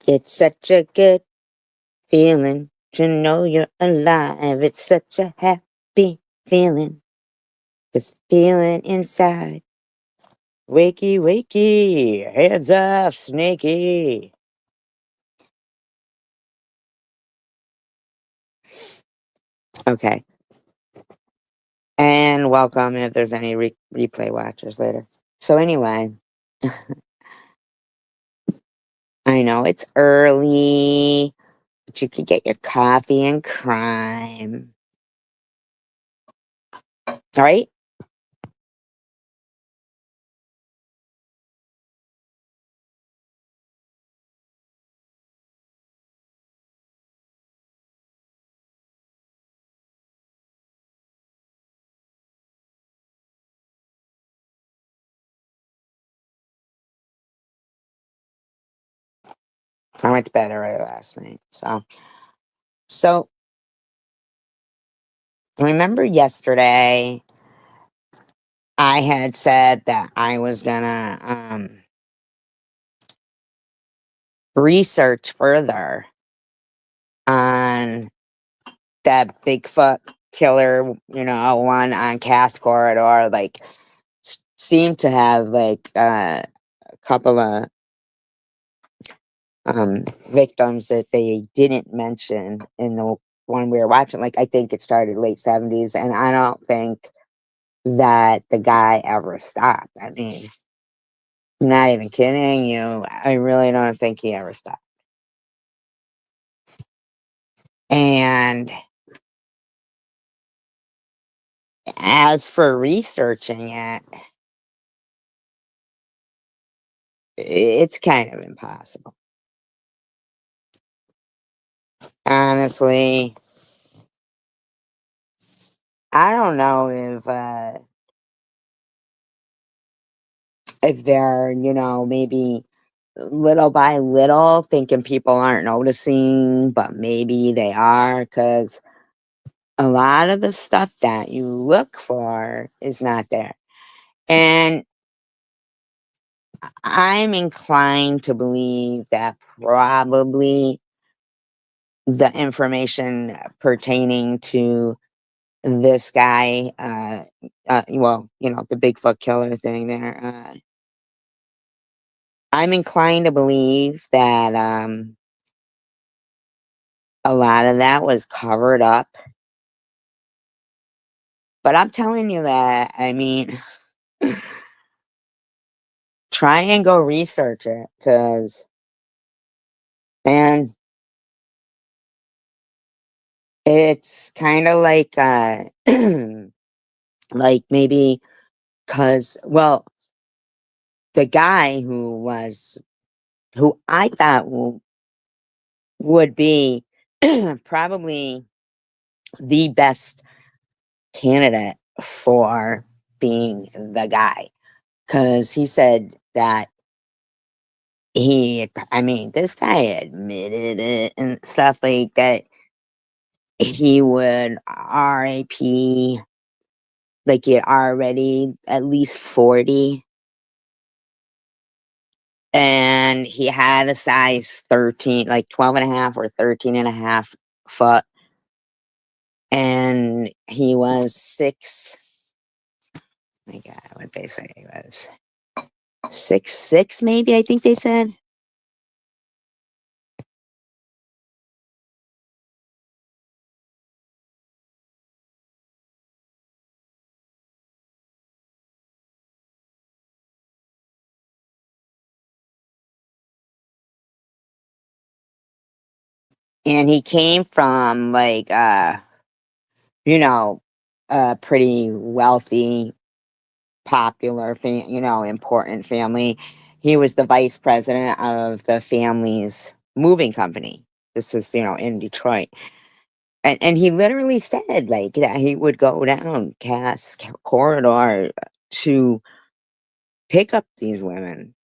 It's such a good feeling to know you're alive. It's such a happy feeling. This feeling inside. Wakey, wakey, heads off, snaky. Okay. And welcome if there's any replay watchers later. So, anyway, I know it's early, but you could get your coffee and crime. All right? I went to bed early last night. So remember yesterday I had said that I was gonna research further on that Bigfoot killer, one on Cass Corridor. Like, seemed to have like a couple of victims that they didn't mention in the one we were watching. Like, I think it started late 70s, and I don't think that the guy ever stopped. I mean, I'm not even kidding you. I really don't think he ever stopped. And as for researching it, it's kind of impossible. Honestly, I don't know if they're, maybe little by little thinking people aren't noticing, but maybe they are, because a lot of the stuff that you look for is not there. And I'm inclined to believe that probably the information pertaining to this guy, well, the Bigfoot killer thing there, I'm inclined to believe that a lot of that was covered up. But I'm telling you that, I mean, try and go research it, because, man, it's kind of like, like maybe because, well, the guy who I thought would be probably the best candidate for being the guy, because he said that I mean, this guy admitted it and stuff like that. He would RAP, like, he had already at least 40, and he had a size 13, like 12 and a half or 13 and a half foot, and he was my God, what they say he was 6'6", maybe, I think they said. And he came from, like, you know, a pretty wealthy, popular, important family. He was the vice president of the family's moving company. This is, in Detroit. And he literally said, like, that he would go down Cass Corridor to pick up these women.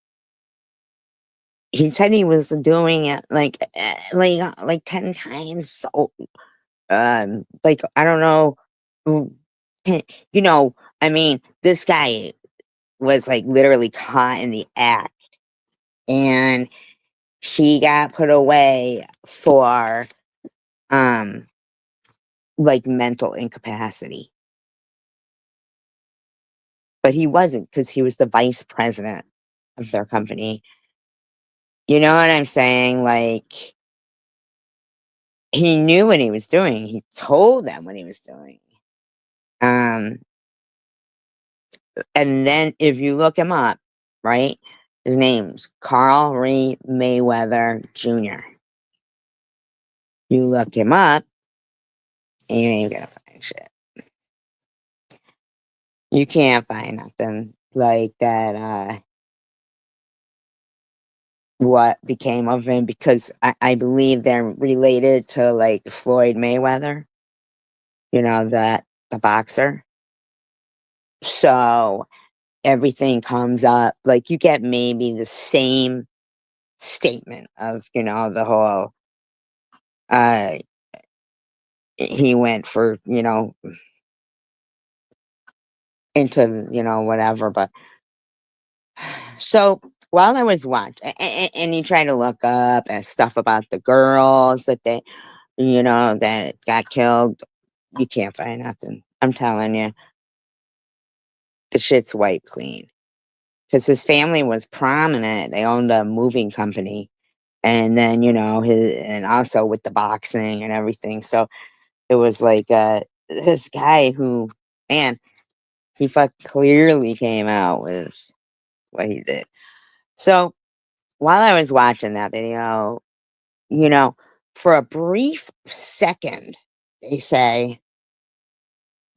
He said he was doing it like 10 times. So, like, I don't know. mm, You know, I mean, this guy was like literally caught in the act. And he got put away for, um, like, mental incapacity, but he wasn't, because he was the vice president of their company. You know what I'm saying? Like, he knew what he was doing, he told them what he was doing. Um, and then if you look him up, right, his name's Carl Ray Mayweather Jr. You look him up, and you ain't gonna find shit. You can't find nothing like that, what became of him, because I believe they're related to, like, Floyd Mayweather, the boxer. So, everything comes up, like, you get maybe the same statement of, the whole, uh, he went for, into, whatever, but so, while I was watching, and you try to look up, stuff about the girls that got killed, you can't find nothing. I'm telling you, the shit's wiped clean. Because his family was prominent. They owned a moving company, and then, and also with the boxing and everything. So it was like, this guy who, man, he clearly came out with what he did. So while I was watching that video, you know, for a brief second, they say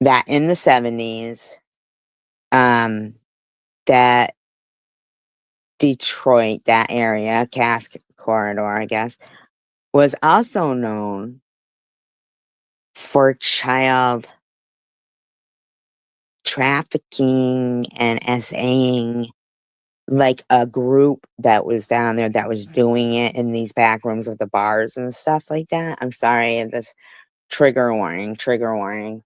that in the 70s, um, that Detroit, that area, Cask Corridor, I guess, was also known for child trafficking and SAing, like a group that was down there that was doing it in these back rooms of the bars and stuff like that. I'm sorry if this trigger warning, trigger warning.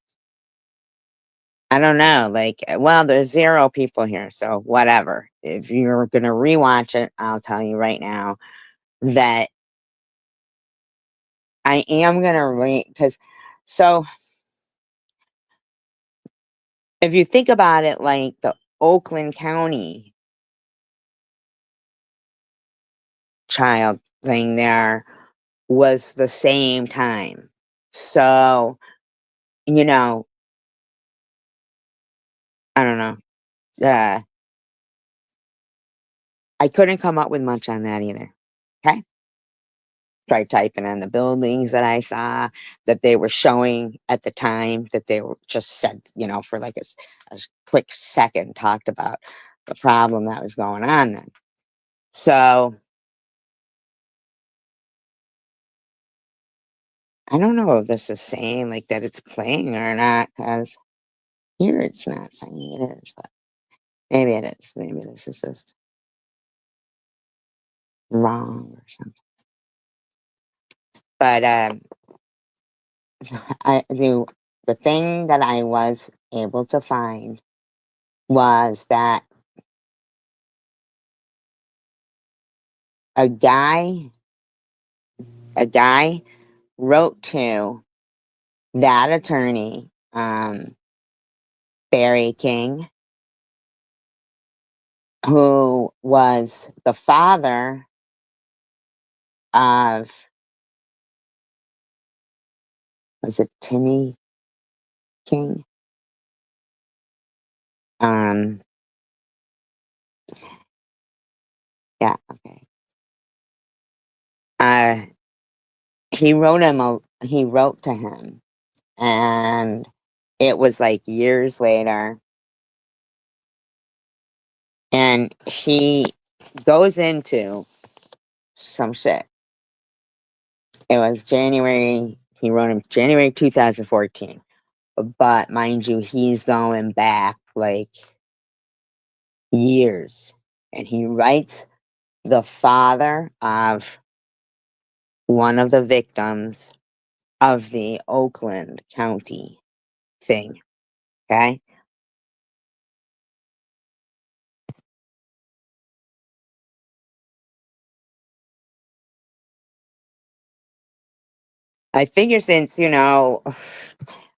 I don't know, like, well, there's 0 people here, so whatever. If you're gonna rewatch it, I'll tell you right now that I am gonna because so if you think about it, like the Oakland County child thing there was the same time. So, you know, I don't know. Uh, I couldn't come up with much on that either. Okay. Tried typing in the buildings that I saw that they were showing at the time, that they were just said, for like quick second, talked about the problem that was going on then. So I don't know if this is saying like that it's playing or not, because here it's not saying it is, but maybe it is. Maybe this is just wrong or something. But the thing that I was able to find was that a guy a guy wrote to that attorney, Barry King, who was the father of, was it Timmy King? Um, yeah, okay. Uh, he wrote to him, and it was like years later, and he goes into some shit. It was he wrote him January 2014. But mind you, he's going back like years. And he writes the father of one of the victims of the Oakland County thing. Okay. I figure since,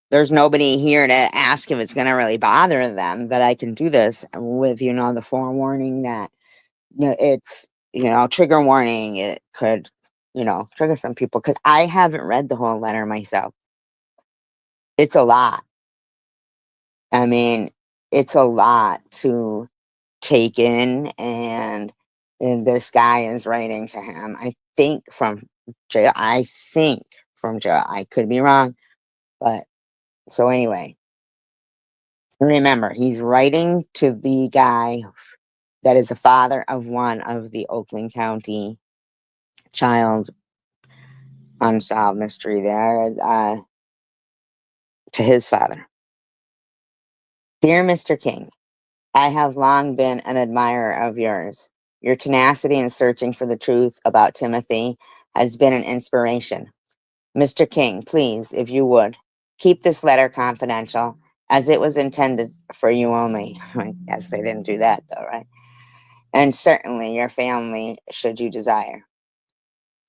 there's nobody here to ask if it's gonna really bother them, that I can do this with, the forewarning that, it's, trigger warning. It could, trigger some people, because I haven't read the whole letter myself. It's a lot. I mean, it's a lot to take in, and this guy is writing to him, I think from jail. I think from jail. I could be wrong, but so anyway, remember, he's writing to the guy that is the father of one of the Oakland County child unsolved mystery there, to his father. Dear Mr. King, I have long been an admirer of yours. Your tenacity in searching for the truth about Timothy has been an inspiration. Mr. King, please, if you would, keep this letter confidential, as it was intended for you only. I guess they didn't do that, though, right? And certainly your family, should you desire.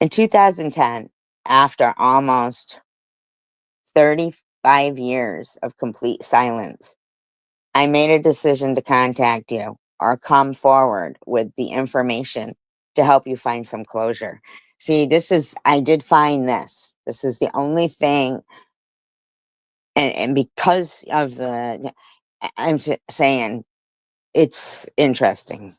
In 2010, after almost 35 years of complete silence, I made a decision to contact you or come forward with the information to help you find some closure. See, I did find this. This is the only thing, and because of saying it's interesting.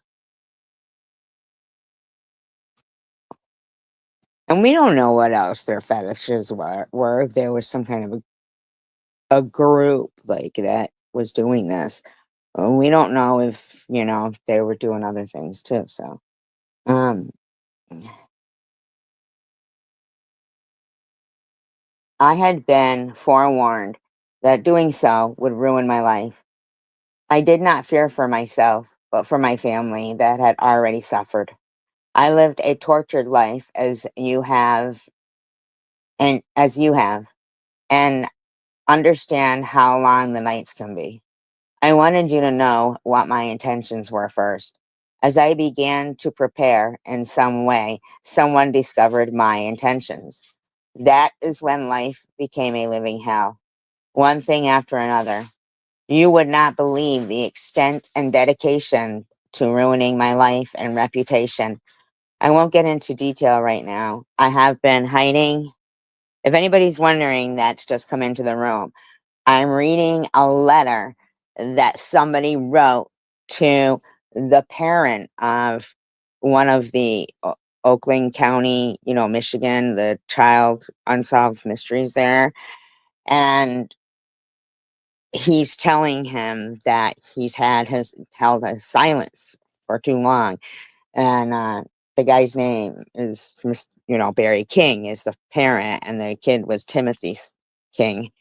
And we don't know what else their fetishes were if there was some kind of a group like that was doing this. We don't know if, they were doing other things too. So, um, I had been forewarned that doing so would ruin my life. I did not fear for myself, but for my family that had already suffered. I lived a tortured life as you have, and understand how long the nights can be. I wanted you to know what my intentions were first. As I began to prepare in some way, someone discovered my intentions. That is when life became a living hell, one thing after another. You would not believe the extent and dedication to ruining my life and reputation. I won't get into detail right now. I have been hiding. If anybody's wondering, that's just come into the room. I'm reading a letter that somebody wrote to the parent of one of the Oakland County, Michigan, the child unsolved mysteries there. And he's telling him that he's held his silence for too long. And the guy's name is, Barry King is the parent, and the kid was Timothy King.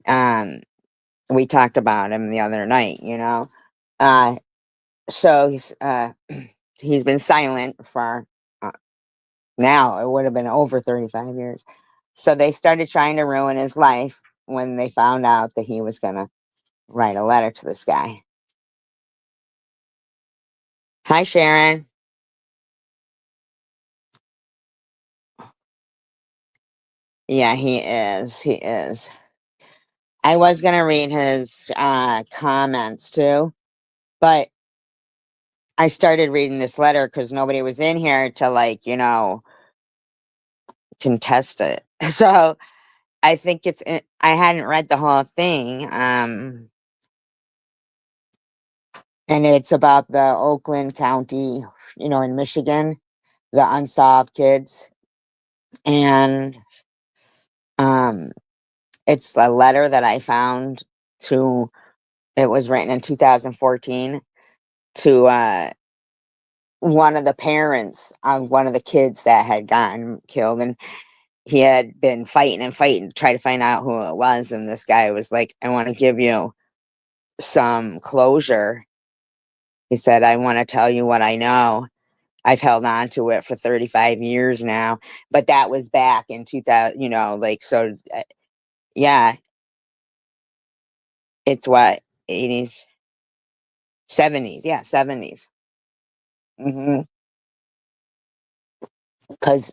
Um, we talked about him the other night, Uh, so he's been silent for, uh, now it would have been over 35 years. So they started trying to ruin his life when they found out that he was gonna write a letter to this guy. Hi, Sharon. Yeah, he is. He is. I was gonna read his comments too, but I started reading this letter because nobody was in here to, like, contest it. So I think I hadn't read the whole thing, and it's about the Oakland County, in Michigan, the unsolved kids, and um, it's a letter that I found to. It was written in 2014 to one of the parents of one of the kids that had gotten killed, and he had been fighting and fighting to try to find out who it was, and this guy was like, "I want to give you some closure." He said, "I want to tell you what I know. I've held on to it for 35 years now." But that was back in 2000, like, so, yeah, it's what, 80s, 70s, yeah, 70s. Because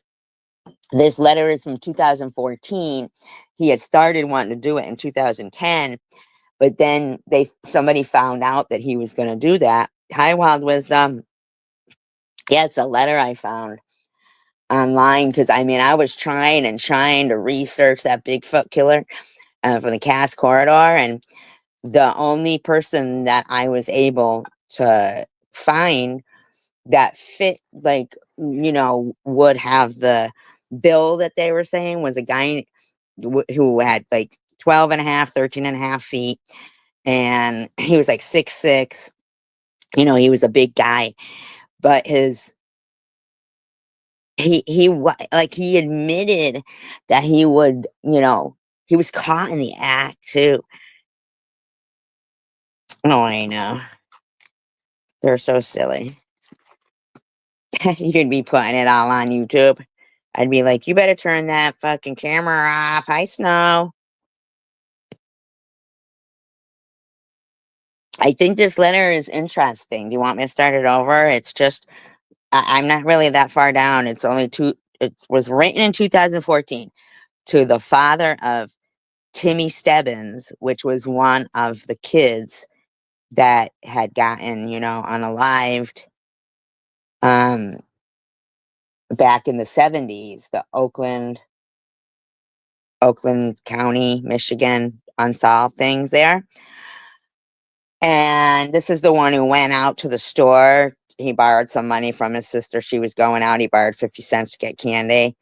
This letter is from 2014. He had started wanting to do it in 2010, but then somebody found out that he was going to do that. Hi, Wild Wisdom. Yeah, it's a letter I found online because I mean I was trying and trying to research that Bigfoot killer from the Cass corridor, and the only person that I was able to find that fit, like, would have the bill that they were saying was a guy who had like 12 and a half, 13 and a half feet, and he was like 6'6". He was a big guy, but he admitted that he would, he was caught in the act too. Oh, I know. They're so silly. You'd be putting it all on YouTube. I'd be like, you better turn that fucking camera off. Hi, Snow. I think this letter is interesting. Do you want me to start it over? It's just, I'm not really that far down. It's only it was written in 2014 to the father of Timmy Stebbins, which was one of the kids that had gotten, unalived um, back in the 70s, the Oakland County, Michigan unsolved things there. And this is the one who went out to the store. He borrowed some money from his sister. She was going out. He borrowed 50 cents to get candy.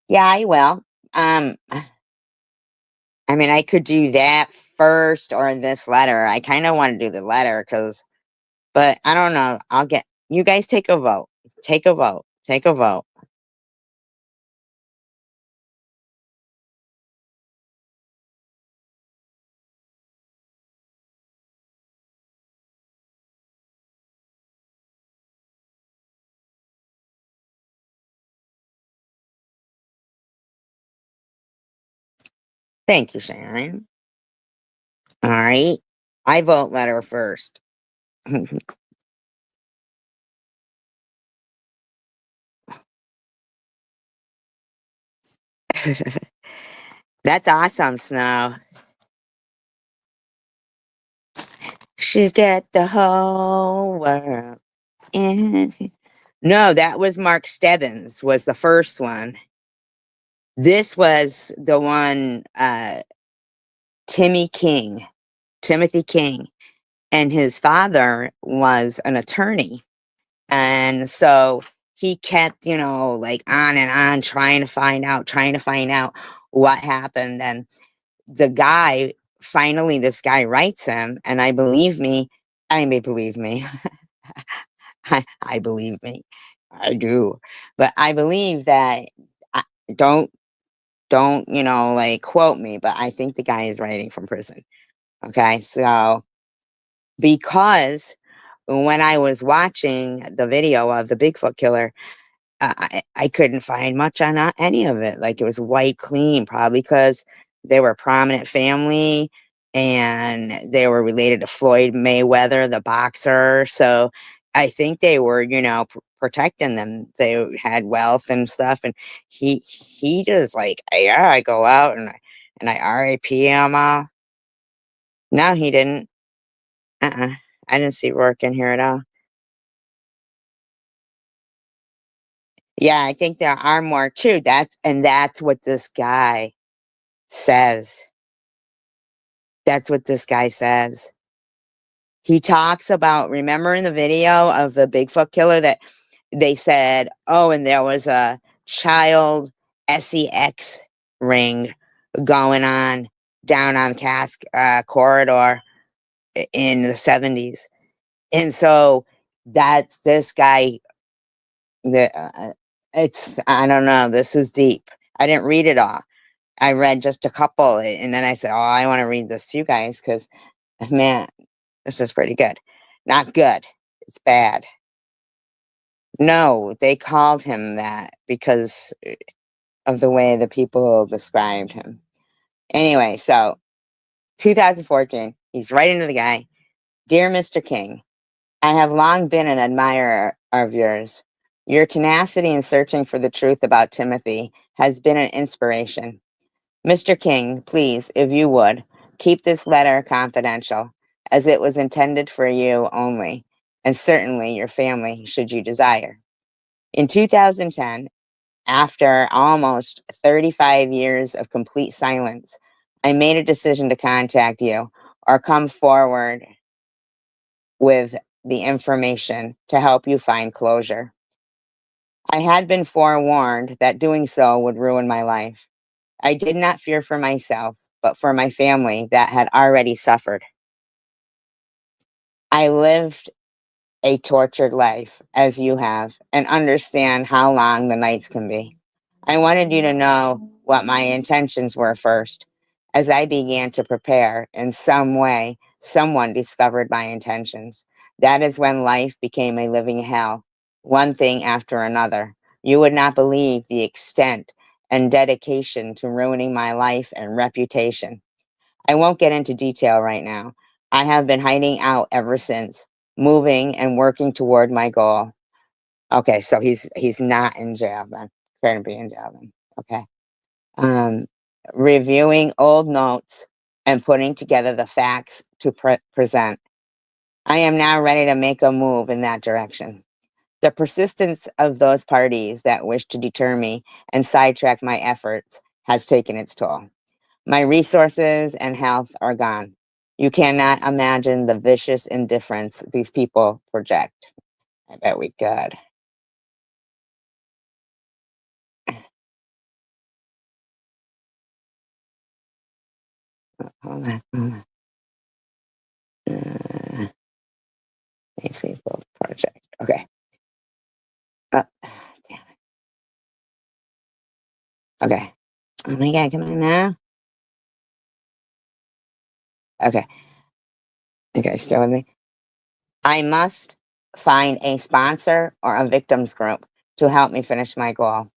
Yeah, I will. I mean, I could do that first or this letter. I kind of want to do the letter but I don't know. You guys take a vote. Take a vote. Take a vote. Thank you, Sharon. All right. I vote letter first. That's awesome, Snow. She's got the whole world in. No, that was Mark Stebbins was the first one. This was the one, Timothy King, and his father was an attorney. And so he kept, like on and on trying to find out what happened. And this guy writes him, and I may believe me. I believe me. I do. But I believe that, I, don't, like quote me, but I think the guy is writing from prison. Okay. So, because when I was watching the video of the Bigfoot killer, I couldn't find much on any of it. Like, it was white clean, probably because they were a prominent family and they were related to Floyd Mayweather, the boxer. So I think they were, protecting them. They had wealth and stuff, and he just like, yeah, I go out and I RAP him all. No, he didn't. I didn't see Rourke in here at all. Yeah, I think there are more too. That's what this guy says. That's what this guy says. He talks about, remember in the video of the Bigfoot killer that they said, oh, and there was a child sex ring going on down on Cask corridor in the 70s. And so that's this guy that I don't know, this is deep. I didn't read it all. I read just a couple, and then I said, oh, I want to read this to you guys because, man, this is pretty good. Not good. It's bad. No, they called him that because of the way the people described him. Anyway, so 2014, he's writing to the guy, Dear Mr. King, I have long been an admirer of yours. Your tenacity in searching for the truth about Timothy has been an inspiration. Mr. King, please, if you would, keep this letter confidential, as it was intended for you only, and certainly your family, should you desire. In 2010, after almost 35 years of complete silence, I made a decision to contact you or come forward with the information to help you find closure. I had been forewarned that doing so would ruin my life. I did not fear for myself, but for my family that had already suffered. I lived a tortured life, as you have, and understand how long the nights can be. I wanted you to know what my intentions were first. As I began to prepare, in some way, someone discovered my intentions. That is when life became a living hell, one thing after another. You would not believe the extent and dedication to ruining my life and reputation. I won't get into detail right now. I have been hiding out ever since, moving and working toward my goal. Okay, so he's not in jail then. Going to be in jail then. Okay. Um, reviewing old notes and putting together the facts to present. I am now ready to make a move in that direction. The persistence of those parties that wish to deter me and sidetrack my efforts has taken its toll. My resources and health are gone. You cannot imagine the vicious indifference these people project. I bet we could. Hold on. Hold on. Uh, these people project. Okay. Damn it. Okay. Oh my God, come on now. Okay. Okay, still with me? I must find a sponsor or a victims group to help me finish my goal.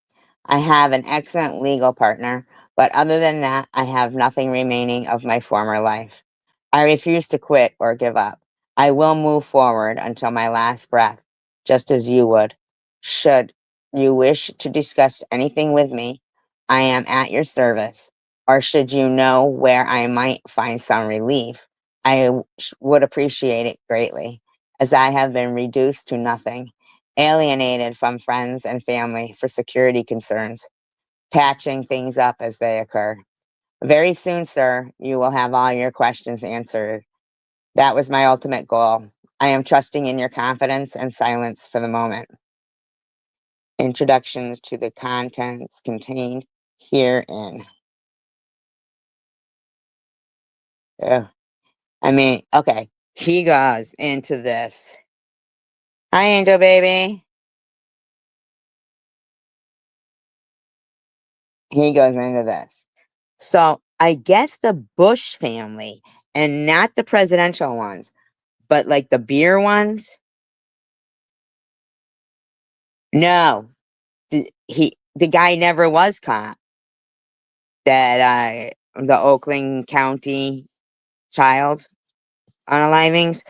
I have an excellent legal partner, but other than that, I have nothing remaining of my former life. I refuse to quit or give up. I will move forward until my last breath, just as you would. Should you wish to discuss anything with me, I am at your service. Or should you know where I might find some relief, would appreciate it greatly, as I have been reduced to nothing, alienated from friends and family for security concerns, patching things up as they occur. Very soon, sir, you will have all your questions answered. That was my ultimate goal. I am trusting in your confidence and silence for the moment. Introductions to the contents contained herein. Ugh. I mean, okay, he goes into this. Hi, Angel Baby. He goes into this. So I guess the Bush family, and not the presidential ones, but like the beer ones. No, the guy never was caught. That the Oakland County child unalivings,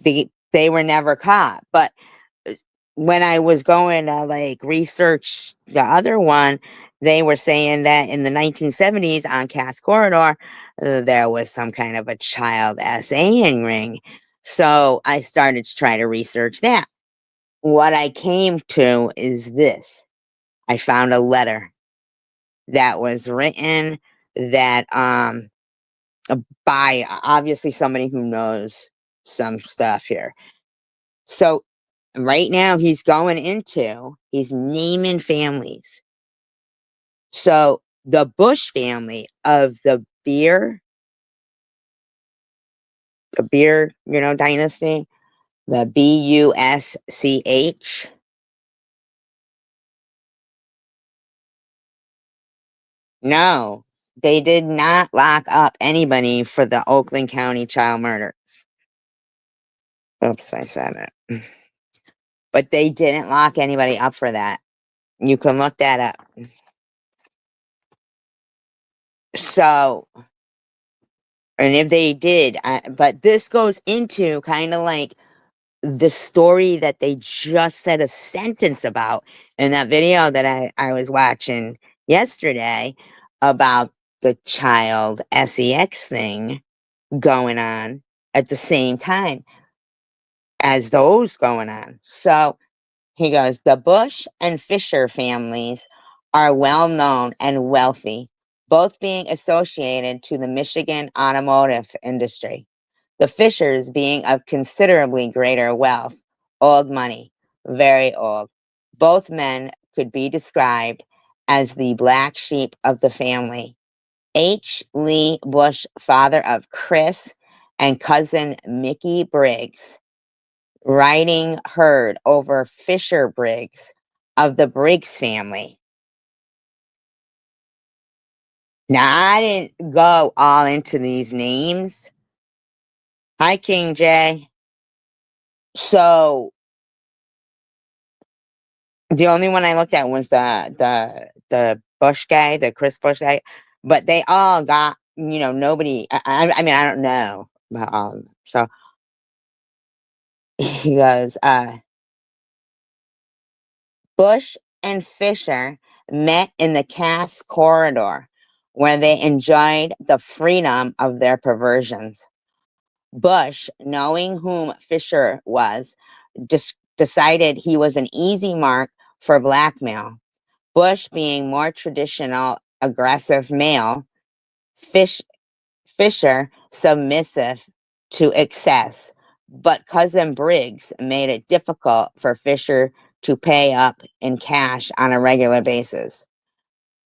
they were never caught. But uh, when I was going to like research the other one, they were saying that in the 1970s on Cass Corridor, there was some kind of a child SAing ring. So I started to try to research that. What I came to is this. I found a letter that was written that by obviously somebody who knows some stuff here. So right now he's naming families. So the Bush family of the beer, dynasty, the Busch. No, they did not lock up anybody for the Oakland County child murder. Oops, I said it. But they didn't lock anybody up for that. You can look that up. So, and if they did, but this goes into kind of like the story that they just said a sentence about in that video that I was watching yesterday about the child sex thing going on at the same time as those going on. So he goes, the Bush and Fisher families are well known and wealthy, both being associated to the Michigan automotive industry. The Fishers being of considerably greater wealth, old money, very old. Both men could be described as the black sheep of the family. H. Lee Bush, father of Chris and cousin Mickey Briggs, riding herd over Fisher Briggs of the Briggs family. Now, I didn't go all into these names. Hi, King J. So, the only one I looked at was the Bush guy, the Chris Bush guy, but they all got, nobody. I mean, I don't know about all of them. So he goes, Bush and Fisher met in the Cass corridor, where they enjoyed the freedom of their perversions. Bush, knowing whom Fisher was, decided he was an easy mark for blackmail. Bush, being more traditional, aggressive male, Fisher submissive to excess, but cousin Briggs made it difficult for Fisher to pay up in cash on a regular basis.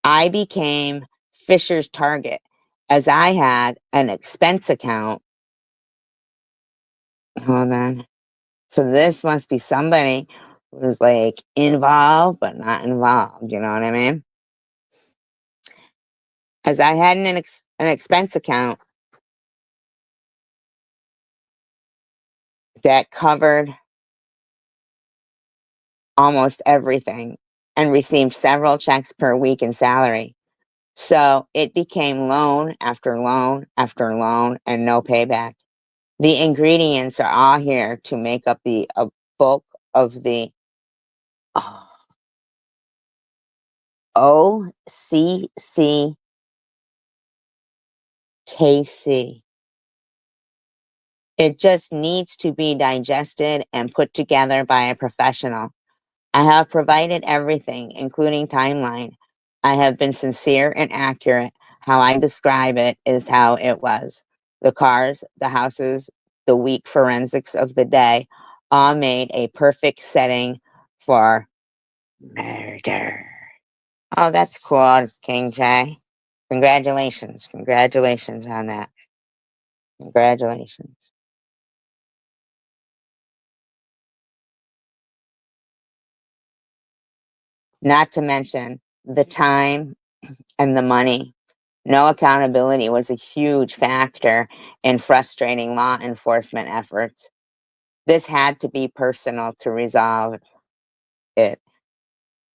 I became Fisher's target as I had an expense account. Hold on. So this must be somebody who's like involved but not involved. You know what I mean? As I had an expense account that covered almost everything and received several checks per week in salary. So it became loan after loan after loan and no payback. The ingredients are all here to make up the bulk of the OCCKC. It just needs to be digested and put together by a professional. I have provided everything, including timeline. I have been sincere and accurate. How I describe it is how it was. The cars, the houses, the weak forensics of the day all made a perfect setting for murder. Oh, that's cool, King J. Congratulations. Congratulations on that. Congratulations. Not to mention the time and the money. No accountability was a huge factor in frustrating law enforcement efforts. This had to be personal to resolve it.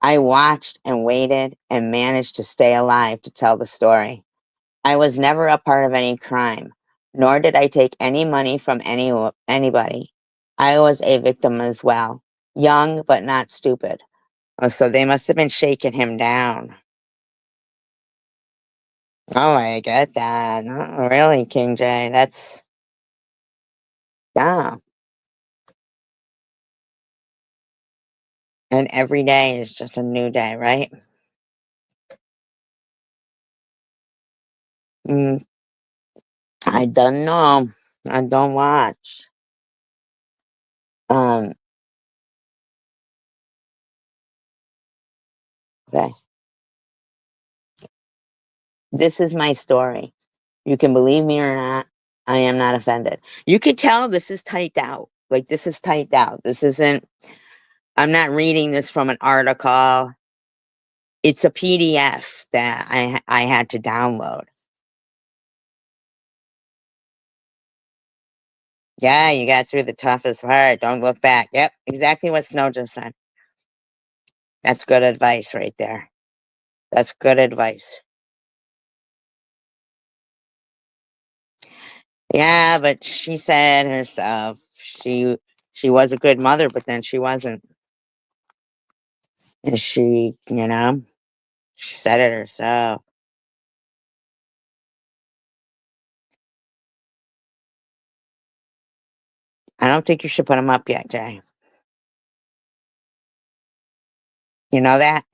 I watched and waited and managed to stay alive to tell the story. I was never a part of any crime, nor did I take any money from anybody. I was a victim as well, young but not stupid. Oh, so they must have been shaking him down. Oh, I get that. Oh, really, King J? That's yeah. And every day is just a new day, right? Mm, I don't know. I don't watch. Um, okay. This is my story. You can believe me or not. I am not offended. You could tell this is typed out. Like this is typed out. This isn't. I'm not reading this from an article. It's a PDF that I had to download. Yeah, you got through the toughest part. Don't look back. Yep, exactly what Snow just said. That's good advice right there. That's good advice. Yeah, but she said herself, she She was a good mother, but then she wasn't. And she said it herself. I don't think you should put them up yet, Jay. You know that?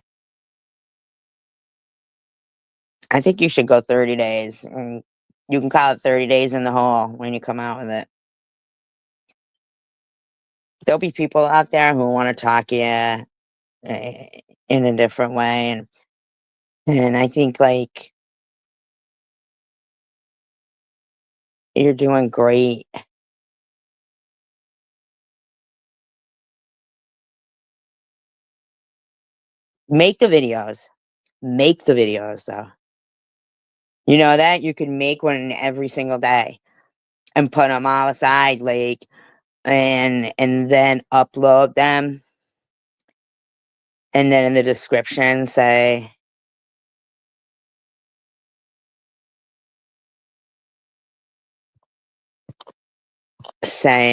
I think you should go 30 days. And you can call it 30 days in the hole when you come out with it. There'll be people out there who want to talk you in a different way. And I think, like, you're doing great. Make the videos. Make the videos, though. You know that? You can make one every single day and put them all aside, like, and then upload them, and then in the description say, is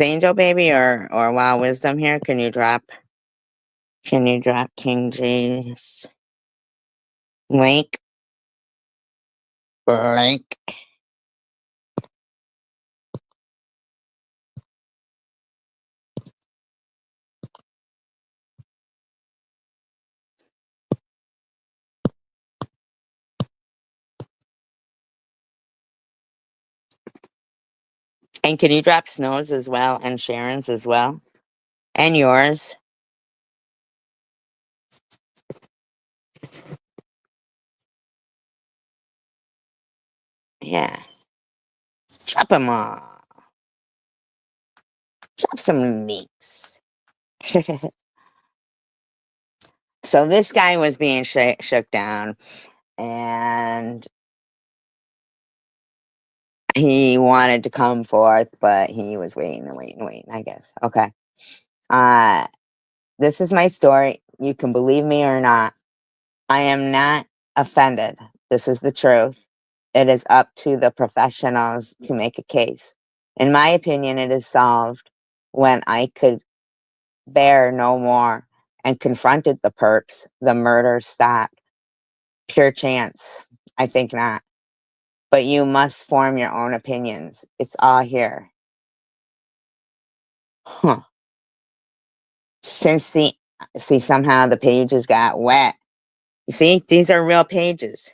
Angel Baby or Wow Wisdom here? Can you drop King J's link? Link. And can you drop Snow's as well and Sharon's as well? And yours? Yeah. Drop them all. Drop some links. So this guy was being shook down, and he wanted to come forth, but he was waiting and waiting and waiting, I guess. Okay. Uh, this is my story. You can believe me or not. I am not offended. This is the truth. It is up to the professionals to make a case. In my opinion, it is solved when I could bear no more and confronted the perps. The murder stopped. Pure chance. I think not. But you must form your own opinions. It's all here. Huh. Since the See, somehow the pages got wet. You see, these are real pages.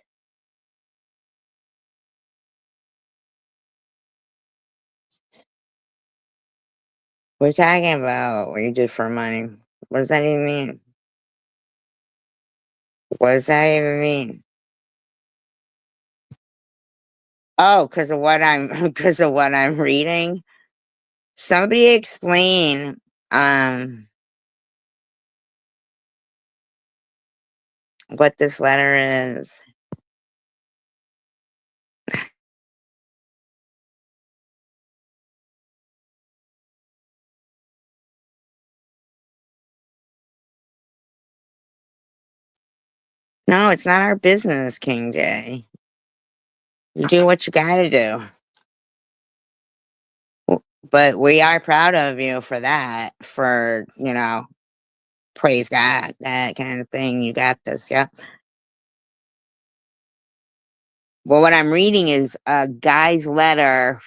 We're talking about what you did for money. What does that even mean? What does that even mean? Oh, because of what I'm because of what I'm reading. Somebody explain what this letter is. No, it's not our business, King J. You do what you gotta do. But we are proud of you for that, for, praise God, that kind of thing. You got this, yeah. Well, what I'm reading is a guy's letter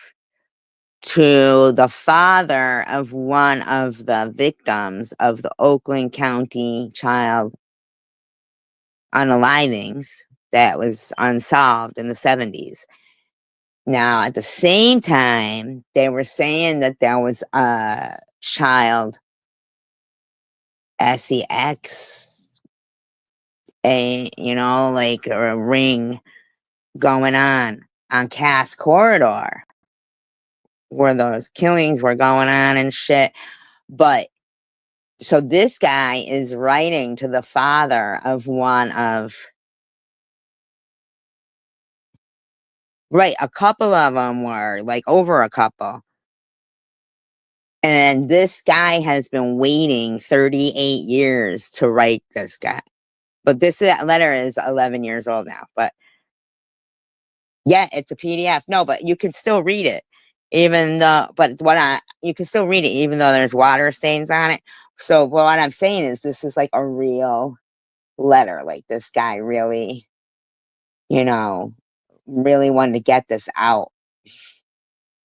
to the father of one of the victims of the Oakland County child unalivings that was unsolved in the 70s. Now, at the same time, they were saying that there was a child sex, like a ring going on Cass Corridor where those killings were going on and shit. But so this guy is writing to the father of one of, right, a couple of them were like over a couple. And this guy has been waiting 38 years to write this guy. But this letter is 11 years old now. But yeah, it's a PDF. No, but you can still read it. Even though, but what I you can still read it even though there's water stains on it. So what I'm saying is this is like a real letter. Like this guy really, you know, really wanted to get this out.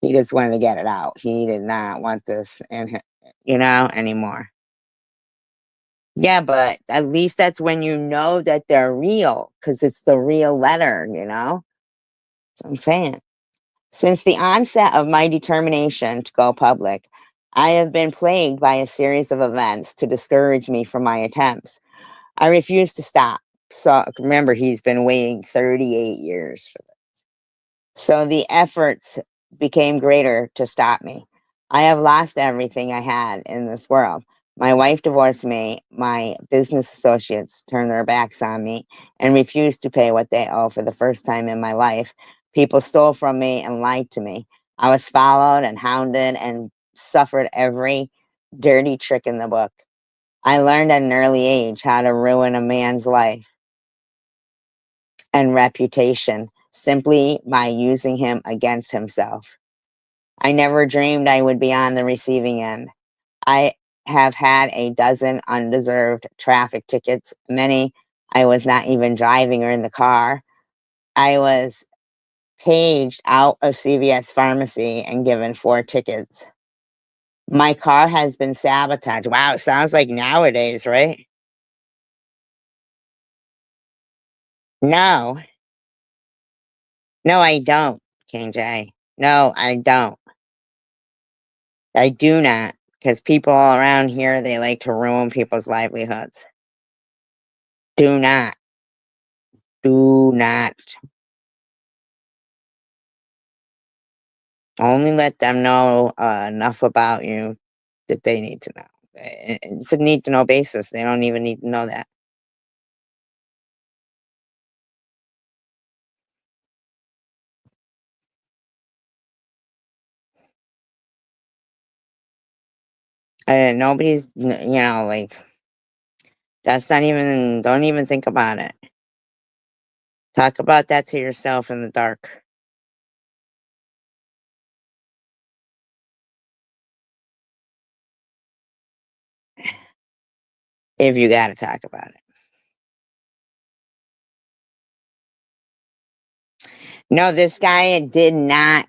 He just wanted to get it out. He did not want this anymore. Yeah, but at least that's when you know that they're real because it's the real letter. That's what I'm saying. Since the onset of my determination to go public, I have been plagued by a series of events to discourage me from my attempts. I refuse to stop. So remember, he's been waiting 38 years for this. So the efforts became greater to stop me. I have lost everything I had in this world. My wife divorced me. My business associates turned their backs on me and refused to pay what they owe for the first time in my life. People stole from me and lied to me. I was followed and hounded and suffered every dirty trick in the book. I learned at an early age how to ruin a man's life and reputation simply by using him against himself. I never dreamed I would be on the receiving end. I have had a dozen undeserved traffic tickets, many I was not even driving or in the car. I was paged out of CVS pharmacy and given 4 tickets. My car has been sabotaged. Wow, it sounds like nowadays, right? No, no, I don't, King J. No, I don't. I do not, because people all around here, they like to ruin people's livelihoods. Do not. Do not. Only let them know enough about you that they need to know. It's a need to know basis. They don't even need to know that. Nobody's, like, that's not even, don't even think about it. Talk about that to yourself in the dark if you got to talk about it. No, this guy did not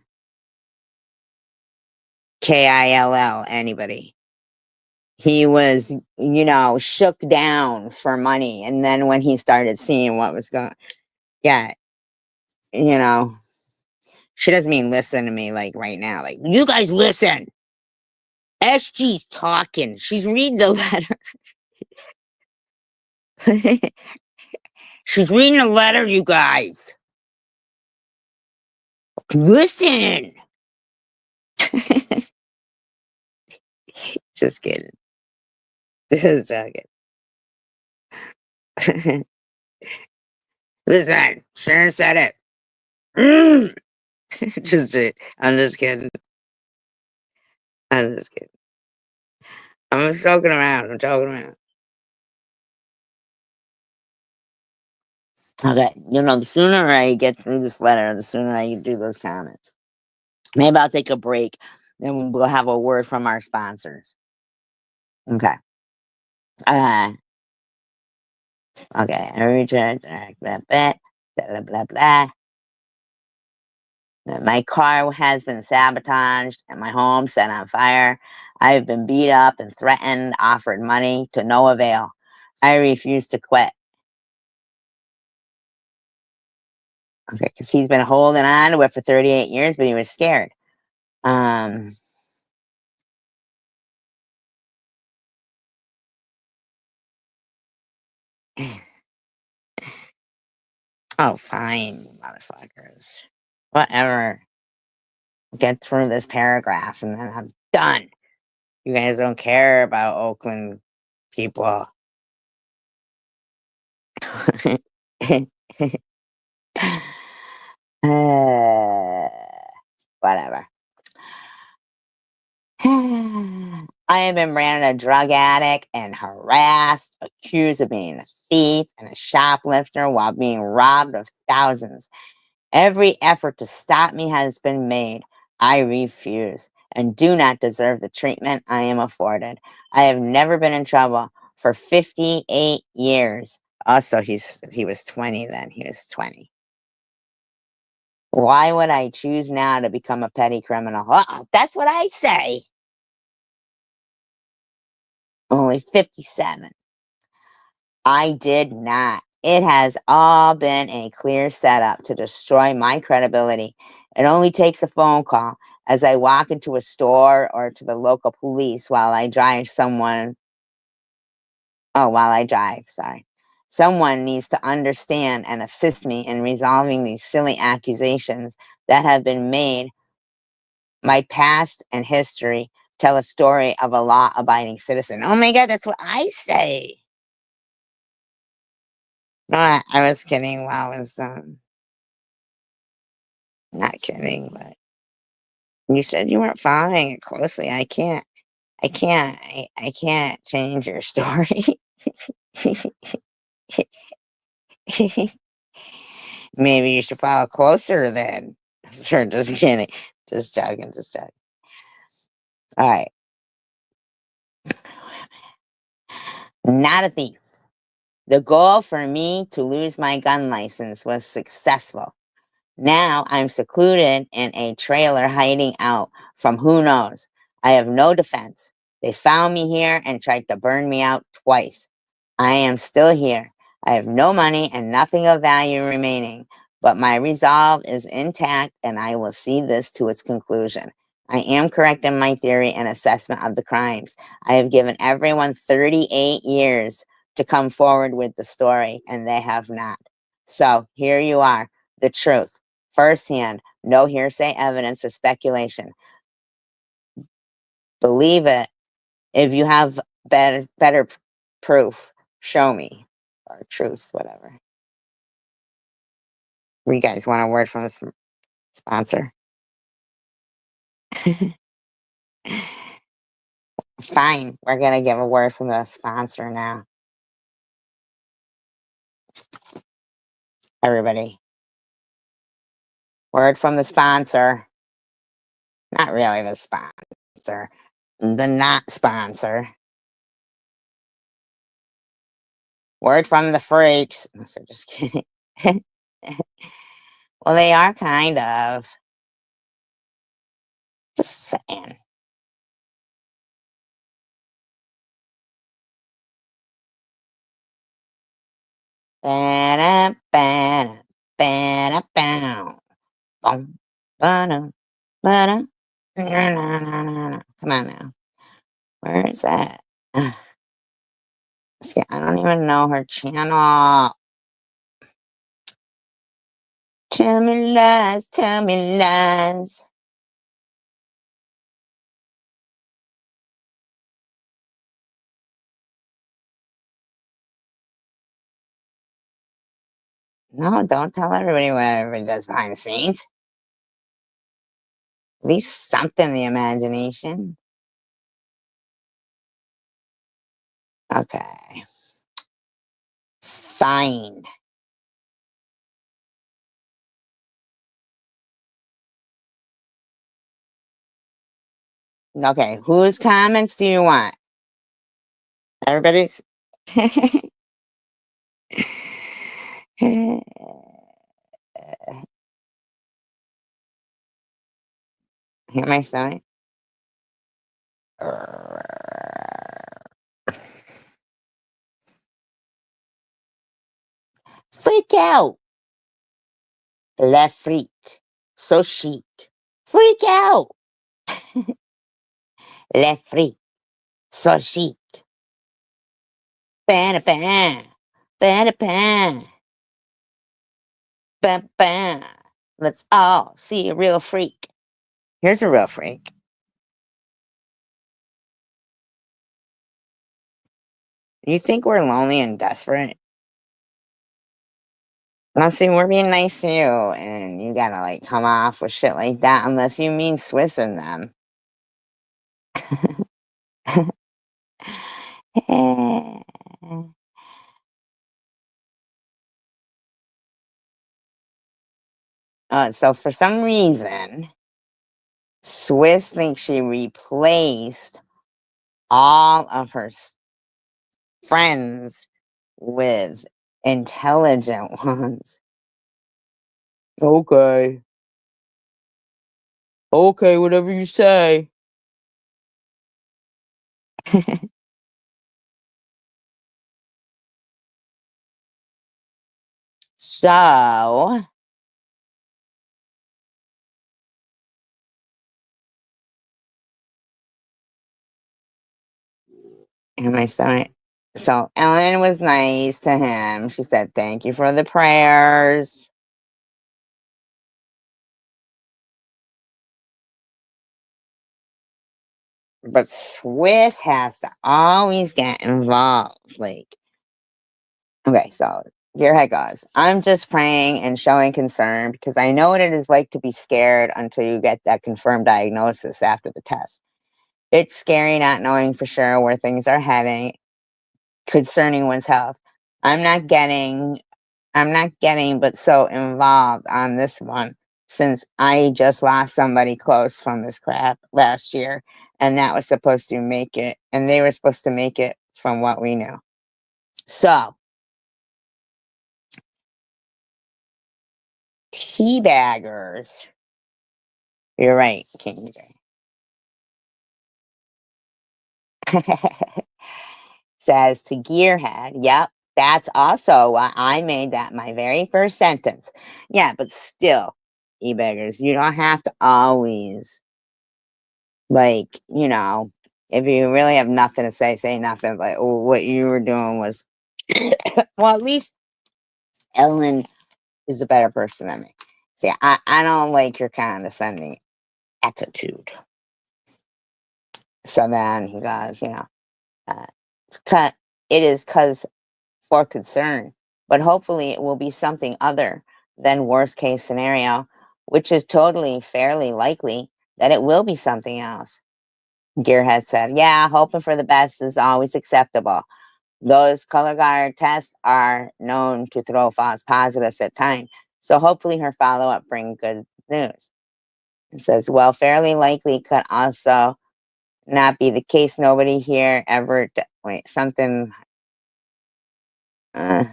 kill anybody. He was, shook down for money. And then when he started seeing what was going, yeah, you know, she doesn't mean listen to me like right now. Like, you guys listen. SG's talking. She's reading the letter. She's reading the letter, you guys. Listen. Just kidding. Just joking. Listen, Sharon said it. Mm. I'm just kidding. I'm just kidding. I'm joking around. I'm joking around. Okay, the sooner I get through this letter, the sooner I do those comments. Maybe I'll take a break, then we'll have a word from our sponsors. Okay. Uh, okay. I return blah, blah, blah, blah, blah. My car has been sabotaged and my home set on fire. I have been beat up and threatened, offered money to no avail. I refuse to quit. Okay, because he's been holding on to it for 38 years, but he was scared. Um, oh, fine, motherfuckers. Whatever. Get through this paragraph and then I'm done. You guys don't care about Oakland people. Uh, whatever. I have been branded a drug addict and harassed, accused of being a thief and a shoplifter while being robbed of thousands. Every effort to stop me has been made. I refuse and do not deserve the treatment I am afforded. I have never been in trouble for 58 years. Also, he was 20 then. He was 20. Why would I choose now to become a petty criminal? That's what I say. Only 57. I did not. It has all been a clear setup to destroy my credibility. It only takes a phone call as I walk into a store or to the local police while I drive, sorry. Someone needs to understand and assist me in resolving these silly accusations that have been made. My past and history tell a story of a law abiding citizen. Oh my God, that's what I say. No, I was kidding. Wow, I was not kidding, but you said you weren't following it closely. I can't change your story. Maybe you should follow closer then. Sure, just kidding. Just joking, just joking. All right. Not a thief. The goal for me to lose my gun license was successful. Now I'm secluded in a trailer hiding out from who knows. I have no defense. They found me here and tried to burn me out twice. I am still here. I have no money and nothing of value remaining, but my resolve is intact and I will see this to its conclusion. I am correct in my theory and assessment of the crimes. I have given everyone 38 years to come forward with the story, and they have not. So here you are, the truth, firsthand, no hearsay evidence or speculation. Believe it. If you have better proof, show me. Or truth, whatever. You guys want a word from the sponsor? Fine, we're gonna give a word from the sponsor now. Everybody, word from the sponsor. Not really the sponsor, the not sponsor. Word from the freaks. So just kidding. Well, they are kind of. Just saying. Ba-da, ba-da, ba-da, bow. Bum, ba-da, ba-da. Come on now. Where is that? See, I don't even know her channel. Tell me lies, tell me lies. No, don't tell everybody what everybody does behind the scenes. Leave something in the imagination. Okay. Fine. Okay, whose comments do you want? Everybody's. Hear my stomach? Freak out. Le freak. So chic. Freak out. Le freak. So chic. Bam, bam. Bam, bam. Bam, bam. Let's all see a real freak. Here's a real freak. You think we're lonely and desperate? Now, see, we're being nice to you, and you gotta like come off with shit like that unless you mean Swiss in them. So for some reason, Swiss thinks she replaced all of her friends with intelligent ones. Okay. Okay, whatever you say. So, and my son, so Ellen was nice to him. She said, "Thank you for the prayers." But Swiss has to always get involved. Like, okay, so here I goes. I'm just praying and showing concern because I know what it is like to be scared until you get that confirmed diagnosis after the test. It's scary not knowing for sure where things are heading concerning one's health. I'm not getting I'm not getting but so involved on this one since I just lost somebody close from this crap last year and that was supposed to make it and they were supposed to make it from what we knew. So, teabaggers. You're right, King J. Says to Gearhead, yep, that's also why I made that my very first sentence. Yeah, but still, e-beggars, you don't have to always, like, if you really have nothing to say nothing. Like, oh, what you were doing was, well, at least Ellen is a better person than me. See, I don't like your condescending attitude. So then he goes, uh, it is because for concern, but hopefully it will be something other than worst case scenario, which is totally fairly likely that it will be something else. Gearhead said, yeah, hoping for the best is always acceptable. Those color guard tests are known to throw false positives at times, so hopefully her follow up brings good news. It says, well, fairly likely could also not be the case. Nobody here ever, wait, something, uh,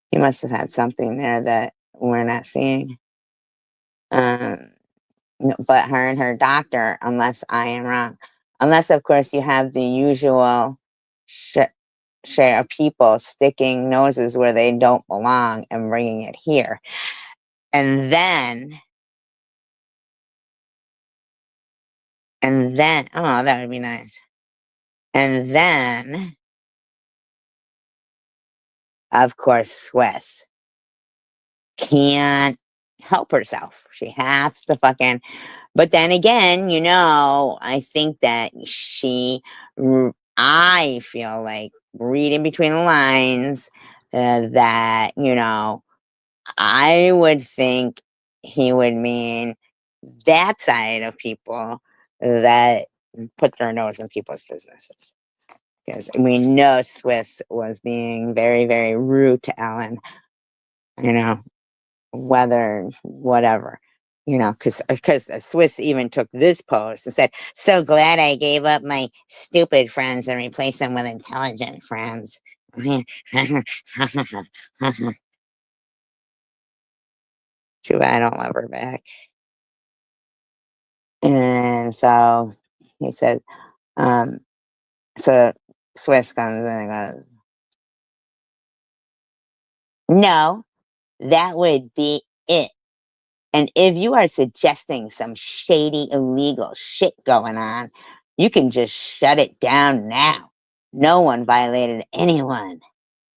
he must have had something there that we're not seeing. Um, but her and her doctor, unless I am wrong. Unless, of course, you have the usual share of people sticking noses where they don't belong and bringing it here. And then, oh, that would be nice. And then, of course, Swiss can't help herself. She has to fucking. But then again, I think that I feel like reading between the lines that, I would think he would mean that side of people that put their nose in people's businesses. Because we know Swiss was being very, very rude to Ellen, you know, whether whatever, because Swiss even took this post and said, "So glad I gave up my stupid friends and replaced them with intelligent friends." Too bad I don't love her back. And so he said, um, so Swiss comes in and goes, "No, that would be it. And if you are suggesting some shady, illegal shit going on, you can just shut it down now. No one violated anyone.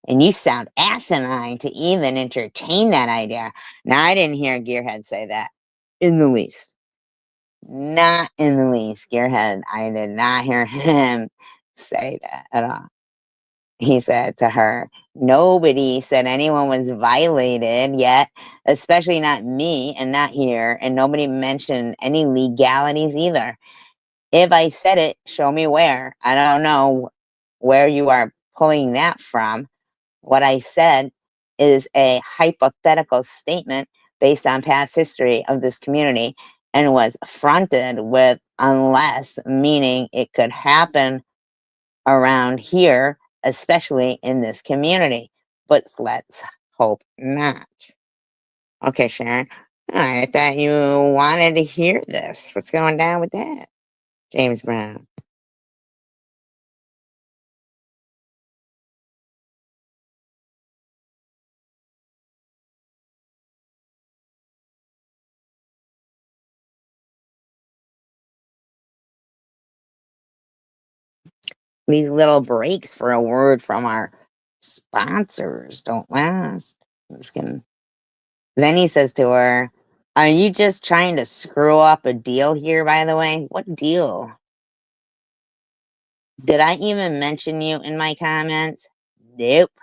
And you sound asinine to even entertain that idea." Now, I didn't hear Gearhead say that in the least. Not in the least. Gearhead, I did not hear him say that at all. He said to her, nobody said anyone was violated yet, especially not me and not here. And nobody mentioned any legalities either. If I said it, show me where. I don't know where you are pulling that from. What I said is a hypothetical statement based on past history of this community and was fronted with unless, meaning it could happen around here, especially in this community. But let's hope not. Okay, Sharon. I thought you wanted to hear this. What's going down with that? James Brown. These little breaks for a word from our sponsors don't last. I'm just kidding. Then he says to her, "Are you just trying to screw up a deal here, by the way? What deal? Did I even mention you in my comments?" Nope.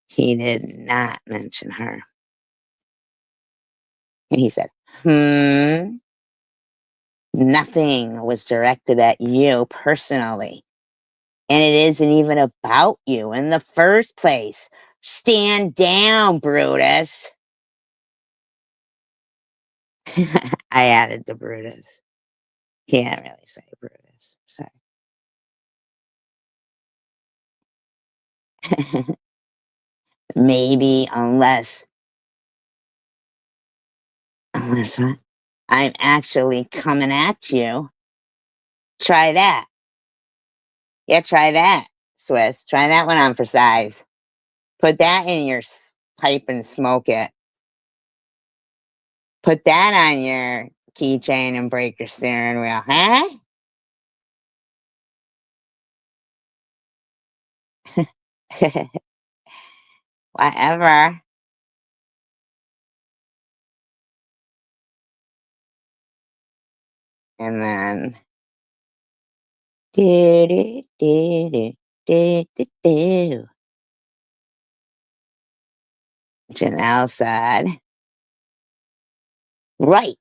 He did not mention her. And he said, "Hmm, nothing was directed at you personally. And it isn't even about you in the first place. Stand down, Brutus." I added the Brutus. He didn't really say Brutus. So maybe unless what? I'm actually coming at you. Try that. Yeah, try that, Swiss. Try that one on for size. Put that in your pipe and smoke it. Put that on your keychain and break your steering wheel, huh? Whatever. And then do do do do do do do. Janelle said, "Right.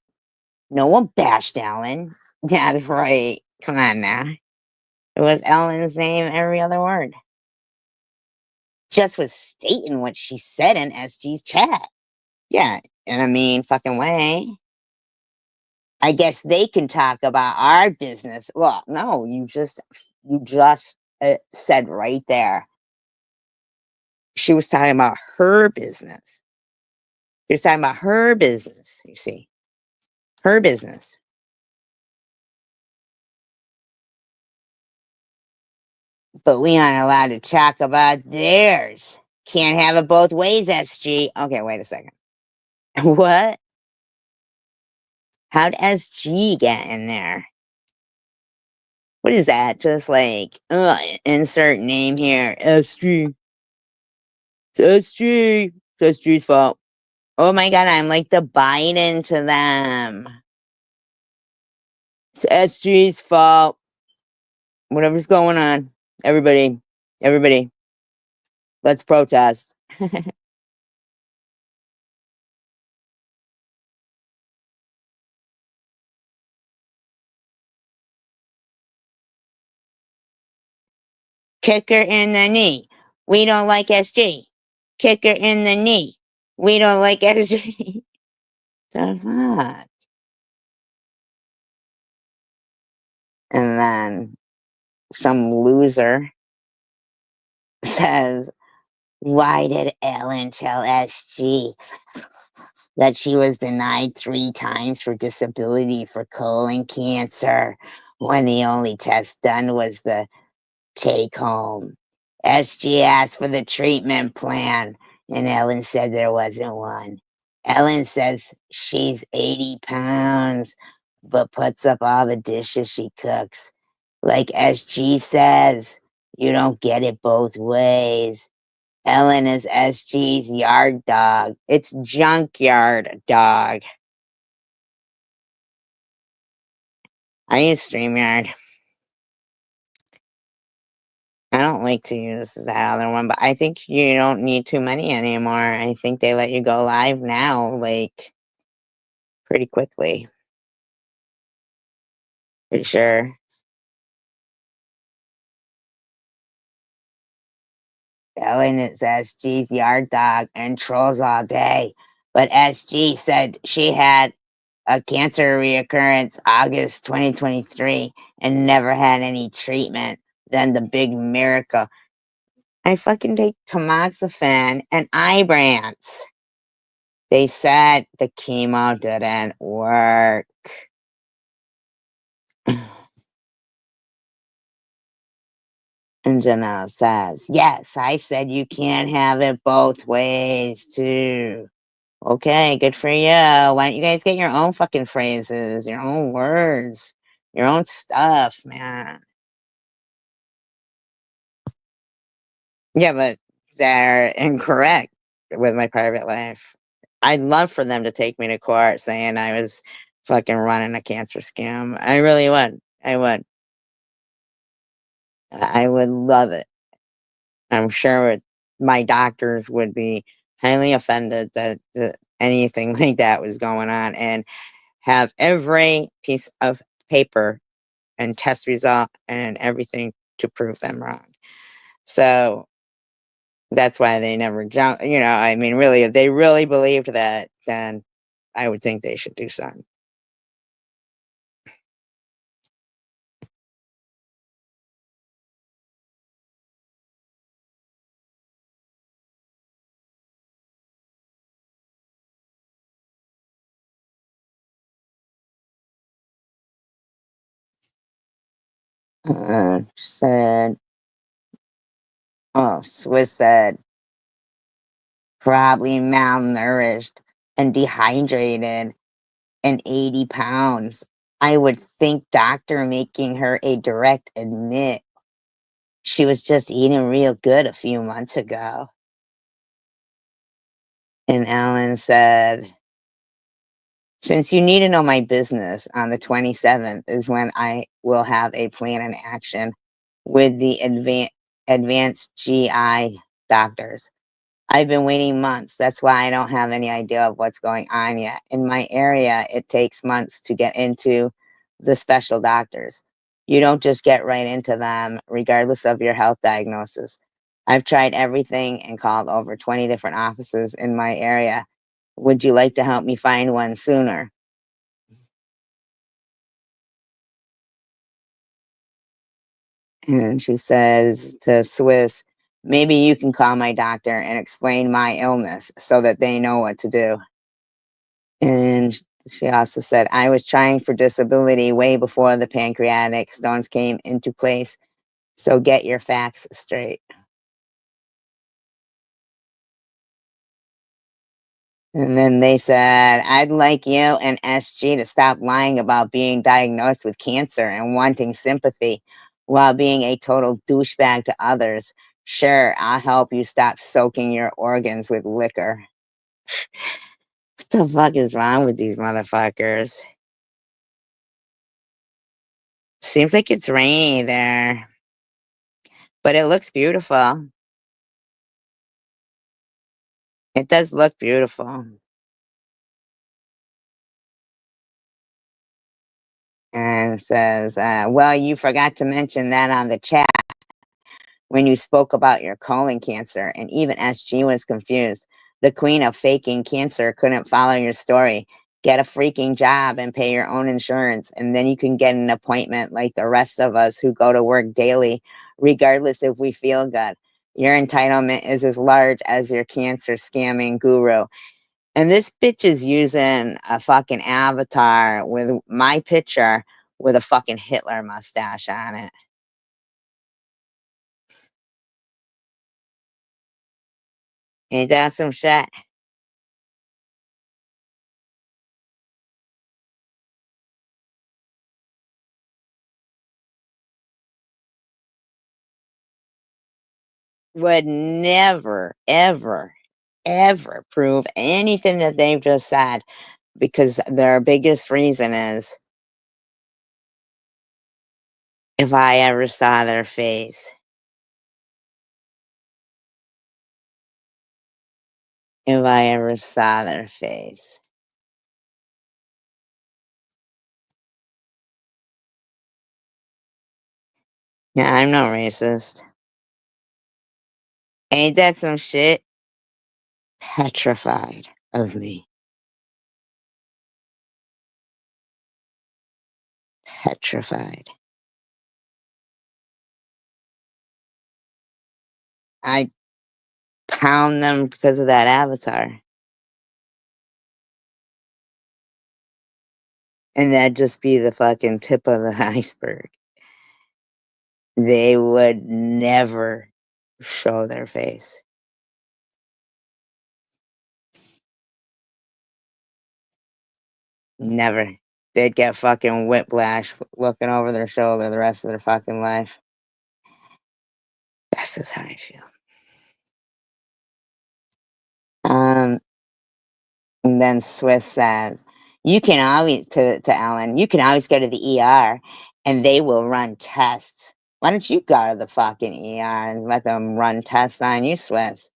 No one bashed Ellen." That's right. Come on now. It was Ellen's name every other word. Just was stating what she said in SG's chat. Yeah, in a mean fucking way. I guess they can talk about our business. Well, no, you just said right there. She was talking about her business. She was talking about her business, you see. Her business. But we aren't allowed to talk about theirs. Can't have it both ways, SG. Okay, wait a second. What? How'd SG get in there? What is that? Just like, insert name here. SG. It's SG. It's SG's fault. Oh my god, I'm like the Biden to them. It's SG's fault. Whatever's going on. Everybody, let's protest. Kick her in the knee. We don't like SG. Kick her in the knee. We don't like SG. The fuck? And then some loser says, "Why did Ellen tell SG that she was denied 3 times for disability for colon cancer when the only test done was the take home? SG asked for the treatment plan, and Ellen said there wasn't one. Ellen says she's 80 pounds, but puts up all the dishes she cooks. Like SG says, you don't get it both ways. Ellen is SG's yard dog. It's junkyard dog." I use StreamYard. I don't like to use that other one, but I think you don't need too many anymore. I think they let you go live now, like, pretty quickly. Pretty sure. Ellen is SG's yard dog and trolls all day. But SG said she had a cancer reoccurrence August 2023 and never had any treatment. Then the big miracle. I fucking take tamoxifen and Ibrance. They said the chemo didn't work. And Janelle says, yes, I said you can't have it both ways, too. Okay, good for you. Why don't you guys get your own fucking phrases, your own words, your own stuff, man? Yeah, but they're incorrect with my private life. I'd love for them to take me to court saying I was fucking running a cancer scam. I really would. I would. I would love it. I'm sure my doctors would be highly offended that anything like that was going on and have every piece of paper and test result and everything to prove them wrong. So that's why they never jump. I mean, really, if they really believed that, then I would think they should do something. Said, oh, Swiss said, probably malnourished and dehydrated and 80 pounds. I would think doctor making her a direct admit she was just eating real good a few months ago. And Ellen said, since you need to know my business, on the 27th is when I will have a plan in action with the advanced GI doctors. I've been waiting months. That's why I don't have any idea of what's going on yet. In my area, it takes months to get into the special doctors. You don't just get right into them, regardless of your health diagnosis. I've tried everything and called over 20 different offices in my area. Would you like to help me find one sooner? And she says to Swiss, maybe you can call my doctor and explain my illness so that they know what to do. And she also said, I was trying for disability way before the pancreatic stones came into place. So get your facts straight. And then they said, I'd like you and SG to stop lying about being diagnosed with cancer and wanting sympathy while being a total douchebag to others. Sure, I'll help you stop soaking your organs with liquor. What the fuck is wrong with these motherfuckers? Seems like it's rainy there, but it looks beautiful. It does look beautiful. And it says, well, you forgot to mention that on the chat when you spoke about your colon cancer, and even SG was confused. The queen of faking cancer couldn't follow your story. Get a freaking job and pay your own insurance, and then you can get an appointment like the rest of us who go to work daily, regardless if we feel good. Your entitlement is as large as your cancer scamming guru. And this bitch is using a fucking avatar with my picture with a fucking Hitler mustache on it. Ain't that some shit? Would never, ever, ever prove anything that they've just said because their biggest reason is if I ever saw their face, if I ever saw their face. Yeah, I'm no racist. Ain't that some shit? Petrified of me. Petrified. I pound them because of that avatar, and that'd just be the fucking tip of the iceberg. They would never show their face. Never. They'd get fucking whiplash looking over their shoulder the rest of their fucking life. That's just how I feel. Um, and then Swiss says, "You can always to Ellen, you can always go to the ER, and they will run tests. Why don't you go to the fucking ER and let them run tests on you, Swiss?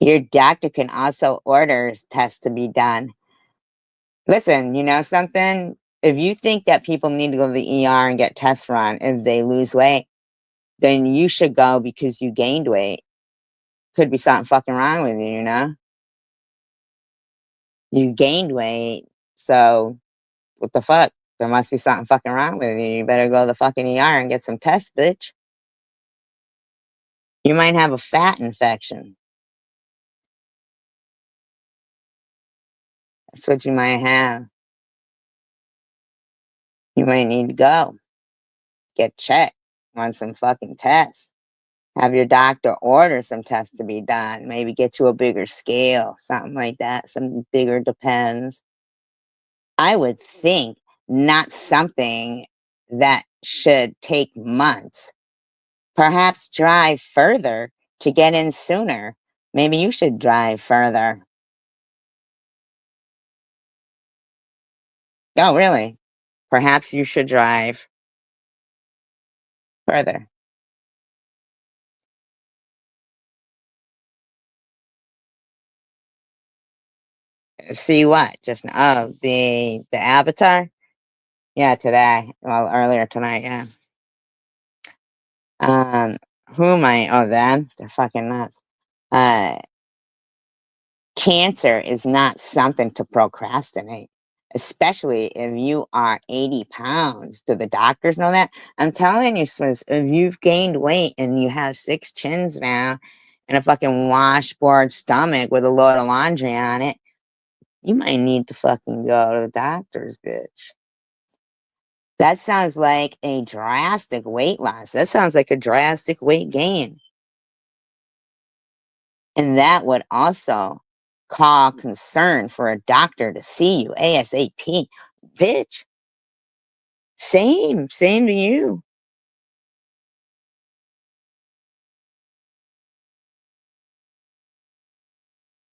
Your doctor can also order tests to be done. Listen, you know something? If you think that people need to go to the ER and get tests run if they lose weight, then you should go because you gained weight. Could be something fucking wrong with you, you know? You gained weight, so what the fuck? There must be something fucking wrong with you. You better go to the fucking ER and get some tests, bitch. You might have a fat infection. That's what you might have. You might need to go get checked, run some fucking tests. Have your doctor order some tests to be done. Maybe get you a bigger scale, something like that. Some bigger depends. I would think not something that should take months. Perhaps drive further to get in sooner. Maybe you should drive further. Oh, really? Perhaps you should drive further. See what? Just oh, the avatar? Yeah, today. Well, earlier tonight, yeah. Um, who am I? Oh, them? They're fucking nuts. Uh, Cancer is not something to procrastinate, especially if you are 80 pounds. Do the doctors know that? I'm telling you, Swiss, if you've gained weight and you have 6 chins now and a fucking washboard stomach with a load of laundry on it, you might need to fucking go to the doctors, bitch. That sounds like a drastic weight loss. That sounds like a drastic weight gain. And that would also call concern for a doctor to see you ASAP. Bitch, same to you.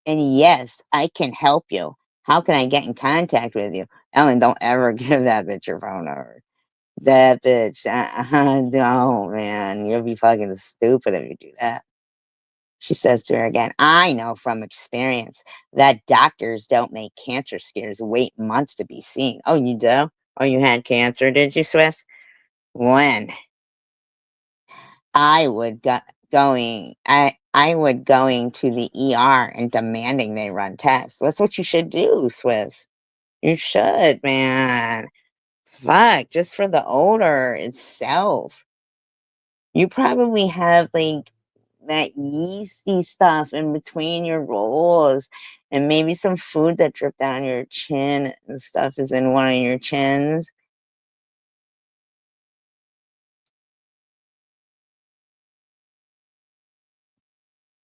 And yes, I can help you. How can I get in contact with you? Ellen, don't ever give that bitch your phone number. That bitch, no, man. You'll be fucking stupid if you do that. She says to her again, I know from experience that doctors don't make cancer scares wait months to be seen. Oh, you do? Oh, you had cancer, did you, Swiss? When? I would go I would going to the ER and demanding they run tests. That's what you should do, Swiss. You should, man. Fuck, just for the odor itself. You probably have like that yeasty stuff in between your rolls, and maybe some food that dripped down your chin and stuff is in one of your chins.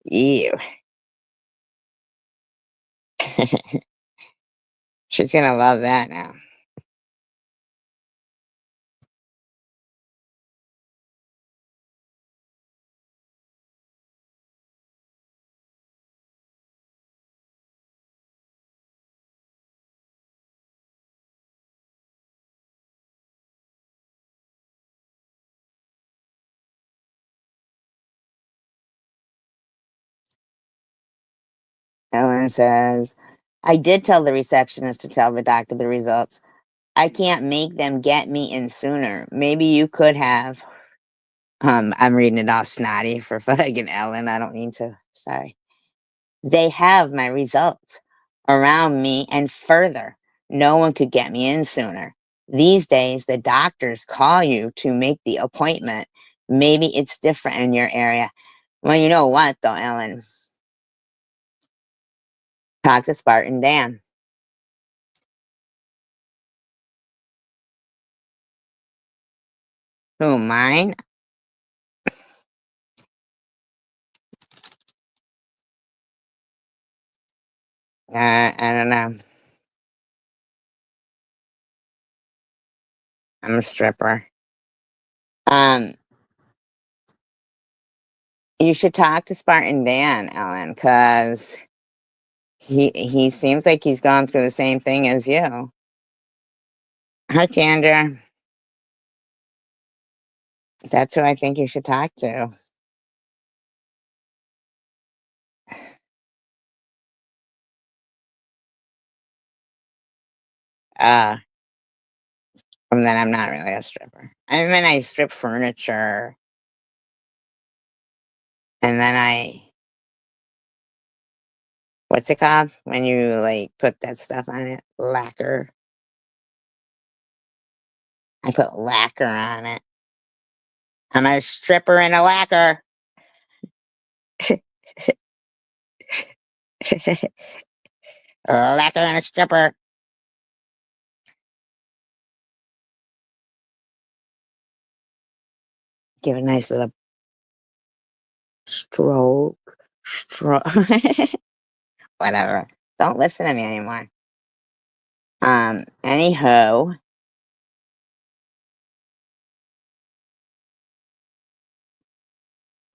Ew. She's gonna love that now. Ellen says, I did tell the receptionist to tell the doctor the results. I can't make them get me in sooner. Maybe you could have. I'm reading it all snotty for fucking Ellen. I don't mean to. Sorry. They have my results around me and further. No one could get me in sooner. These days, the doctors call you to make the appointment. Maybe it's different in your area. Well, you know what, though, Ellen? Talk to Spartan Dan. Who, mine? I don't know. I'm a stripper. Um, you should talk to Spartan Dan, Ellen, because he seems like he's gone through the same thing as you. Hi, Chandra. That's who I think you should talk to. Uh, from then I'm not really a stripper. I mean, I strip furniture, and then what's it called when you like put that stuff on it? Lacquer. I put lacquer on it. I'm a stripper and a lacquer. A lacquer and a stripper. Give a nice little stroke. Stroke. Whatever. Don't listen to me anymore. Anyhow,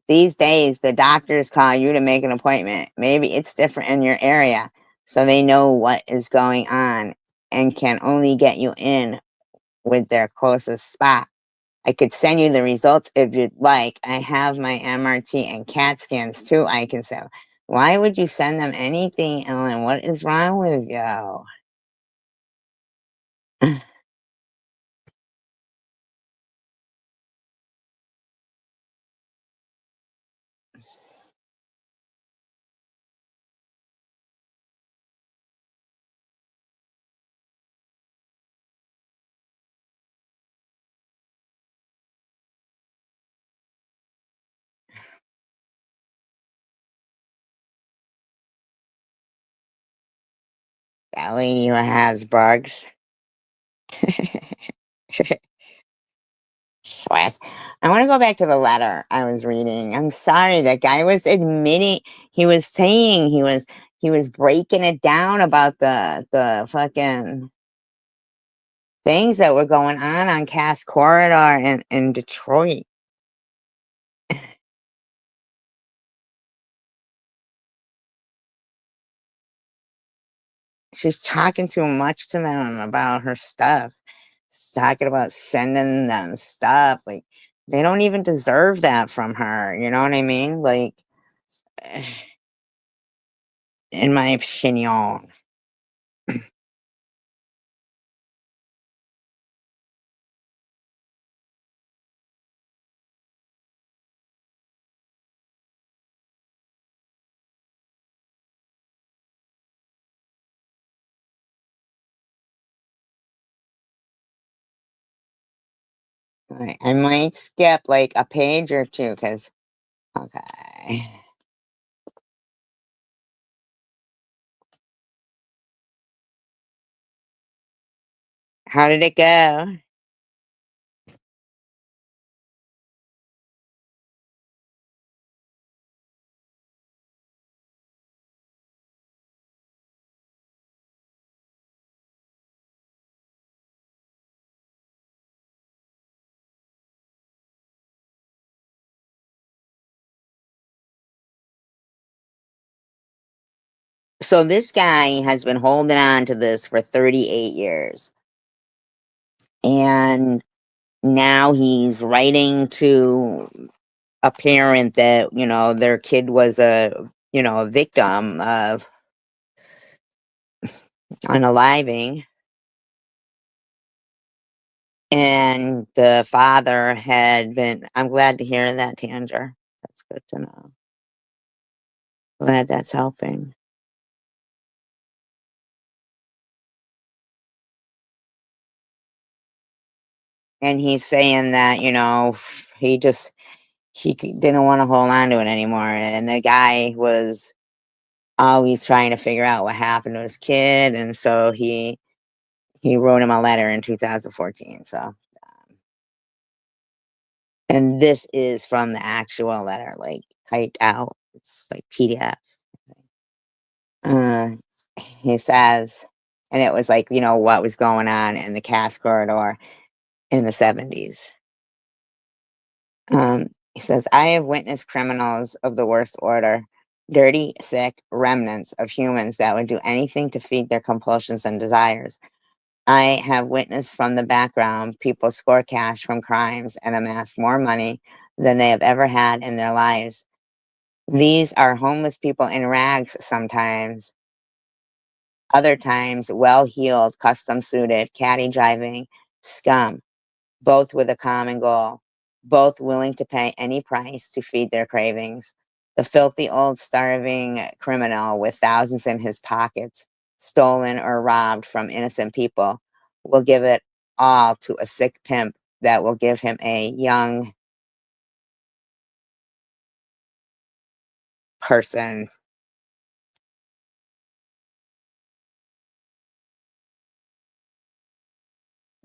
these days the doctors call you to make an appointment. Maybe it's different in your area, so they know what is going on and can only get you in with their closest spot. I could send you the results if you'd like. I have my MRT and CAT scans too. I can send. Why would you send them anything, Ellen? What is wrong with you? That lady who has bugs. Swears. I want to go back to the letter I was reading. I'm sorry, that guy was admitting, he was saying he was breaking it down about the fucking things that were going on Cass Corridor in Detroit. She's talking too much to them about her stuff. She's talking about sending them stuff. Like, they don't even deserve that from her. You know what I mean? Like, in my opinion. Alright, I might skip like a page or two because, okay. How did it go? So this guy has been holding on to this for 38 years. And now he's writing to a parent that, their kid was a victim of unaliving. And the father had been, I'm glad to hear that, Tanger. That's good to know. Glad that's helping. and he's saying that, he just didn't want to hold on to it anymore, and the guy was always trying to figure out what happened to his kid, and so he wrote him a letter in 2014. So, and this is from the actual letter, like typed out. It's like PDF. Uh, he says, and it was like, what was going on in the Cass corridor in the 70s. He says, I have witnessed criminals of the worst order, dirty, sick remnants of humans that would do anything to feed their compulsions and desires. I have witnessed from the background people score cash from crimes and amass more money than they have ever had in their lives. These are homeless people in rags sometimes, other times well heeled, custom suited, caddy driving scum, both with a common goal, both willing to pay any price to feed their cravings. The filthy old starving criminal with thousands in his pockets, stolen or robbed from innocent people, will give it all to a sick pimp that will give him a young person.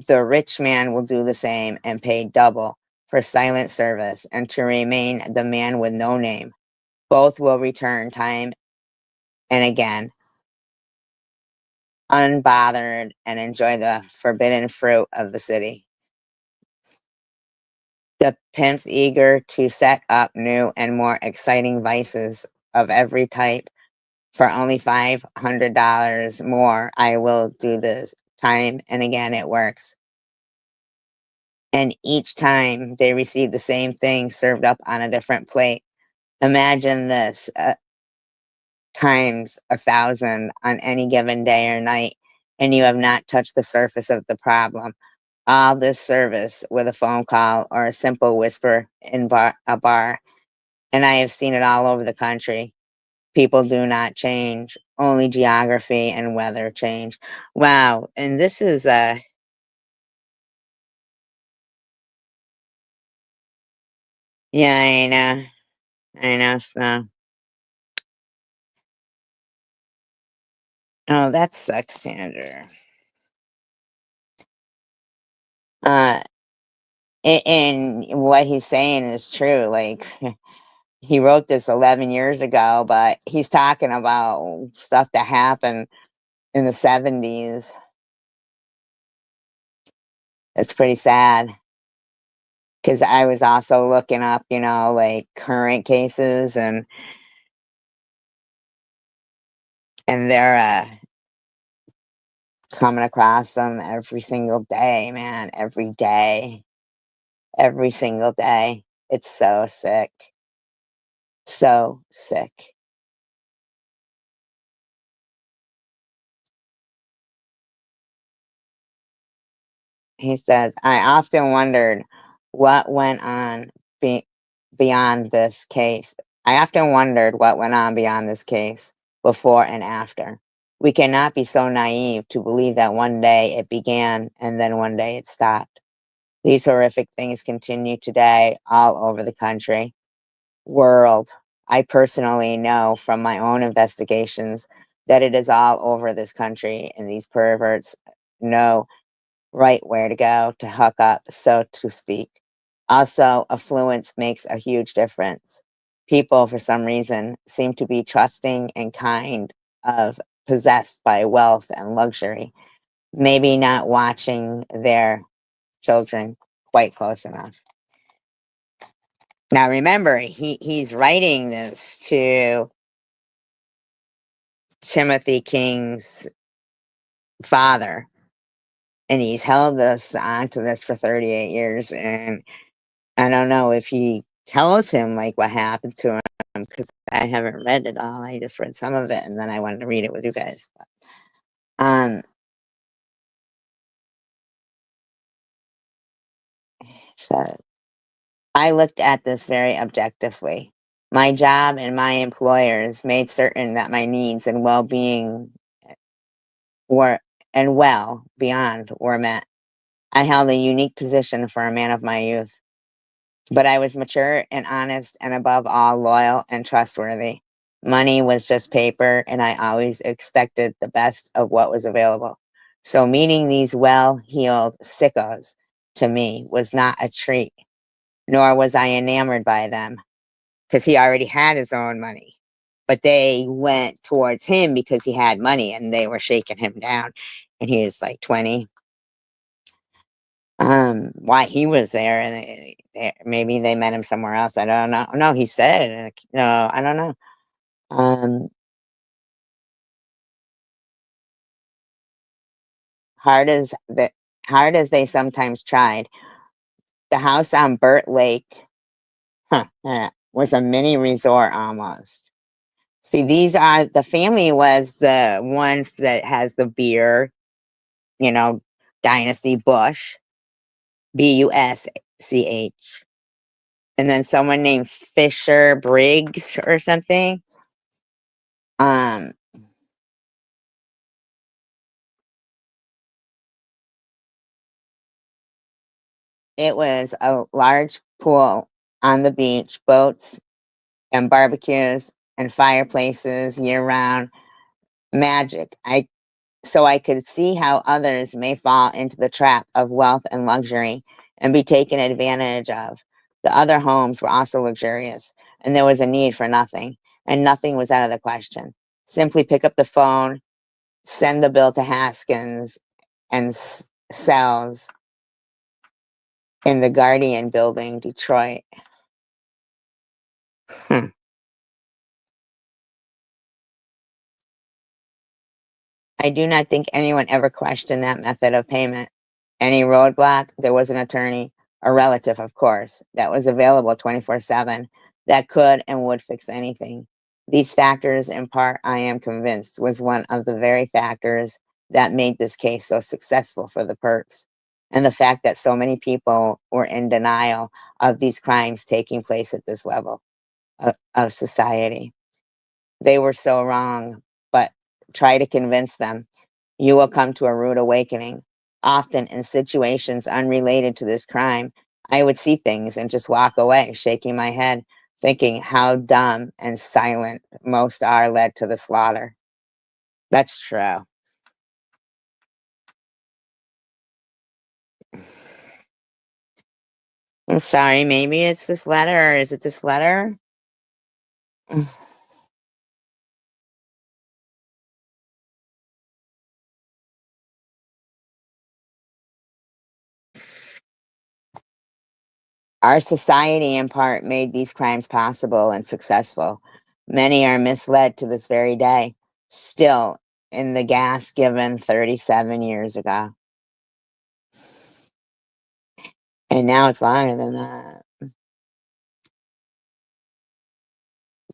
The rich man will do the same and pay double for silent service and to remain the man with no name. Both will return time and again, unbothered, and enjoy the forbidden fruit of the city. The pimp's eager to set up new and more exciting vices of every type. For only $500 more, I will do this. Time and again, it works. And each time they receive the same thing served up on a different plate. Imagine this times 1,000 on any given day or night, and you have not touched the surface of the problem. All this service with a phone call or a simple whisper in a bar, and I have seen it all over the country. People do not change, only geography and weather change. Wow, and this is yeah, I know. So, oh, that sucks, Sandra. Uh, and what he's saying is true. Like he wrote this 11 years ago, but he's talking about stuff that happened in the 70s. It's pretty sad because I was also looking up, like current cases, and they're coming across them every single day, man. Every single day. It's so sick. So sick. He says, I often wondered what went on be- beyond this case. I often wondered what went on beyond this case, before and after. We cannot be so naive to believe that one day it began and then one day it stopped. These horrific things continue today all over the country, world. I personally know from my own investigations that it is all over this country, and these perverts know right where to go to hook up, so to speak. Also, affluence makes a huge difference. People, for some reason, seem to be trusting and kind of possessed by wealth and luxury, maybe not watching their children quite close enough. Now, remember, he's writing this to Timothy King's father, and he's held us onto this for 38 years, and I don't know if he tells him, like, what happened to him, because I haven't read it all. I just read some of it, and then I wanted to read it with you guys. Um, so I looked at this very objectively. My job and my employers made certain that my needs and well-being were and well beyond were met. I held a unique position for a man of my youth, but I was mature and honest and above all loyal and trustworthy. Money was just paper, and I always expected the best of what was available. So meeting these well-heeled sickos to me was not a treat, nor was I enamored by them because he already had his own money. But they went towards him because he had money and they were shaking him down. And he was like 20. Why he was there, and maybe they met him somewhere else. I don't know. No, he said, no, I don't know. Um, hard as the hard as they sometimes tried, the house on Burt Lake, was a mini resort almost. See, these are the family was the one that has the beer, you know, Dynasty Bush, Busch, and then someone named Fisher Briggs or something. Um, it was a large pool on the beach, boats and barbecues and fireplaces year round. Magic. I could see how others may fall into the trap of wealth and luxury and be taken advantage of. The other homes were also luxurious, and there was a need for nothing, and nothing was out of the question. Simply pick up the phone, send the bill to Haskins and Sells in the Guardian building, Detroit. Hmm. I do not think anyone ever questioned that method of payment. Any roadblock, there was an attorney, a relative, of course, that was available 24/7 that could and would fix anything. These factors, in part, I am convinced, was one of the very factors that made this case so successful for the perps. And the fact that so many people were in denial of these crimes taking place at this level of society. They were so wrong, but try to convince them. You will come to a rude awakening. Often in situations unrelated to this crime, I would see things and just walk away, shaking my head, thinking how dumb and silent most are led to the slaughter. That's true. I'm sorry, maybe it's this letter, or is it this letter? Our society, in part, made these crimes possible and successful. Many are misled to this very day, still in the gas given 37 years ago. And now it's longer than that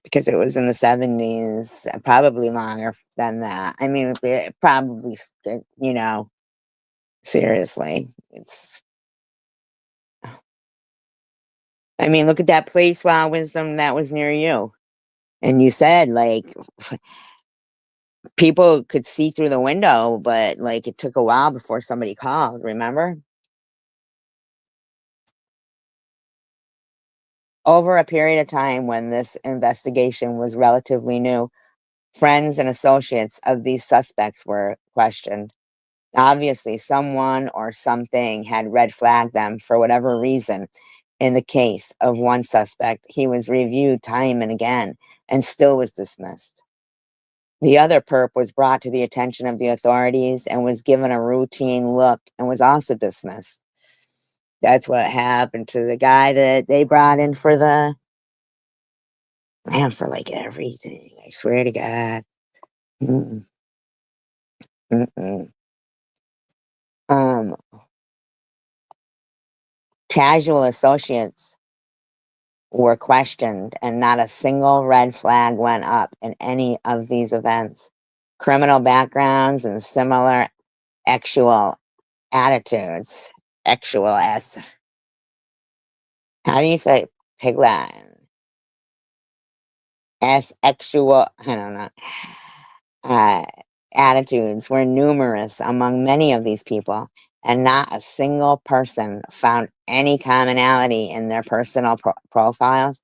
because it was in the 70s, probably longer than that. I mean, it probably, seriously, I mean, look at that place, Wild Wisdom, that was near you. And you said, like, people could see through the window, but, like, it took a while before somebody called, remember? Over a period of time when this investigation was relatively new, friends and associates of these suspects were questioned. Obviously, someone or something had red flagged them for whatever reason. In the case of one suspect, he was reviewed time and again and still was dismissed. The other perp was brought to the attention of the authorities and was given a routine look and was also dismissed. That's what happened to the guy that they brought in for the man for like everything. I swear to God. Mm-mm, mm-mm. Um, Casual associates were questioned, and not a single red flag went up in any of these events. Criminal backgrounds and similar actual attitudes. Actual S. How do you say pigline? S actual, I don't know. Uh, Attitudes were numerous among many of these people, and not a single person found any commonality in their personal profiles.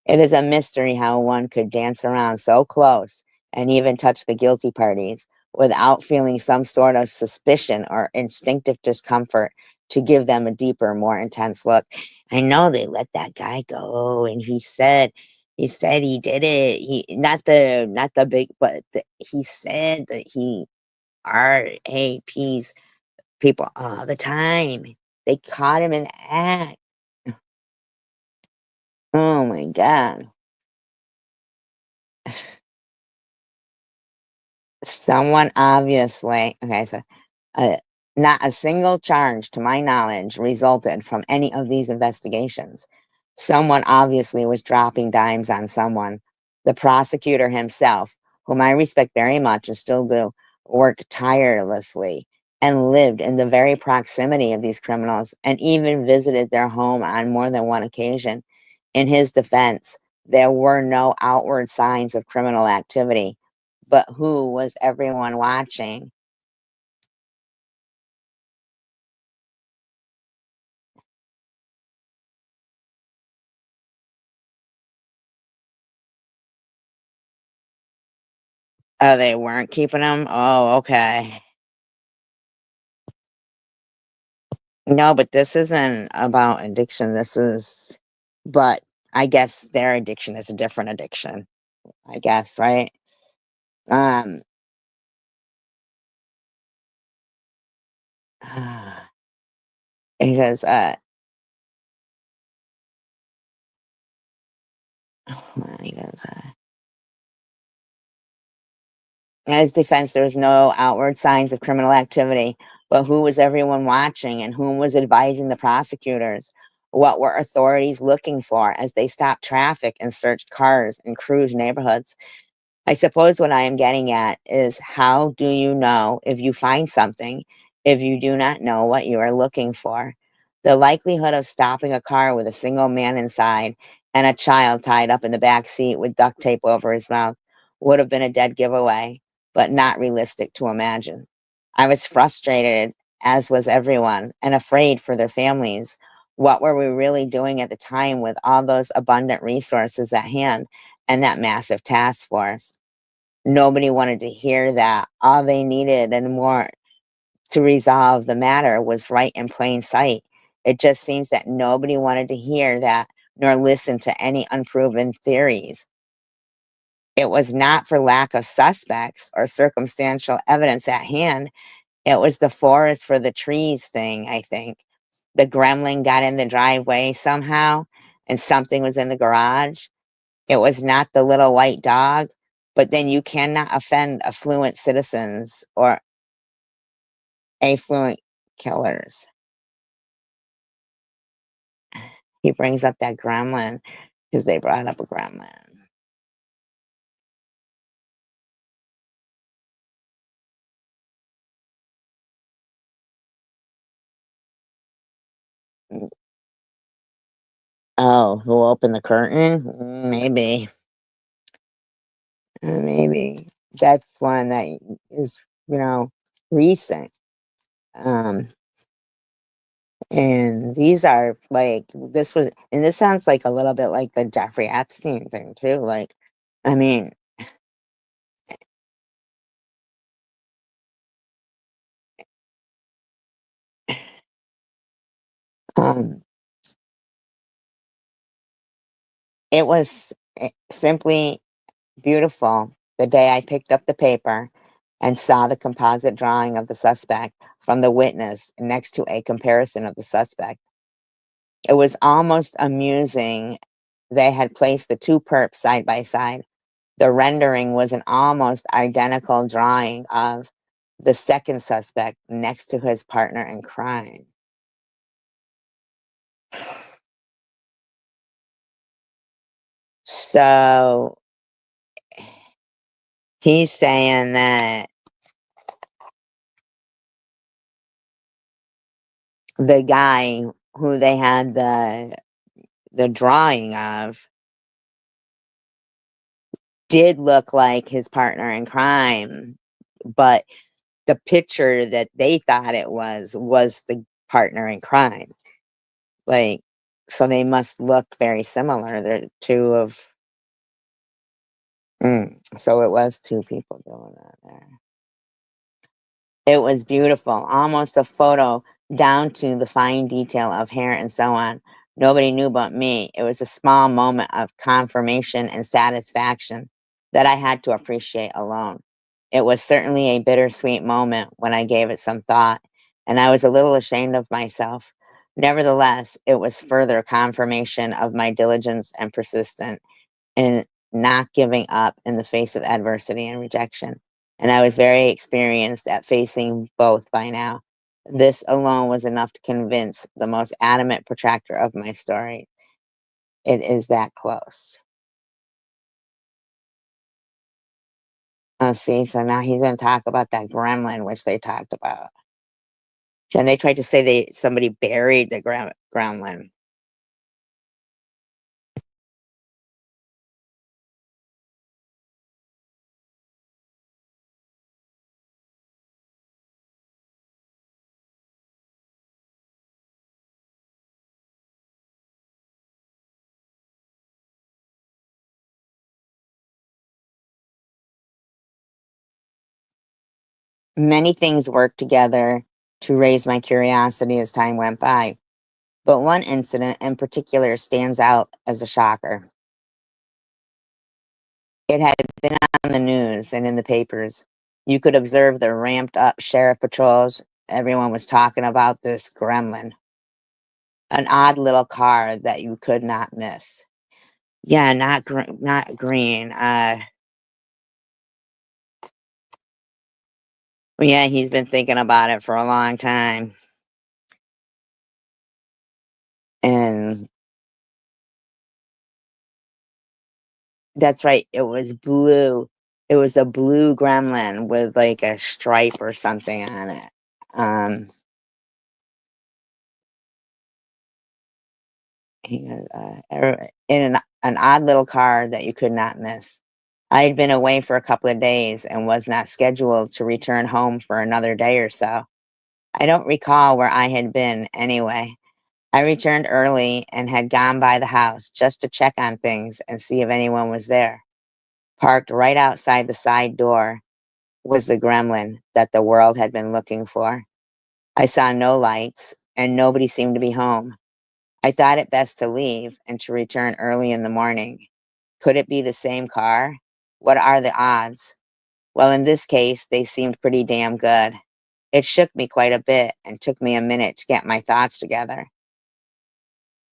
It is a mystery how one could dance around so close and even touch the guilty parties without feeling some sort of suspicion or instinctive discomfort to give them a deeper, more intense look. I know they let that guy go, and he said he did it. He not the big, but he said that he RAPs people all the time. They caught him in the act. Oh my god. Someone obviously okay, so, uh, not a single charge, to my knowledge, resulted from any of these investigations. Someone obviously was dropping dimes on someone. The prosecutor himself, whom I respect very much and still do, worked tirelessly and lived in the very proximity of these criminals and even visited their home on more than one occasion. In his defense, there were no outward signs of criminal activity, but who was everyone watching? Oh, they weren't keeping him? Oh, okay. No, but this isn't about addiction, this is but I guess their addiction is a different addiction, I guess, right? Um, because, because, in his defense, there was no outward signs of criminal activity, but who was everyone watching and whom was advising the prosecutors? What were authorities looking for as they stopped traffic and searched cars and cruised neighborhoods? I suppose what I am getting at is how do you know if you find something if you do not know what you are looking for? The likelihood of stopping a car with a single man inside and a child tied up in the back seat with duct tape over his mouth would have been a dead giveaway, but not realistic to imagine. I was frustrated, as was everyone, and afraid for their families. What were we really doing at the time with all those abundant resources at hand and that massive task force? Nobody wanted to hear that. All they needed and more to resolve the matter was right in plain sight. It just seems that nobody wanted to hear that nor listen to any unproven theories. It was not for lack of suspects or circumstantial evidence at hand. It was the forest for the trees thing, I think. The gremlin got in the driveway somehow, and something was in the garage. It was not the little white dog, but then you cannot offend affluent citizens or affluent killers. He brings up that gremlin because they brought up a gremlin. Mm, oh, who opened the curtain? Maybe. Maybe. That's one that is, you know, recent. Um, and these are like this was and this sounds like a little bit like the Jeffrey Epstein thing too. Like, I mean, um, it was simply beautiful the day I picked up the paper and saw the composite drawing of the suspect from the witness next to a comparison of the suspect. It was almost amusing. They had placed the two perps side by side. The rendering was an almost identical drawing of the second suspect next to his partner in crime. So he's saying that the guy who they had the drawing of did look like his partner in crime, but the picture that they thought it was the partner in crime. Like, so they must look very similar. They're 2 of so it was 2 people doing that there. It was beautiful, almost a photo down to the fine detail of hair and so on. Nobody knew but me. It was a small moment of confirmation and satisfaction that I had to appreciate alone. It was certainly a bittersweet moment when I gave it some thought, and I was a little ashamed of myself. Nevertheless, it was further confirmation of my diligence and persistence and not giving up in the face of adversity and rejection. And I was very experienced at facing both by now. This alone was enough to convince the most adamant protractor of my story. It is that close. Oh, see, so now he's going to talk about that gremlin, which they talked about. And they tried to say somebody buried the gremlin. Many things worked together to raise my curiosity as time went by, but one incident in particular stands out as a shocker. It had been on the news and in the papers. You could observe the ramped up sheriff patrols. Everyone was talking about this gremlin, an odd little car that you could not miss. Yeah, not green. Well, yeah, he's been thinking about it for a long time, and that's right. It was blue. It was a blue gremlin with like a stripe or something on it. Um, He goes, in an odd little car that you could not miss. I had been away for a couple of days and was not scheduled to return home for another day or so. I don't recall where I had been anyway. I returned early and had gone by the house just to check on things and see if anyone was there. Parked right outside the side door was the gremlin that the world had been looking for. I saw no lights and nobody seemed to be home. I thought it best to leave and to return early in the morning. Could it be the same car? What are the odds? Well, in this case, they seemed pretty damn good. It shook me quite a bit and took me a minute to get my thoughts together.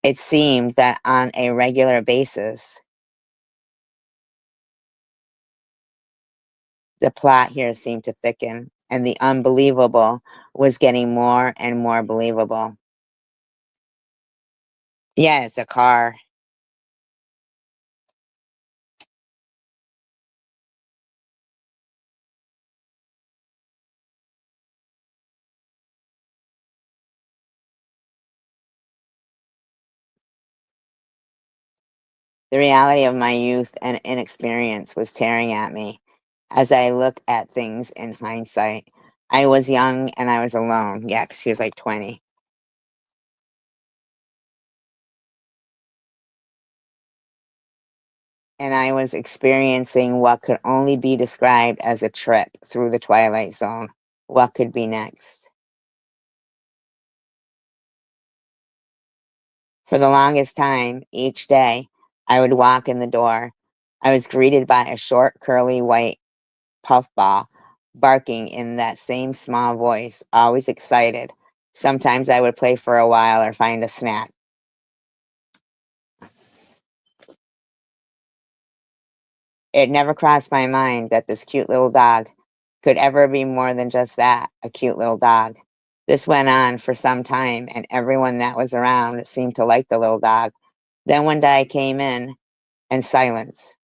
It seemed that on a regular basis, the plot here seemed to thicken, and the unbelievable was getting more and more believable. Yeah, it's a car. The reality of my youth and inexperience was tearing at me as I look at things in hindsight. I was young and I was alone. Yeah, because she was like 20. And I was experiencing what could only be described as a trip through the Twilight Zone. What could be next? For the longest time, each day, I would walk in the door. I was greeted by a short, curly white puffball, barking in that same small voice, always excited. Sometimes I would play for a while or find a snack. It never crossed my mind that this cute little dog could ever be more than just that, a cute little dog. This went on for some time, and everyone that was around seemed to like the little dog. Then one day I came in, and silence.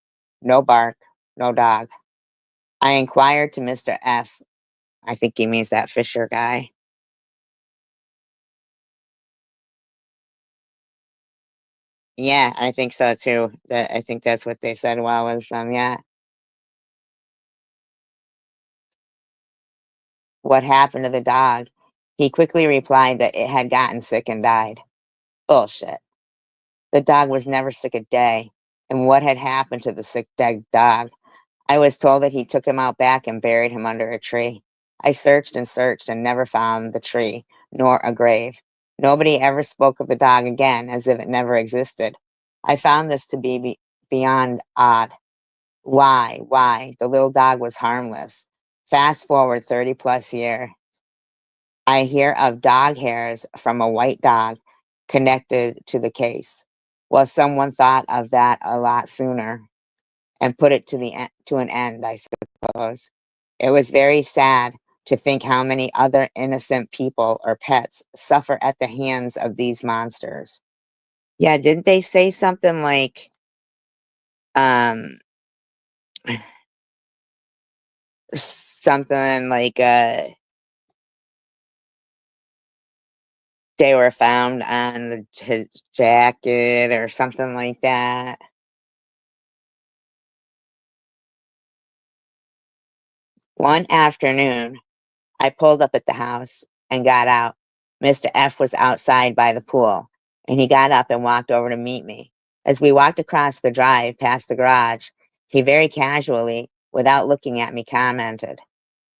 No bark, no dog. I inquired to Mr. F. I think he means that Fisher guy. Yeah, I think so too. That I think that's what they said while I was yeah. what happened to the dog, he quickly replied that it had gotten sick and died. Bullshit. The dog was never sick a day. And what had happened to the sick dead dog? I was told that he took him out back and buried him under a tree. I searched and never found the tree, nor a grave. Nobody ever spoke of the dog again, as if it never existed. I found this to be beyond odd. Why? The little dog was harmless. Fast forward 30 plus years, I hear of dog hairs from a white dog connected to the case. Well, someone thought of that a lot sooner and put it to an end, I suppose. It was very sad to think how many other innocent people or pets suffer at the hands of these monsters. Yeah, didn't they say something like um something like they were found on his jacket or something like that? One afternoon, I pulled up at the house and got out. Mr. F was outside by the pool, and he got up and walked over to meet me. As we walked across the drive past the garage, he very casually, without looking at me, commented,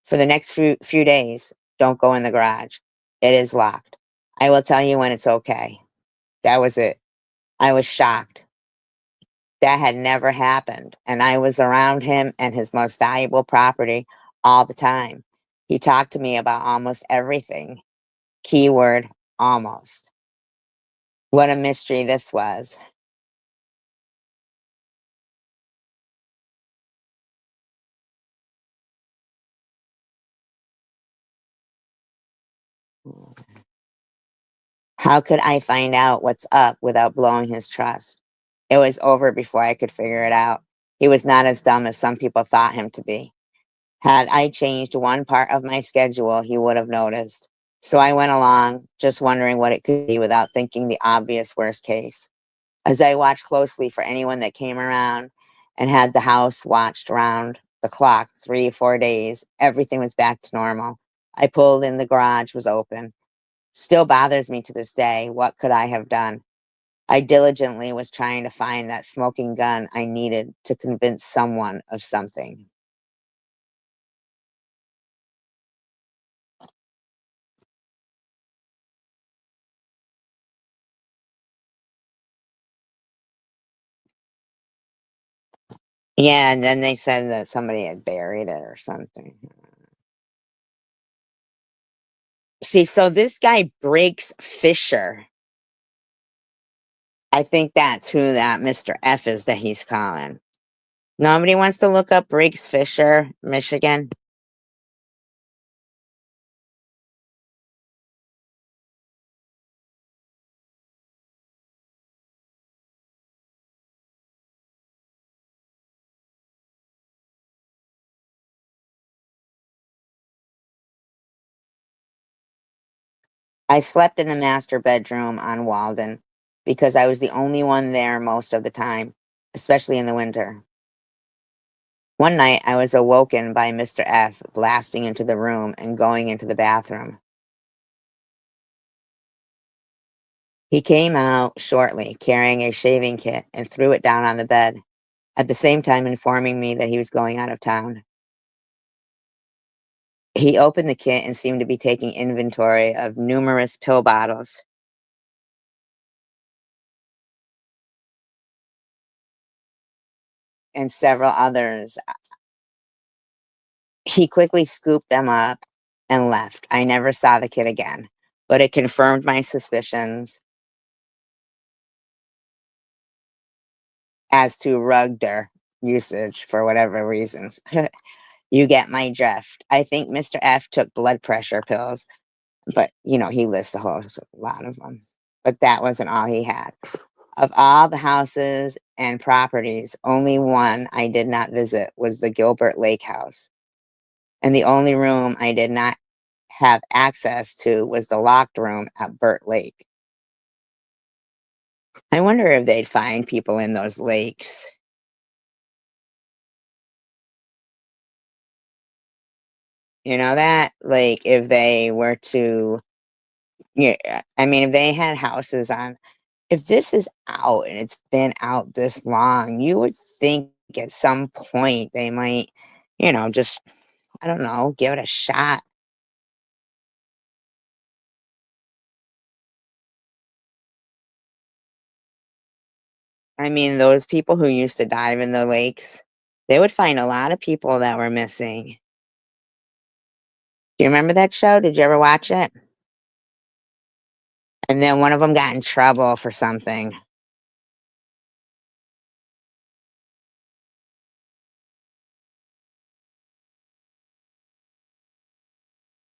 "For the next few days, don't go in the garage. It is locked. I will tell you when it's okay." That was it. I was shocked. That had never happened, and I was around him and his most valuable property all the time. He talked to me about almost everything. Keyword, almost. What a mystery this was. How could I find out what's up without blowing his trust? It was over before I could figure it out. He was not as dumb as some people thought him to be. Had I changed one part of my schedule, he would have noticed. So I went along, just wondering what it could be without thinking the obvious worst case. As I watched closely for anyone that came around and had the house watched round the clock 3 or 4 days, everything was back to normal. I pulled in, the garage was open. Still bothers me to this day. What could I have done? I diligently was trying to find that smoking gun I needed to convince someone of something. Yeah, and then they said that somebody had buried it or something. See, so this guy Breaks Fisher. I think that's who that Mr. F is that he's calling. Nobody wants to look up Breaks Fisher, Michigan. I slept in the master bedroom on Walden because I was the only one there most of the time, especially in the winter. One night I was awoken by Mr. F blasting into the room and going into the bathroom. He came out shortly, carrying a shaving kit, and threw it down on the bed, at the same time informing me that he was going out of town. He opened the kit and seemed to be taking inventory of numerous pill bottles and several others. He quickly scooped them up and left. I never saw the kid again, but it confirmed my suspicions as to Rugder usage for whatever reasons. You get my drift. I think Mr. F took blood pressure pills, but he lists a whole lot of them. But that wasn't all he had. Of all the houses and properties, only one I did not visit was the Gilbert Lake house. And the only room I did not have access to was the locked room at Burt Lake. I wonder if they'd find people in those lakes. You know that? Like, if they were to, yeah, I mean, if they had houses on, if this is out and it's been out this long, you would think at some point they might, just, I don't know, give it a shot. I mean, those people who used to dive in the lakes, they would find a lot of people that were missing. Do you remember that show? Did you ever watch it? And then one of them got in trouble for something.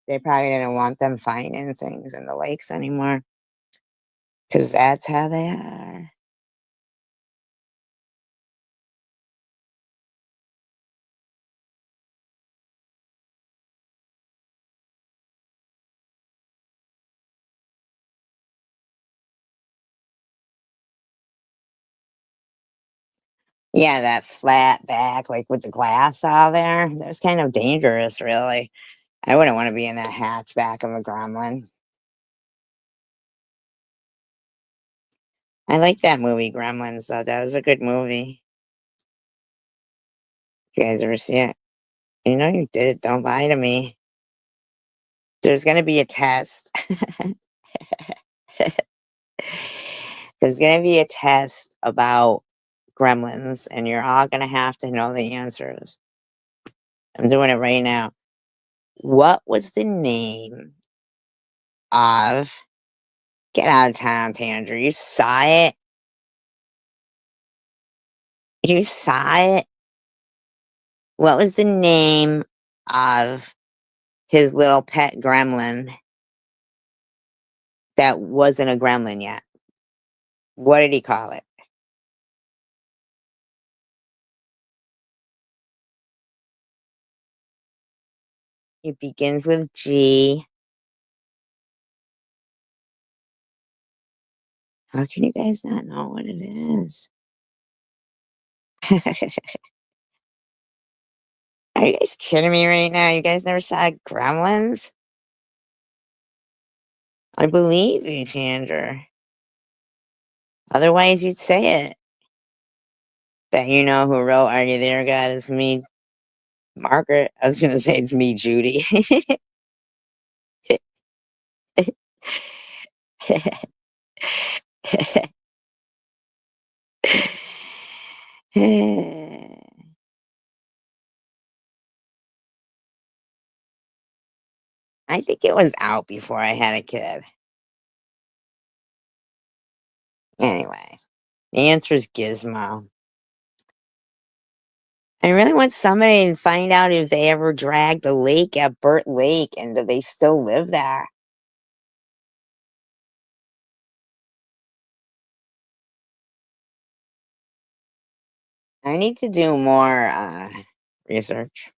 They probably didn't want them finding things in the lakes anymore, cause that's how they are. Yeah, that flat back, like, with the glass all there, that's kind of dangerous, really. I wouldn't wanna be in that hatchback of a Gremlin. I like that movie, Gremlins, though, that was a good movie. You guys ever see it? You know you did, don't lie to me. There's gonna be a test. There's gonna be a test about Gremlins, and you're all gonna have to know the answers. I'm doing it right now. What was the name of Get Out of Town, Tanger, you saw it? You saw it? What was the name of his little pet gremlin that wasn't a gremlin yet? What did he call it? It begins with G. How can you guys not know what it is? Are you guys kidding me right now? You guys never saw Gremlins? I believe you, Tanger. Otherwise, you'd say it. That you know who wrote Are You There, God? It's me, Margaret. I was gonna say it's me, Judy. I think it was out before I had a kid. Anyway, the answer is Gizmo. I really want somebody to find out if they ever dragged the lake at Burt Lake and do they still live there. I need to do more research.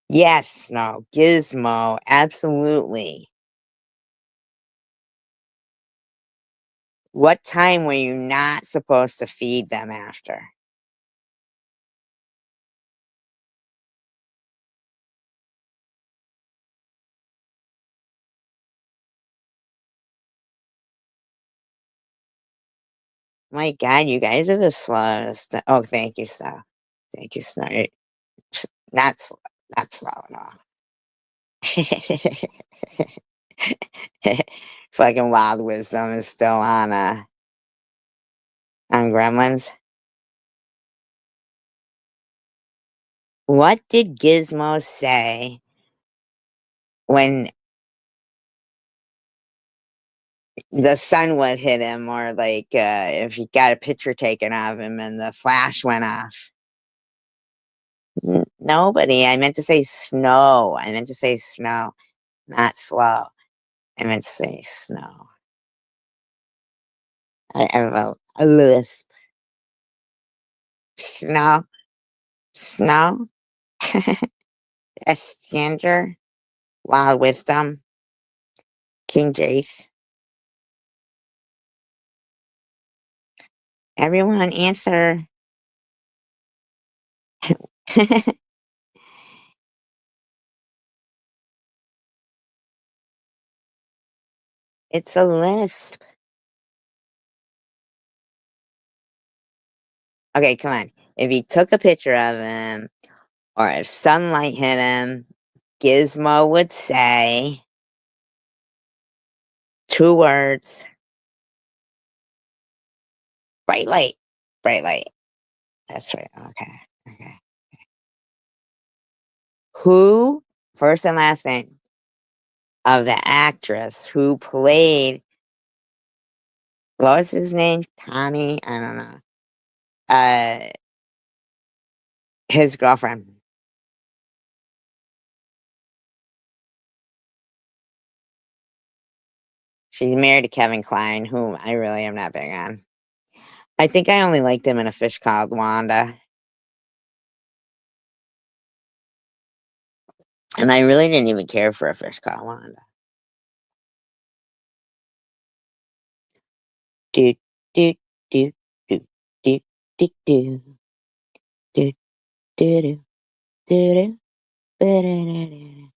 Yes, no, Gizmo, absolutely. What time were you not supposed to feed them after? My God, you guys are the slowest. Oh, thank you, sir. Thank you, sir. Not slow, not slow at all. Fucking Wild Wisdom is still on Gremlins. What did Gizmo say when the sun would hit him, or like if he got a picture taken of him and the flash went off? Nobody. I meant to say snow. I meant to say snow, not slow. I meant to say snow. I have a lisp. Snow, snow. That's Ginger. Wild Wisdom. King Jace. Everyone answer. It's a lisp. Okay, come on. If you took a picture of him, or if sunlight hit him, Gizmo would say 2 words. Bright light. Bright light. That's right. Okay. Okay. Who, first and last name, of the actress who played, what was his name? Tommy? I don't know. Uh, his girlfriend. She's married to Kevin Kline, whom I really am not big on. I think I only liked him in A Fish Called Wanda. And I really didn't even care for A Fish Called Wanda. Do, do, do, do, do, do, do, do, do, do, do, do.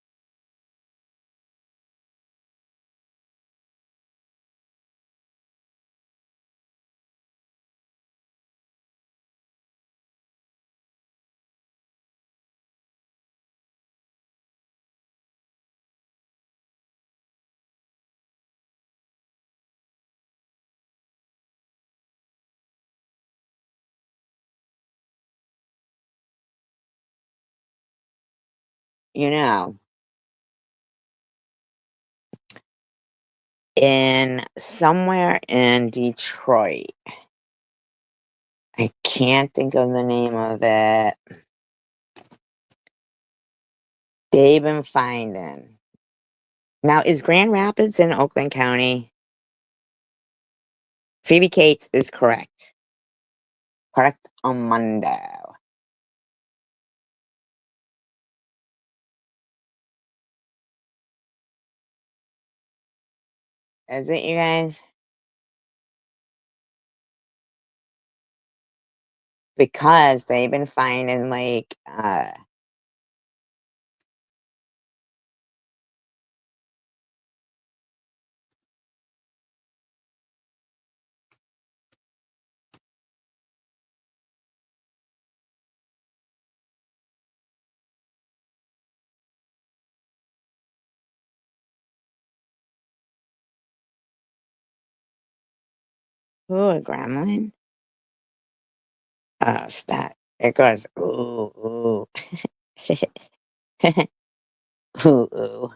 You know, in somewhere in Detroit, I can't think of the name of it. They've been finding. Now, is Grand Rapids in Oakland County? Phoebe Cates is correct. Correct on Monday. Is it, you guys? Because they've been finding, like, ooh, a gremlin? Oh, stop. It goes, ooh, ooh. Ooh, ooh.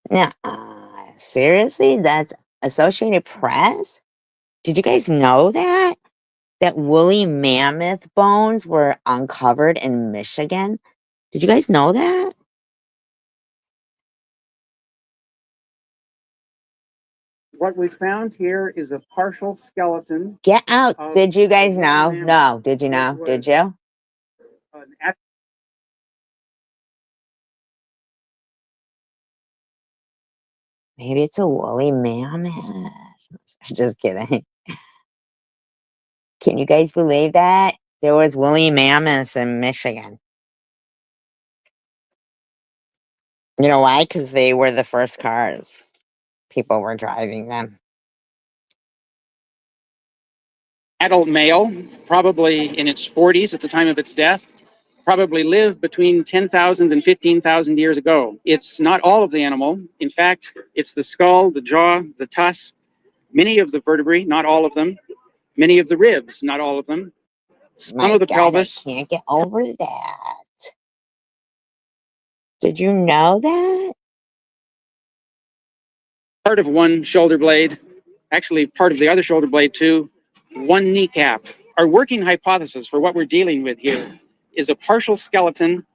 Now, seriously? That's Associated Press? Did you guys know that? That woolly mammoth bones were uncovered in Michigan? Did you guys know that? What we found here is a partial skeleton. Get out. Did you guys know? No. Did you know? Did you? An Maybe it's a woolly mammoth. Just kidding. Can you guys believe that? There was woolly mammoths in Michigan. You know why? Because they were the first cars. People were driving them. adult male, probably in its 40s at the time of its death, probably lived between 10,000 and 15,000 years ago. It's not all of the animal. In fact, it's the skull, the jaw, the tusks, many of the vertebrae, not all of them, many of the ribs, not all of them, some My of the God, pelvis. I can't get over that. Did you know that? Part of one shoulder blade, actually part of the other shoulder blade too, one kneecap. Our working hypothesis for what we're dealing with here is a partial skeleton,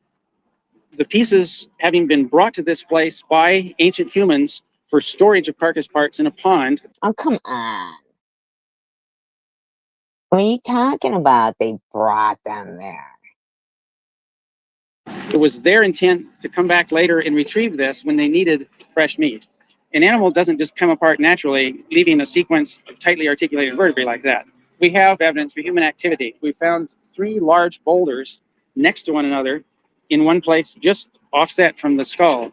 the pieces having been brought to this place by ancient humans for storage of carcass parts in a pond. Oh, come on. What are you talking about? They brought them there. It was their intent to come back later and retrieve this when they needed fresh meat. An animal doesn't just come apart naturally, leaving a sequence of tightly articulated vertebrae like that. We have evidence for human activity. We found 3 large boulders next to one another in one place, just offset from the skull.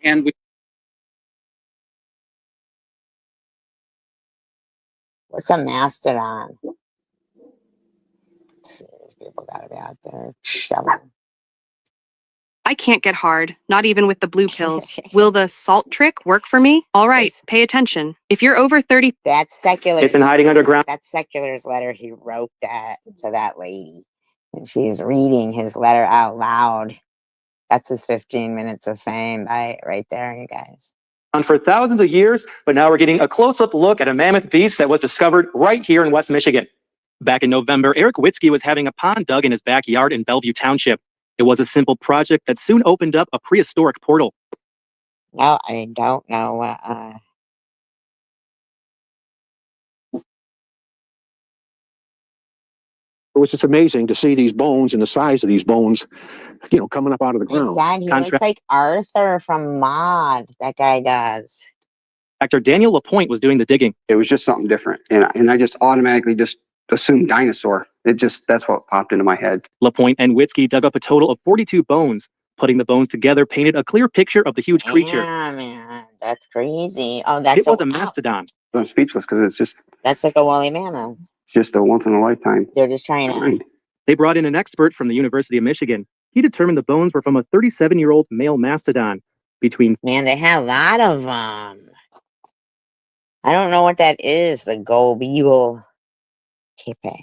And we What's a mastodon? These people gotta be out there shoveling. I can't get hard, not even with the blue pills. Will the salt trick work for me? All right, pay attention. If you're over 30... That's Secular. It's been hiding underground. That's Secular's letter. He wrote that to that lady. And she's reading his letter out loud. That's his 15 minutes of fame right there, you guys. For thousands of years, but now we're getting a close-up look at a mammoth beast that was discovered right here in West Michigan. Back in November, Eric Witzke was having a pond dug in his backyard in Bellevue Township. It was a simple project that soon opened up a prehistoric portal. No, I don't know what, It was just amazing to see these bones and the size of these bones, you know, coming up out of the ground. God, he looks like Arthur from Maude. That guy does. Actor Daniel LaPointe was doing the digging. It was just something different, and I just automatically just assumed dinosaur. That's what popped into my head. LaPointe and Witzke dug up a total of 42 bones. Putting the bones together painted a clear picture of the huge creature. Yeah, man, that's crazy. Oh, that's it was a mastodon. I'm speechless because that's like a woolly mammoth. It's just a once in a lifetime. They're just trying to. They brought in an expert from the University of Michigan. He determined the bones were from a 37-year-old male mastodon. Man, they had a lot of them. I don't know what that is. The gold beagle kippe.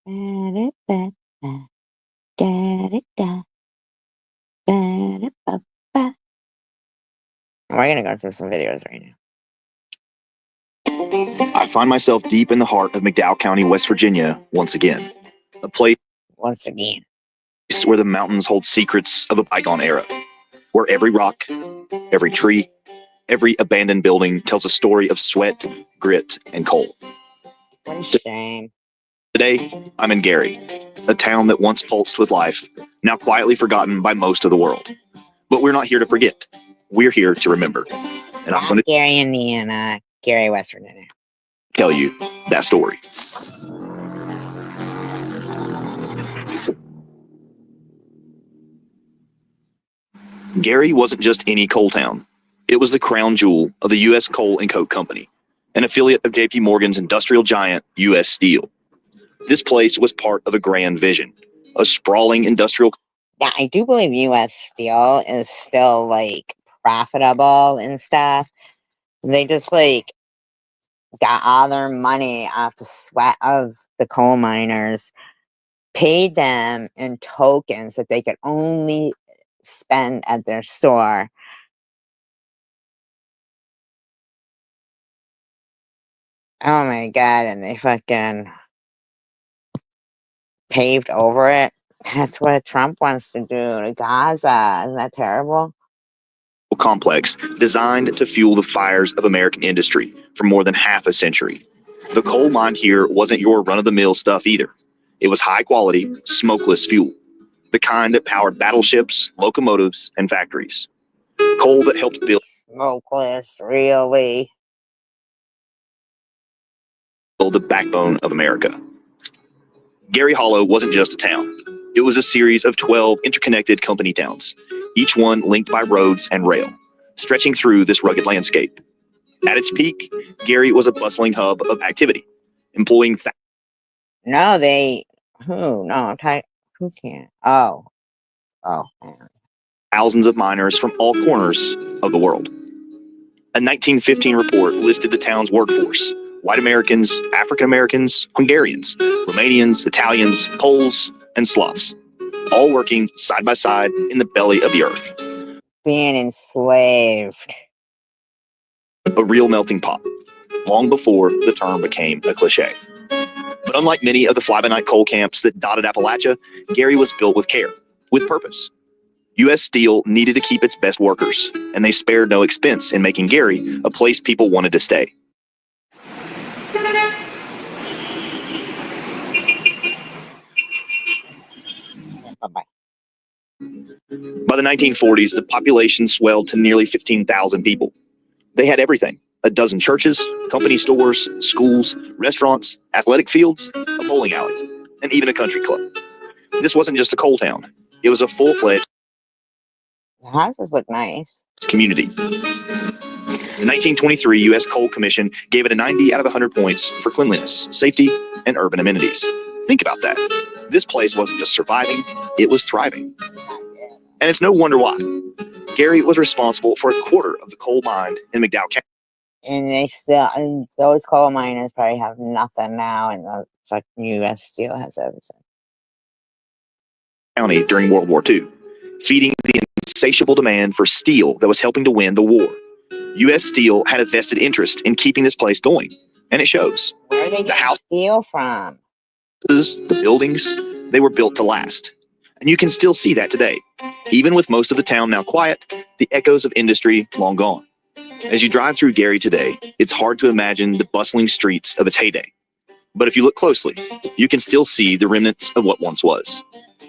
We're gonna go through some videos right now. I find myself deep in the heart of McDowell County, West Virginia, once again. A place where the mountains hold secrets of a bygone era, where every rock, every tree, every abandoned building tells a story of sweat, grit, and coal. What a shame. Today, I'm in Gary, a town that once pulsed with life, now quietly forgotten by most of the world. But we're not here to forget. We're here to remember. And I'm going to Gary, Indiana, Gary, West Virginia. Tell you that story. Gary wasn't just any coal town. It was the crown jewel of the U.S. Coal and Coke Company, an affiliate of J.P. Morgan's industrial giant, U.S. Steel. This place was part of a grand vision, a sprawling industrial... Yeah, I do believe U.S. Steel is still, like, profitable and stuff. They just, like, got all their money off the sweat of the coal miners, paid them in tokens that they could only spend at their store. Oh my God, and they fucking paved over it. That's what Trump wants to do to Gaza. Isn't that terrible? Complex designed to fuel the fires of American industry for more than half a century. The coal mine here wasn't your run-of-the-mill stuff either. It was high-quality, smokeless fuel, the kind that powered battleships, locomotives, and factories. Coal that helped build... Smokeless, really? ...build the backbone of America. Gary Hollow wasn't just a town. It was a series of 12 interconnected company towns, each one linked by roads and rail, stretching through this rugged landscape. At its peak, Gary was a bustling hub of activity, employing... No, who can't? Oh, man. Thousands of miners from all corners of the world. A 1915 report listed the town's workforce: white Americans, African Americans, Hungarians, Romanians, Italians, Poles, and Slavs, all working side by side in the belly of the earth. Being enslaved. A real melting pot, long before the term became a cliche. But unlike many of the fly-by-night coal camps that dotted Appalachia, Gary was built with care, with purpose. U.S. Steel needed to keep its best workers, and they spared no expense in making Gary a place people wanted to stay. Bye-bye. By the 1940s, the population swelled to nearly 15,000 people. They had everything: a dozen churches, company stores, schools, restaurants, athletic fields, a bowling alley, and even a country club. This wasn't just a coal town. It was a full-fledged The houses look nice. community. The 1923 U.S. Coal Commission gave it a 90 out of 100 points for cleanliness, safety, and urban amenities. Think about that. This place wasn't just surviving, it was thriving. And it's no wonder why. Gary was responsible for a quarter of the coal mined in McDowell County. And and those coal miners probably have nothing now, and the fucking U.S. Steel has everything. County during World War II, feeding the insatiable demand for steel that was helping to win the war. U.S. Steel had a vested interest in keeping this place going, and it shows. Where are they getting steel from? The buildings, they were built to last. And you can still see that today. Even with most of the town now quiet, the echoes of industry long gone. As you drive through Gary today, it's hard to imagine the bustling streets of its heyday. But if you look closely, you can still see the remnants of what once was.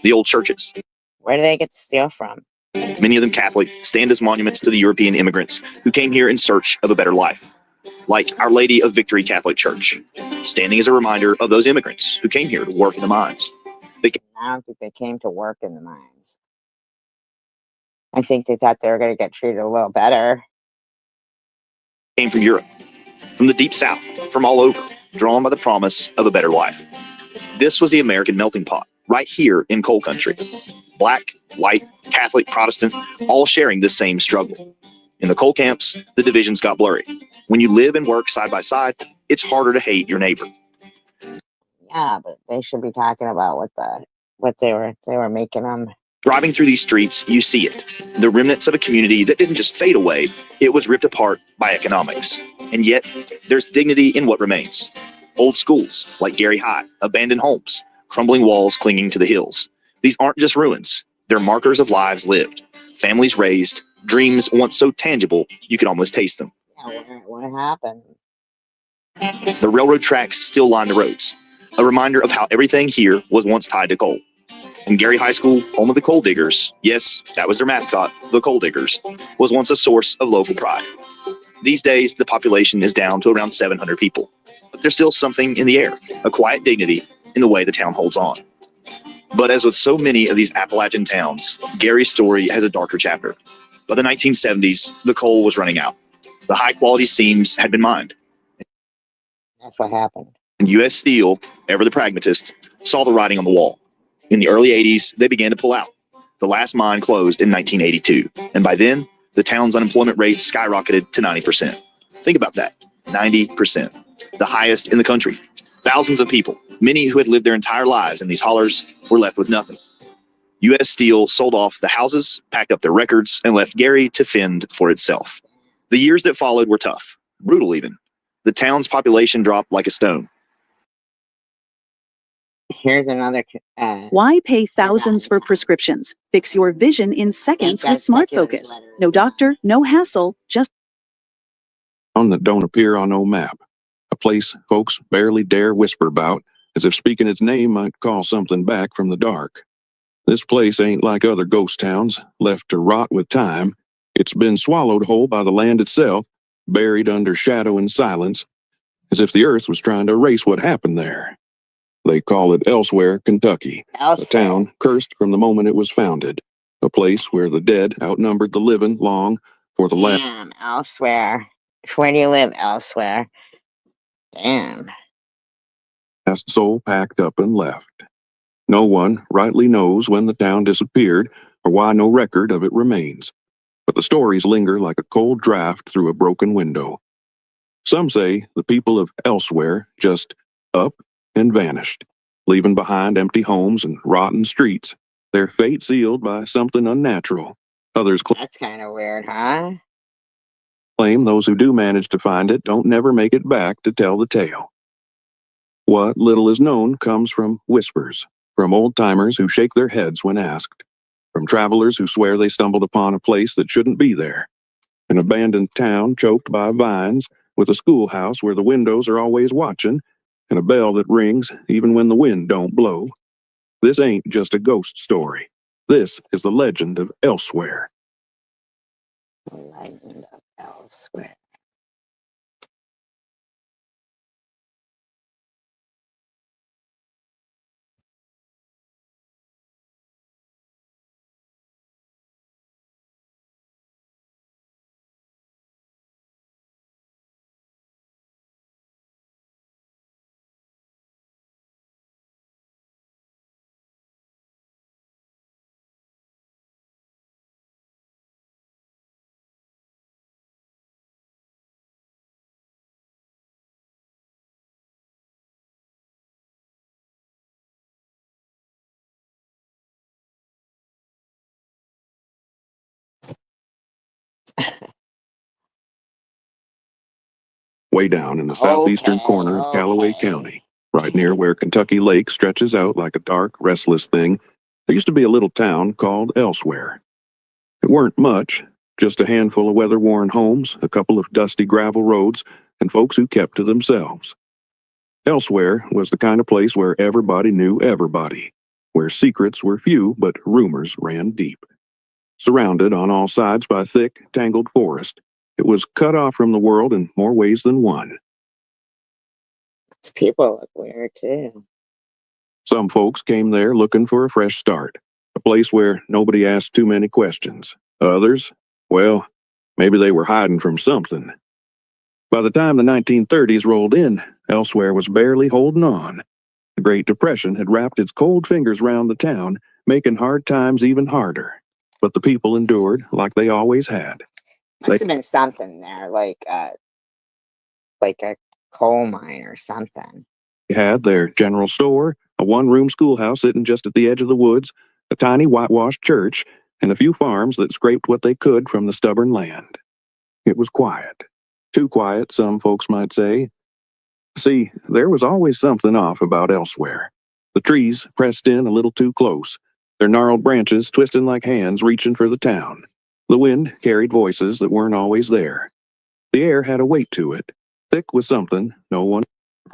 The old churches. Where do they get the steel from? Many of them Catholic, stand as monuments to the European immigrants who came here in search of a better life. Like Our Lady of Victory Catholic Church, standing as a reminder of those immigrants who came here to work in the mines. I don't think they came to work in the mines. I think they thought they were going to get treated a little better. Came from Europe, from the deep south, from all over, drawn by the promise of a better life. This was the American melting pot, right here in coal country. Black, white, Catholic, Protestant, all sharing the same struggle. In the coal camps, the divisions got blurry. When you live and work side by side, it's harder to hate your neighbor. Yeah, but they should be talking about what they were making them. Driving through these streets, you see it. The remnants of a community that didn't just fade away, it was ripped apart by economics. And yet, there's dignity in what remains. Old schools, like Gary High, abandoned homes, crumbling walls clinging to the hills. These aren't just ruins. They're markers of lives lived, families raised, dreams once so tangible you could almost taste them. Yeah, what happened? The railroad tracks still line the roads, a reminder of how everything here was once tied to coal. And Gary High School, home of the Coal Diggers, yes, that was their mascot, the Coal Diggers, was once a source of local pride. These days, the population is down to around 700 people. But there's still something in the air, a quiet dignity in the way the town holds on. But as with so many of these Appalachian towns, Gary's story has a darker chapter. By the 1970s, the coal was running out. The high-quality seams had been mined. That's what happened. And U.S. Steel, ever the pragmatist, saw the writing on the wall. In the early 80s, they began to pull out. The last mine closed in 1982, and by then, the town's unemployment rate skyrocketed to 90%. Think about that, 90%, the highest in the country. Thousands of people, many who had lived their entire lives in these hollers, were left with nothing. U.S. Steel sold off the houses, packed up their records, and left Gary to fend for itself. The years that followed were tough, brutal even. The town's population dropped like a stone. Here's another. Why pay thousands for prescriptions? Fix your vision in seconds with Smart Focus. No doctor, no hassle, just One that don't appear on no map. A place folks barely dare whisper about, as if speaking its name might call something back from the dark. This place ain't like other ghost towns, left to rot with time. It's been swallowed whole by the land itself, buried under shadow and silence, as if the earth was trying to erase what happened there. They call it Elsewhere, Kentucky, a town cursed from the moment it was founded, a place where the dead outnumbered the living long for the last. Damn, Elsewhere. Where do you live, Elsewhere? Damn. Last soul packed up and left. No one rightly knows when the town disappeared or why no record of it remains, but the stories linger like a cold draft through a broken window. Some say the people of Elsewhere just up and vanished, leaving behind empty homes and rotten streets, their fate sealed by something unnatural. Others That's kind of weird, huh? claim those who do manage to find it don't never make it back to tell the tale. What little is known comes from whispers, from old-timers who shake their heads when asked, from travelers who swear they stumbled upon a place that shouldn't be there, an abandoned town choked by vines, with a schoolhouse where the windows are always watching, and a bell that rings even when the wind don't blow. This ain't just a ghost story. This is the legend of Elsewhere. The legend of Elsewhere. Way down in the southeastern corner of Callaway County, right near where Kentucky Lake stretches out like a dark, restless thing, there used to be a little town called Elsewhere. It weren't much, just a handful of weather-worn homes, a couple of dusty gravel roads, and folks who kept to themselves. Elsewhere was the kind of place where everybody knew everybody, where secrets were few but rumors ran deep. Surrounded on all sides by thick, tangled forest, it was cut off from the world in more ways than one. People look weird too. Some folks came there looking for a fresh start, a place where nobody asked too many questions. Others, well, maybe they were hiding from something. By the time the 1930s rolled in, Elsewhere was barely holding on. The Great Depression had wrapped its cold fingers round the town, making hard times even harder. But the people endured like they always had. Must have been something there, like a coal mine or something. They had their general store, a one-room schoolhouse sitting just at the edge of the woods, a tiny whitewashed church, and a few farms that scraped what they could from the stubborn land. It was quiet. Too quiet, some folks might say. See, there was always something off about Elsewhere. The trees pressed in a little too close, their gnarled branches twisting like hands reaching for the town. The wind carried voices that weren't always there. The air had a weight to it, thick with something no one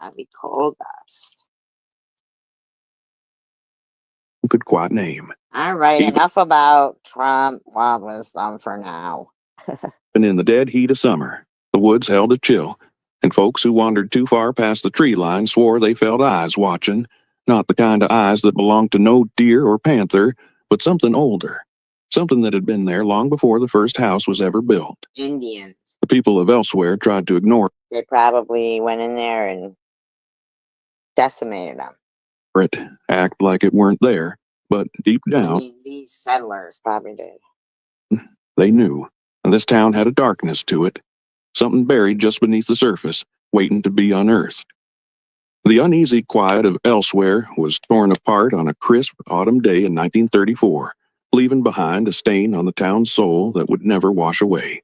That'd be coal dust. could quite name. All right, enough about Trump wild wisdom for now. And in the dead heat of summer, the woods held a chill, and folks who wandered too far past the tree line swore they felt eyes watching, not the kind of eyes that belonged to no deer or panther, but something older, something that had been there long before the first house was ever built. Indians. The people of Elsewhere tried to ignore They probably went in there and decimated them. it, act like it weren't there, but deep I down, mean, these settlers probably did. they knew, and this town had a darkness to it, something buried just beneath the surface, waiting to be unearthed. The uneasy quiet of Elsewhere was torn apart on a crisp autumn day in 1934, leaving behind a stain on the town's soul that would never wash away.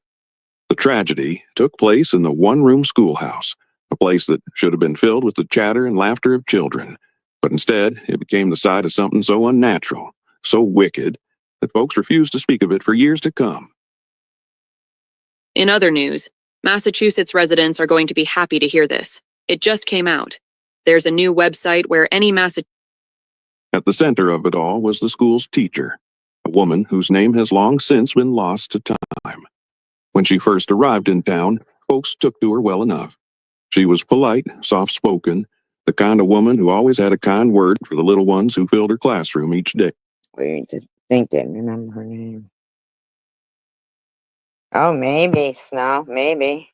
The tragedy took place in the one-room schoolhouse, a place that should have been filled with the chatter and laughter of children, but instead it became the site of something so unnatural, so wicked, that folks refused to speak of it for years to come. In other news, Massachusetts residents are going to be happy to hear this. It just came out. There's a new website where any At the center of it all was the school's teacher, a woman whose name has long since been lost to time. When she first arrived in town, folks took to her well enough. She was polite, soft-spoken, the kind of woman who always had a kind word for the little ones who filled her classroom each day. Weird to think didn't remember her name. Oh, maybe, Snow, maybe.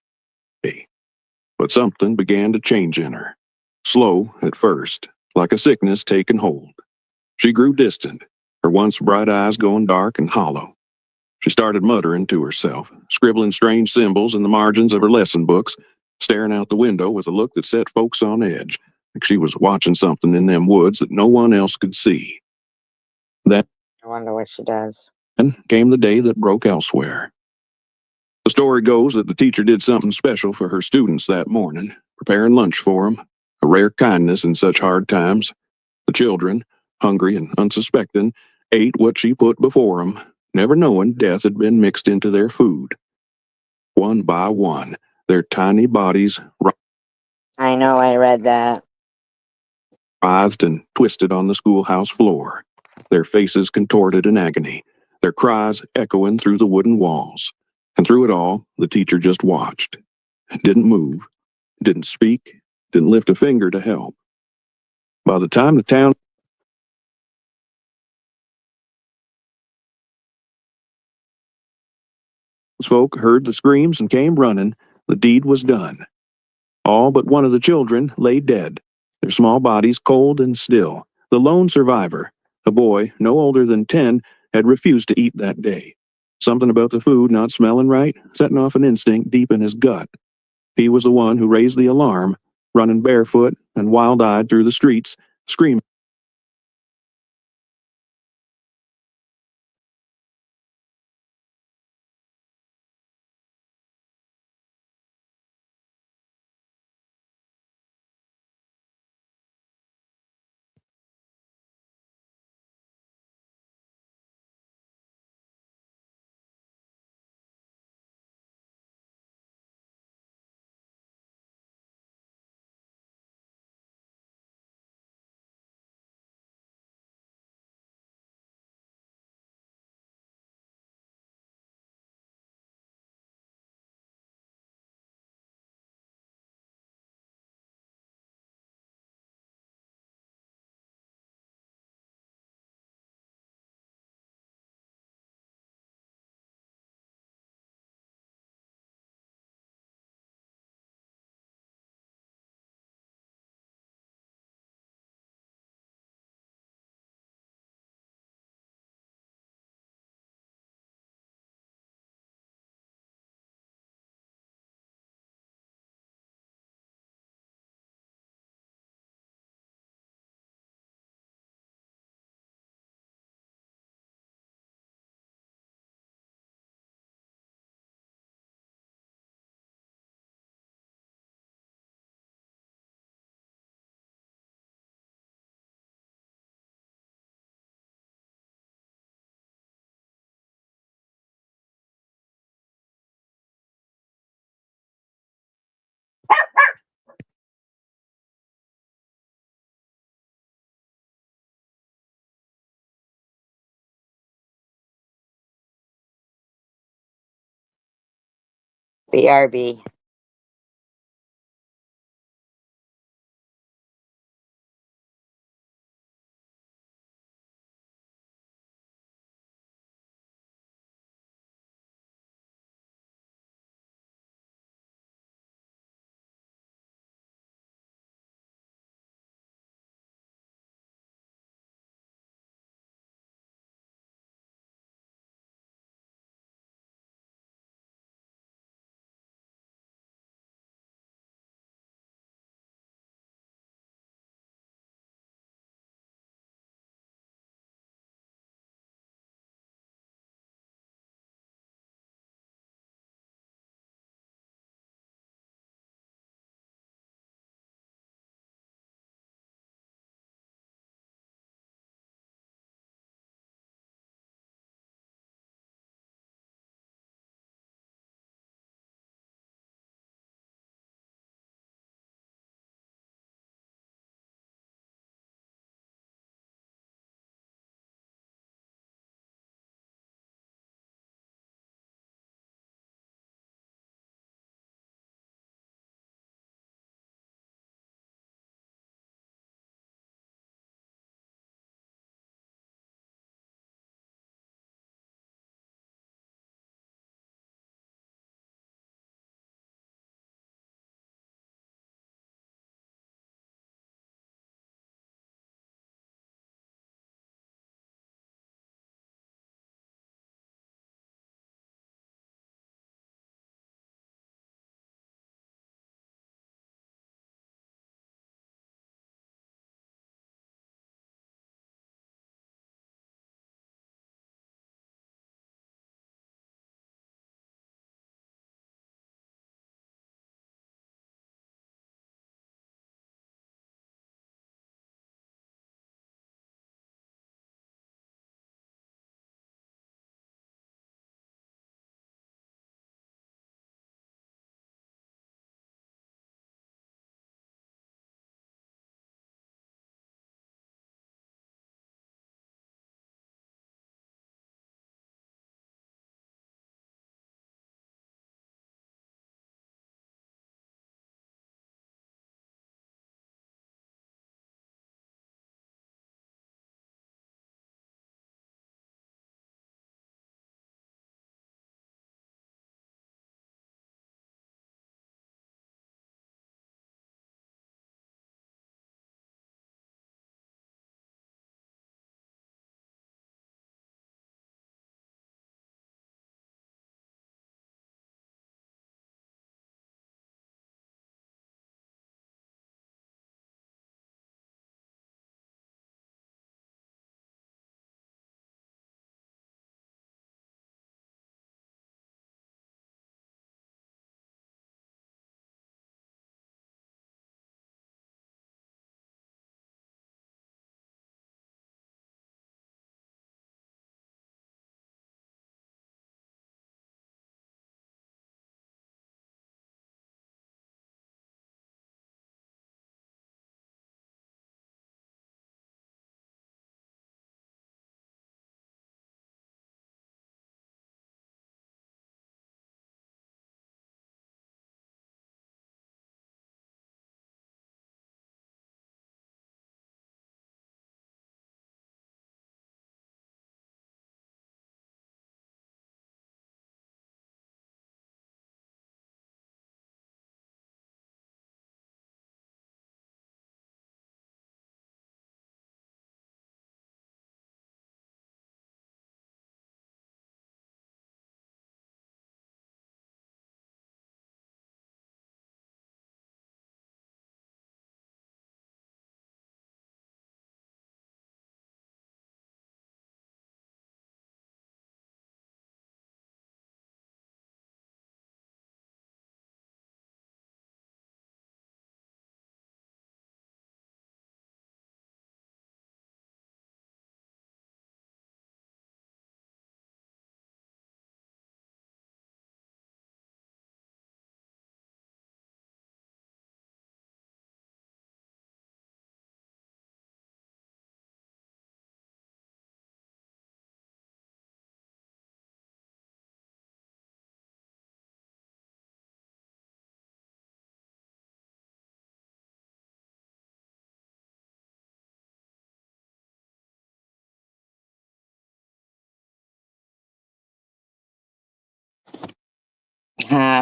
But something began to change in her. Slow at first, like a sickness taking hold. She grew distant, her once bright eyes going dark and hollow. She started muttering to herself, scribbling strange symbols in the margins of her lesson books, staring out the window with a look that set folks on edge, like she was watching something in them woods that no one else could see. Then I wonder what she does. came the day that broke Elsewhere. The story goes that the teacher did something special for her students that morning, preparing lunch for them, a rare kindness in such hard times. The children, hungry and unsuspecting, ate what she put before them, never knowing death had been mixed into their food. One by one, their tiny bodies I know, I read that. writhed and twisted on the schoolhouse floor, their faces contorted in agony, their cries echoing through the wooden walls. And through it all, the teacher just watched. Didn't move, didn't speak, didn't lift a finger to help. By the time the town folk heard the screams and came running, the deed was done. All but one of the children lay dead, their small bodies cold and still. The lone survivor, a boy no older than 10, had refused to eat that day. Something about the food not smelling right, setting off an instinct deep in his gut. He was the one who raised the alarm, running barefoot and wild-eyed through the streets, screaming. BRB.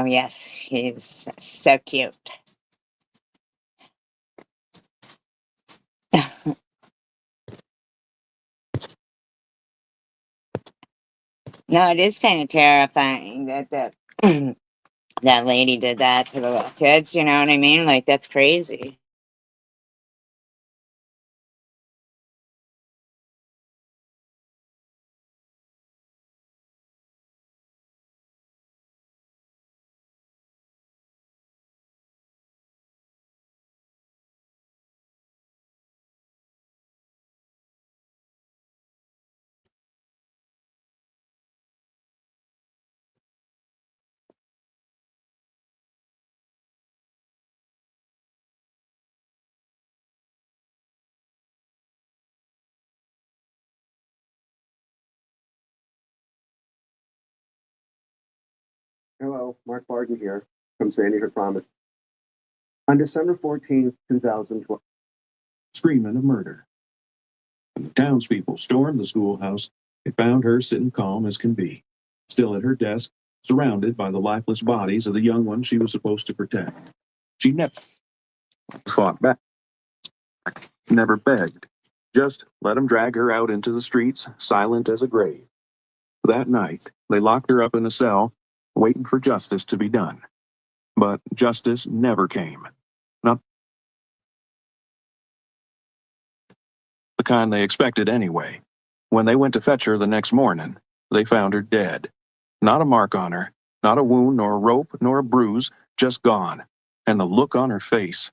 Yes, he's so cute. No, it is kind of terrifying that that lady did that to the little kids. You know what I mean? Like, that's crazy. Hello, Mark Barton here from Sandy Hook Promise. On December 14th, 2012, screaming of murder. When the townspeople stormed the schoolhouse, they found her sitting calm as can be, still at her desk, surrounded by the lifeless bodies of the young ones she was supposed to protect. She never fought back, never begged, just let them drag her out into the streets, silent as a grave. That night, they locked her up in a cell, waiting for justice to be done. But justice never came. Not the kind they expected anyway. When they went to fetch her the next morning, they found her dead. Not a mark on her, not a wound, nor a rope, nor a bruise, just gone. And the look on her face.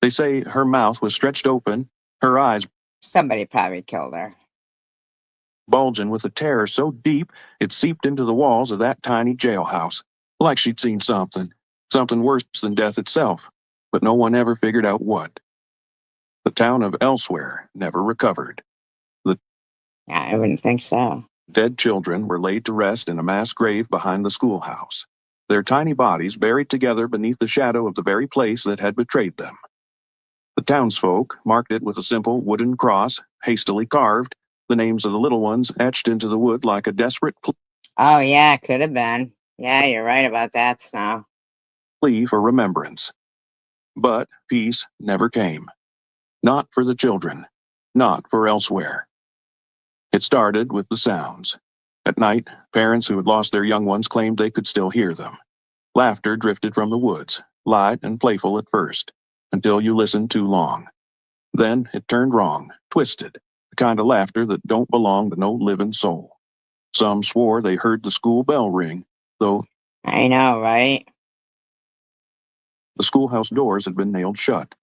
They say her mouth was stretched open, her eyes Somebody probably killed her. bulging with a terror so deep it seeped into the walls of that tiny jailhouse, like she'd seen something worse than death itself, but no one ever figured out what. The town of Elsewhere never recovered. The Yeah, I wouldn't think so. dead children were laid to rest in a mass grave behind the schoolhouse, their tiny bodies buried together beneath the shadow of the very place that had betrayed them. The townsfolk marked it with a simple wooden cross, hastily carved, the names of the little ones etched into the wood like a desperate Oh, yeah, could have been. Yeah, you're right about that, Snow. plea for remembrance. But peace never came. Not for the children, not for Elsewhere. It started with the sounds. At night, parents who had lost their young ones claimed they could still hear them. Laughter drifted from the woods, light and playful at first, until you listened too long. Then it turned wrong, twisted, the kind of laughter that don't belong to no living soul. Some swore they heard the school bell ring, though I know, right? the schoolhouse doors had been nailed shut.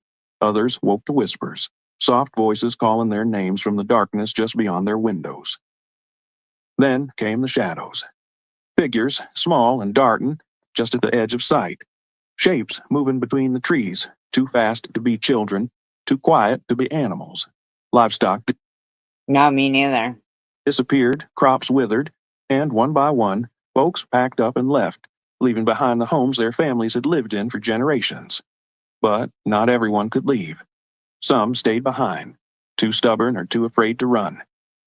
Others woke to whispers, soft voices calling their names from the darkness just beyond their windows. Then came the shadows. Figures, small and darting, just at the edge of sight. Shapes moving between the trees, too fast to be children, too quiet to be animals. Livestock No, me neither. disappeared, crops withered, and one by one, folks packed up and left, leaving behind the homes their families had lived in for generations. But not everyone could leave. Some stayed behind, too stubborn or too afraid to run,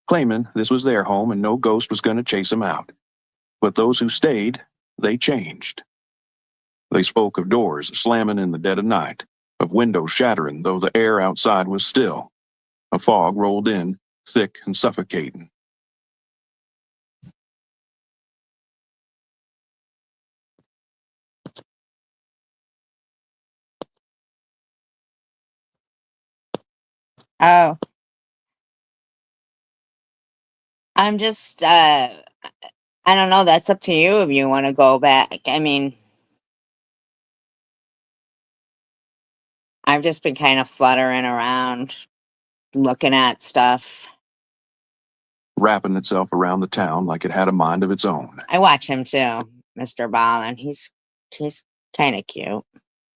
claiming this was their home and no ghost was going to chase them out. But those who stayed, they changed. They spoke of doors slamming in the dead of night, of windows shattering though the air outside was still. A fog rolled in, thick and suffocating. Oh, I'm just, I don't know. That's up to you if you want to go back. I mean, I've just been kind of fluttering around, looking at stuff. Wrapping itself around the town like it had a mind of its own. I watch him too, Mr. Ballin. He's kind of cute.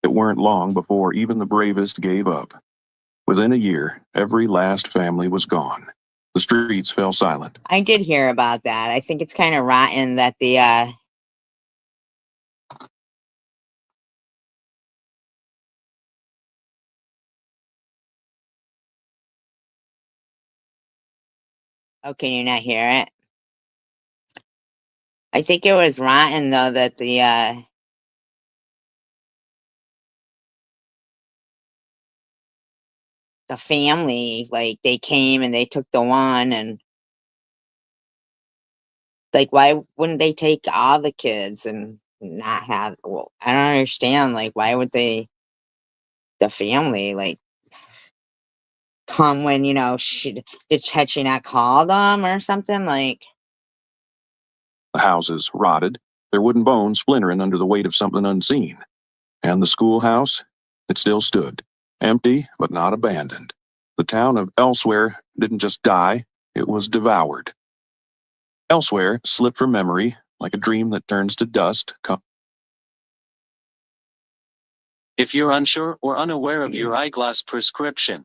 It weren't long before even the bravest gave up. Within a year, every last family was gone. The streets fell silent. I did hear about that. I think it's kind of rotten that the oh, can you not hear it? I think it was rotten though that the the family, like, they came and they took the one, and like, why wouldn't they take all the kids and not have, well, I don't understand, like, why would they, the family, like, come when, had she not called them or something? Like, The houses rotted, their wooden bones splintering under the weight of something unseen. And the schoolhouse, it still stood, empty but not abandoned. The town of Elsewhere didn't just die, it was devoured. Elsewhere slipped from memory like a dream that turns to dust. If you're unsure or unaware of your eyeglass prescription,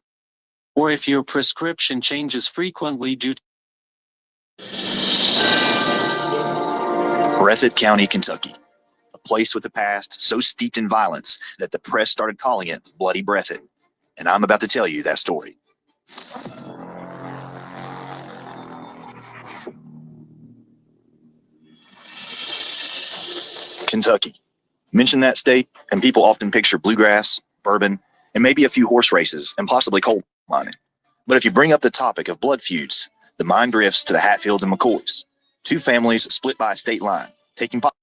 or if your prescription changes frequently due to Breathitt County, Kentucky, a place with a past so steeped in violence that the press started calling it Bloody Breathitt. And I'm about to tell you that story. Kentucky. Mention that state, and people often picture bluegrass, bourbon, and maybe a few horse races, and possibly coal mining. But if you bring up the topic of blood feuds, the mind drifts to the Hatfields and McCoys, two families split by a state line, taking pot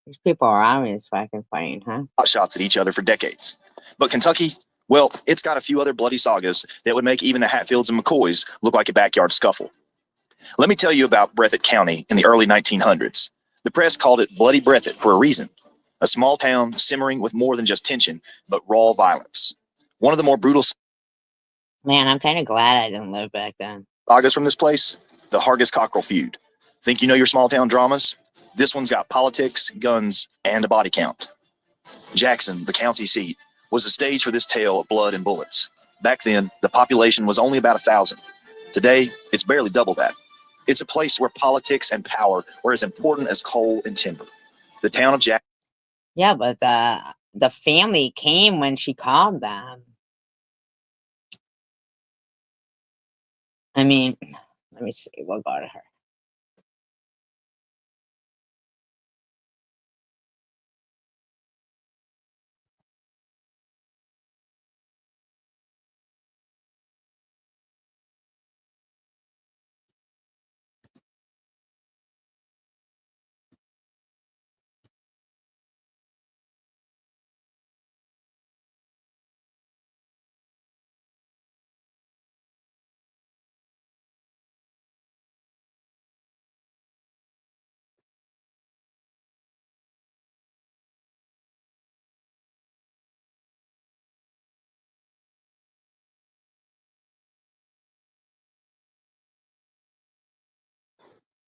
these people are always fucking fighting, huh? shots at each other for decades. But Kentucky, well, it's got a few other bloody sagas that would make even the Hatfields and McCoys look like a backyard scuffle. Let me tell you about Breathitt County in the early 1900s. The press called it Bloody Breathitt for a reason. A small town simmering with more than just tension, but raw violence. One of the more brutal Man, I'm kind of glad I didn't live back then. sagas from this place, the Hargis-Cockrell feud. Think you know your small town dramas? This one's got politics, guns, and a body count. Jackson, the county seat, was the stage for this tale of blood and bullets. Back then, the population was only about 1,000. Today, it's barely double that. It's a place where politics and power were as important as coal and timber. The town of Jackson. Yeah, but the family came when she called them. I mean, let me see. We'll go to her.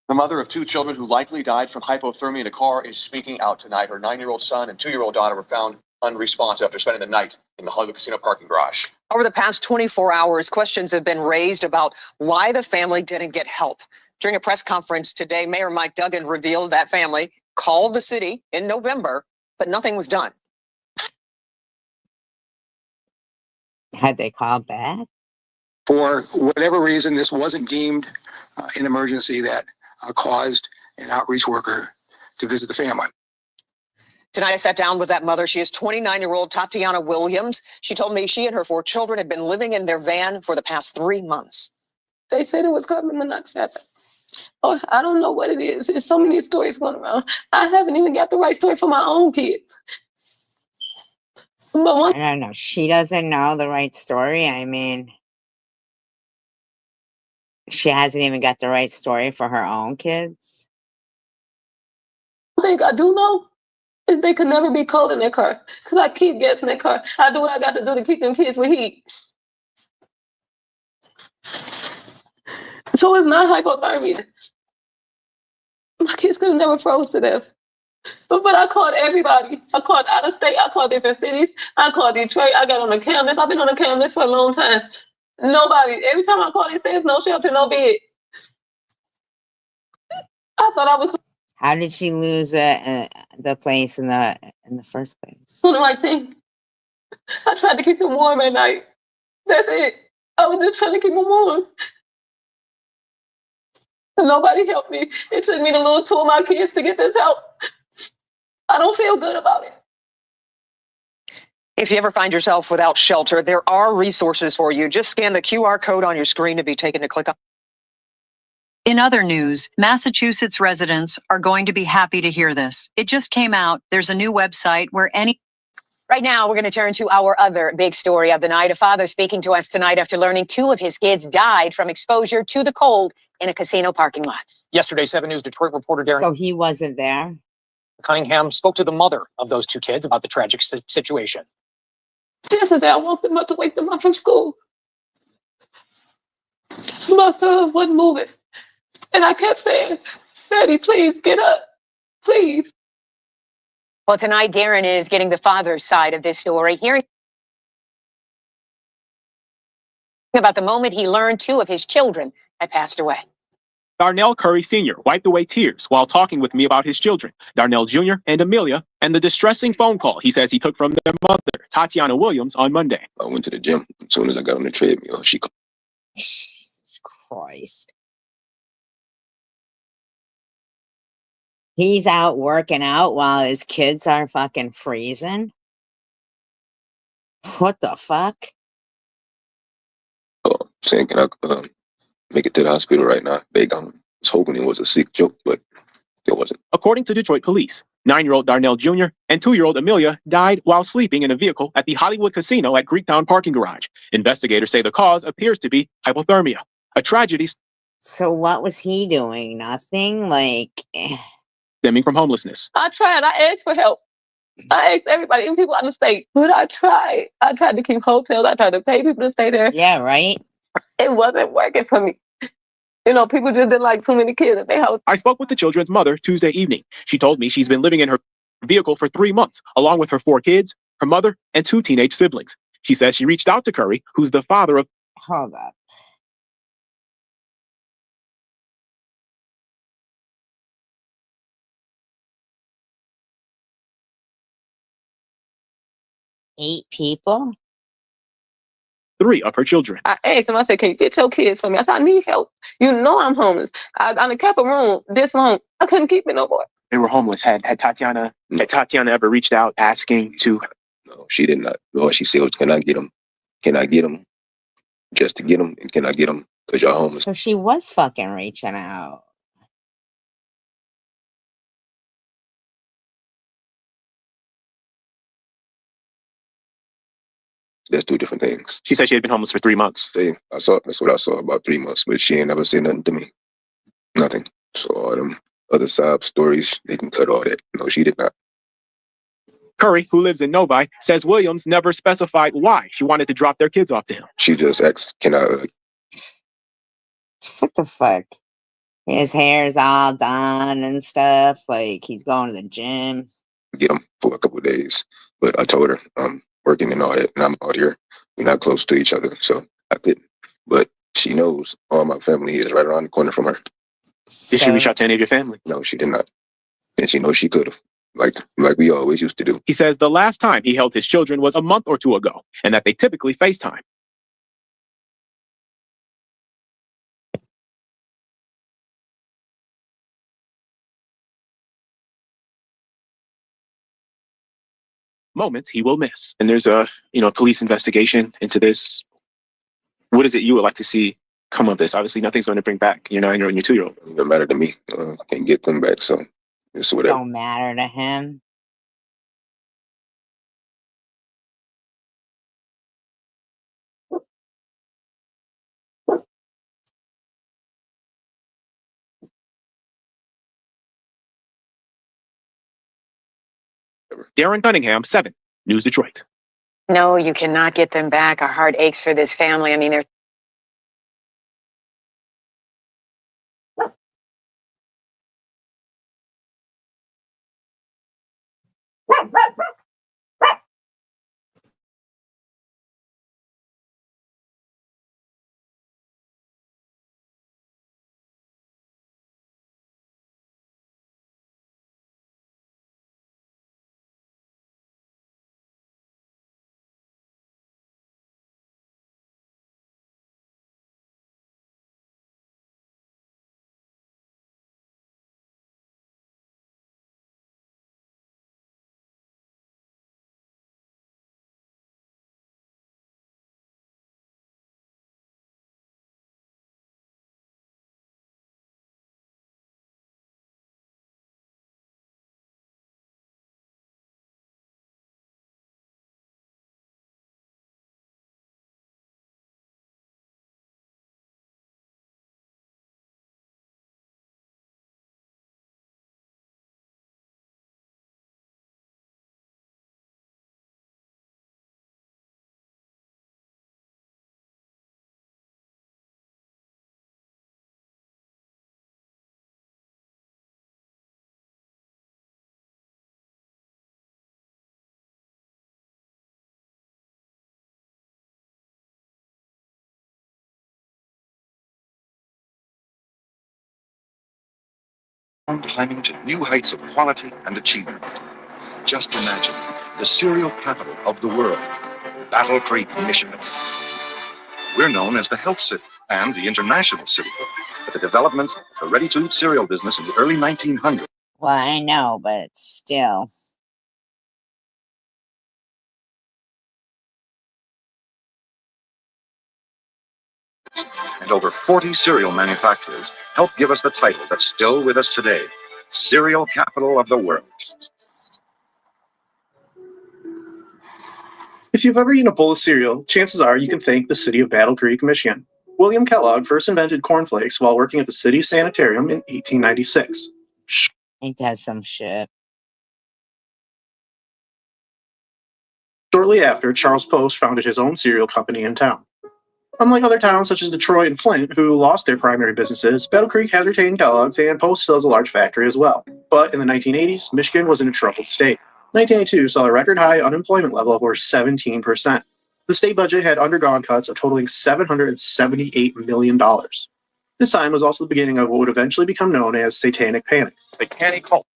The mother of two children who likely died from hypothermia in a car is speaking out tonight. Her 9-year-old son and 2-year-old daughter were found unresponsive after spending the night in the Hollywood Casino parking garage. Over the past 24 hours, questions have been raised about why the family didn't get help. During a press conference today, Mayor Mike Duggan revealed that family called the city in November, but nothing was done. Had they called back? For whatever reason, this wasn't deemed an emergency that caused an outreach worker to visit the family. Tonight, I sat down with that mother. She is 29-year-old Tatiana Williams. She told me she and her 4 children had been living in their van for the past 3 months. They said it was carbon monoxide. Oh, I don't know what it is. There's so many stories going around. I haven't even got the right story for my own kids. But I don't know. She doesn't know the right story. I mean, she hasn't even got the right story for her own kids. I think I do know is they could never be cold in their car because I keep gas in their car. I do what I got to do to keep them kids with heat. So it's not hypothermia. My kids could have never froze to death. But I called everybody. I called out of state. I called different cities. I called Detroit. I got on the cam list. I've been on the cam list for a long time. Nobody. Every time I call, it says no shelter, no bed. I thought I was How did she lose the place in the first place? doing the right thing. I tried to keep them warm at night. That's it. I was just trying to keep them warm. And nobody helped me. It took me to lose 2 of my kids to get this help. I don't feel good about it. If you ever find yourself without shelter, there are resources for you. Just scan the QR code on your screen to be taken to click on. In other news, Massachusetts residents are going to be happy to hear this. It just came out. There's a new website where any. Right now, we're going to turn to our other big story of the night. A father speaking to us tonight after learning 2 of his kids died from exposure to the cold in a casino parking lot. Yesterday, 7 News Detroit reporter Darren So he wasn't there. Cunningham spoke to the mother of those 2 kids about the tragic situation. Yesterday, I woke them up to wake them up from school. My son wasn't moving. And I kept saying, Daddy, please get up. Please. Well, tonight, Darren is getting the father's side of this story, hearing about the moment he learned 2 of his children had passed away. Darnell Curry Sr. wiped away tears while talking with me about his children, Darnell Jr. and Amelia, and the distressing phone call he says he took from their mother, Tatiana Williams, on Monday. I went to the gym. As soon as I got on the treadmill, she called. Jesus Christ. He's out working out while his kids are fucking freezing. What the fuck? Saying, can I make it to the hospital right now? I was hoping it was a sick joke, but it wasn't. According to Detroit police, 9-year-old Darnell Jr. and 2-year-old Amelia died while sleeping in a vehicle at the Hollywood Casino at Greektown parking garage. Investigators say the cause appears to be hypothermia, a tragedy So what was he doing? Nothing? Like, stemming from homelessness. I tried. I asked for help. I asked everybody, even people out of the state. But I tried. I tried to keep hotels. I tried to pay people to stay there. Yeah, right? It wasn't working for me. You know, people just didn't like too many kids at their house. I spoke with the children's mother Tuesday evening. She told me she's been living in her vehicle for 3 months, along with her 4 kids, her mother, and 2 teenage siblings. She says she reached out to Curry, who's the father of... Hold up. Eight people? 3 of her children. I asked him, I said, can you get your kids for me? I said, I need help. You know I'm homeless. I done kept a room this long. I couldn't keep it no more. They were homeless. Had Tatiana ever reached out asking to... No, she did not. All she said was, can I get them? Can I get them? Just to get them? And can I get them? Because you're homeless. So she was fucking reaching out. There's 2 different things. She said she had been homeless for 3 months. That's what I saw about 3 months, but she ain't never said nothing to me. Nothing. So all them other sob stories, they can cut all that. No, she did not. Curry, who lives in Novi, says Williams never specified why she wanted to drop their kids off to him. She just asked, can I... What the fuck? His hair's all done and stuff. Like, he's going to the gym. get them for a couple of days. But I told her I'm working and all that, and I'm out here. We're not close to each other, so I couldn't. But she knows all my family is right around the corner from her. Did she reach out to any of your family? No, she did not. And she knows she could have, like we always used to do. He says the last time he held his children was a month or 2 ago, and that they typically FaceTime. Moments he will miss. And there's a police investigation into this. What is it you would like to see come of this? Obviously, nothing's going to bring back your 9-year-old and your 2-year-old. It don't matter to me. Can't get them back, so it's whatever. Don't matter to him. Darren Cunningham, 7 News Detroit. No, you cannot get them back. Our heart aches for this family. I mean, they're climbing to new heights of quality and achievement. Just imagine the cereal capital of the world, Battle Creek, Michigan. We're known as the health city and the international city for the development of the ready-to-eat cereal business in the early 1900s. Well, I know, but still. And over 40 cereal manufacturers helped give us the title that's still with us today, cereal capital of the world. If you've ever eaten a bowl of cereal, chances are you can thank the city of Battle Creek, Michigan. William Kellogg first invented cornflakes while working at the city's sanitarium in 1896. Ain't that some shit? Shortly after, Charles Post founded his own cereal company in town. Unlike other towns such as Detroit and Flint, who lost their primary businesses, Battle Creek has retained Kellogg's, and Post still has a large factory as well. But in the 1980s, Michigan was in a troubled state. 1982 saw a record high unemployment level of over 17%. The state budget had undergone cuts of totaling $778 million. This time was also the beginning of what would eventually become known as Satanic Panic. Satanic cult.